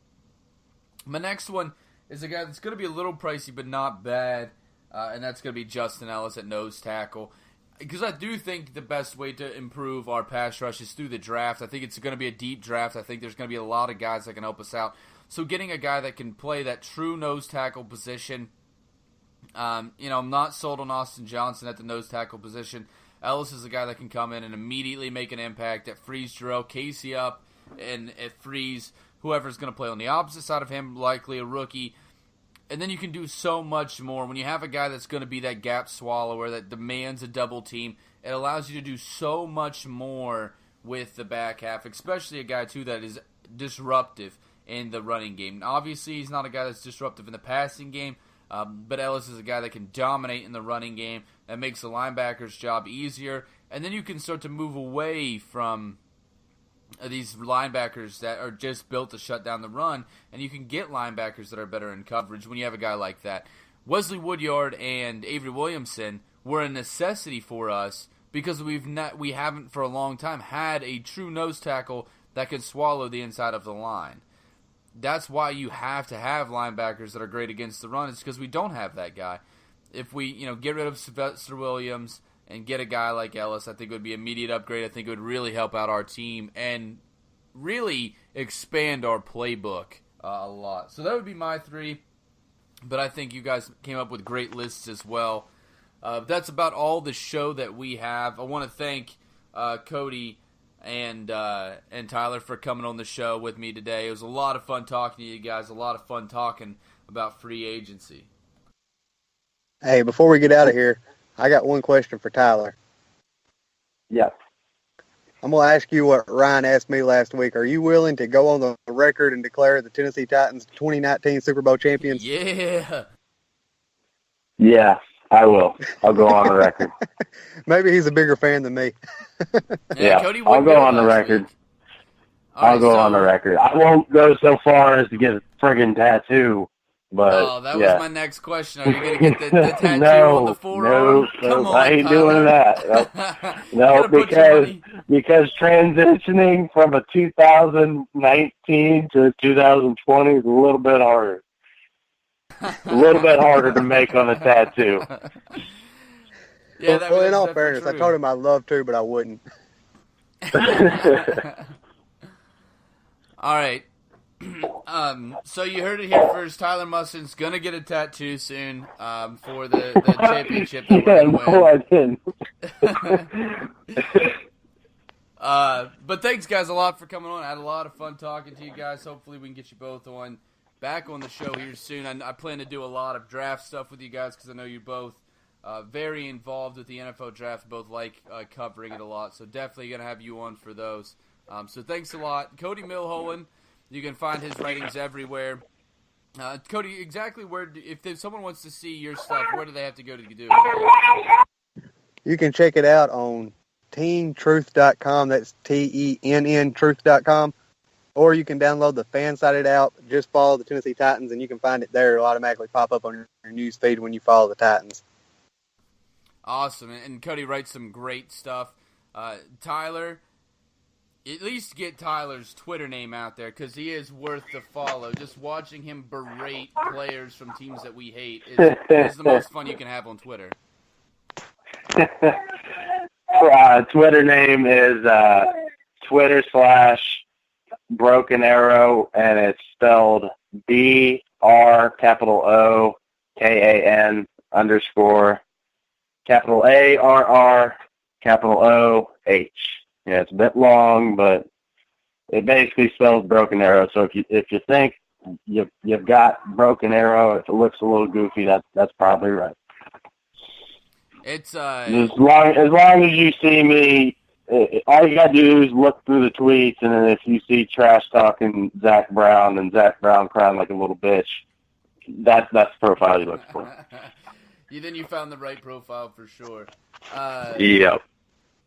My next one is a guy that's going to be a little pricey but not bad, and that's going to be Justin Ellis at nose tackle. Because I do think the best way to improve our pass rush is through the draft. I think it's going to be a deep draft. I think there's going to be a lot of guys that can help us out. So getting a guy that can play that true nose tackle position, I'm not sold on Austin Johnson at the nose tackle position. Ellis is a guy that can come in and immediately make an impact, that frees Jarrell Casey up, and it frees whoever's going to play on the opposite side of him, likely a rookie. And then you can do so much more. When you have a guy that's going to be that gap swallower that demands a double team, it allows you to do so much more with the back half, especially a guy, too, that is disruptive in the running game. Now, obviously, he's not a guy that's disruptive in the passing game, but Ellis is a guy that can dominate in the running game. That makes the linebacker's job easier. And then you can start to move away from these linebackers that are just built to shut down the run, and you can get linebackers that are better in coverage when you have a guy like that. Wesley Woodyard and Avery Williamson were a necessity for us because we haven't for a long time had a true nose tackle that can swallow the inside of the line. That's why you have to have linebackers that are great against the run. It's because we don't have that guy. If we get rid of Sylvester Williams and get a guy like Ellis, I think it would be an immediate upgrade. I think it would really help out our team and really expand our playbook a lot. So that would be my three, but I think you guys came up with great lists as well. That's about all the show that we have. I want to thank Cody and Tyler for coming on the show with me today. It was a lot of fun talking to you guys, a lot of fun talking about free agency. Hey, before we get out of here, I got one question for Tyler. Yeah. I'm going to ask you what Ryan asked me last week. Are you willing to go on the record and declare the Tennessee Titans 2019 Super Bowl champions? Yeah. Yeah, I will. I'll go on the record. Maybe he's a bigger fan than me. Yeah, Cody I'll go on the record. I'll go on the record. I won't go so far as to get a friggin' tattoo. But, that was my next question. Are you going to get the tattoo on the forearm? Come on, I ain't Tyler. doing that. No, because transitioning from a 2019 to 2020 is a little bit harder. A little bit harder to make on a tattue. Yeah, well, in all fairness, I told him I'd love to, but I wouldn't. All right. So you heard it here first. Tyler Musson's gonna get a tattoo soon for the championship that we're gonna win. But thanks, guys, a lot for coming on. I had a lot of fun talking to you guys. Hopefully, we can get you both back on the show here soon. I plan to do a lot of draft stuff with you guys because I know you're both very involved with the NFL draft. Both like covering it a lot, so definitely gonna have you on for those. So thanks a lot, Cody Milholen. You can find his writings everywhere. Cody, exactly if someone wants to see your stuff, where do they have to go to do it? You can check it out on teentruth.com. That's TENN truth.com. Or you can download the Fansided app. Just follow the Tennessee Titans, and you can find it there. It'll automatically pop up on your news feed when you follow the Titans. Awesome. And Cody writes some great stuff. Tyler, at least get Tyler's Twitter name out there because he is worth the follow. Just watching him berate players from teams that we hate is the most fun you can have on Twitter. Twitter name is Twitter/Broken Arrow, and it's spelled BROKAN_ARR OH. Yeah, it's a bit long, but it basically spells Broken Arrow. So if you think you've got Broken Arrow, if it looks a little goofy, that's probably right. It's as long as you see me, all you gotta do is look through the tweets, and then if you see trash talking Zach Brown and Zach Brown crying like a little bitch, that's the profile you look for. Then you found the right profile for sure. Yep.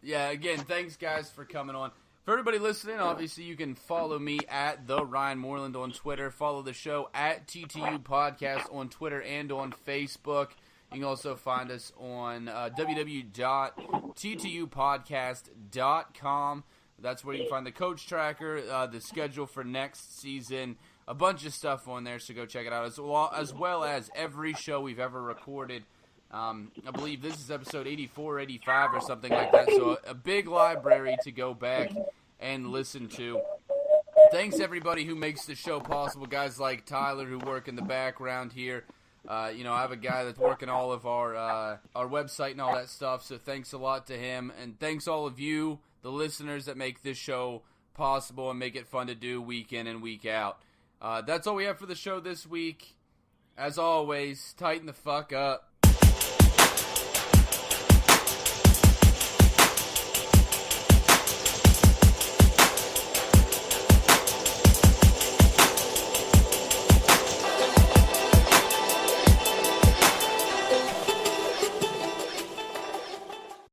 Yeah, again, thanks, guys, for coming on. For everybody listening, obviously, you can follow me at the Ryan Moreland on Twitter. Follow the show at TTU Podcast on Twitter and on Facebook. You can also find us on www.ttupodcast.com. That's where you can find the coach tracker, the schedule for next season, a bunch of stuff on there, so go check it out, as well as every show we've ever recorded. I believe this is episode 84, 85 or something like that, so a big library to go back and listen to. Thanks, everybody who makes the show possible, guys like Tyler who work in the background here. I have a guy that's working all of our website and all that stuff, so thanks a lot to him. And thanks all of you, the listeners that make this show possible and make it fun to do week in and week out. That's all we have for the show this week. As always, tighten the fuck up.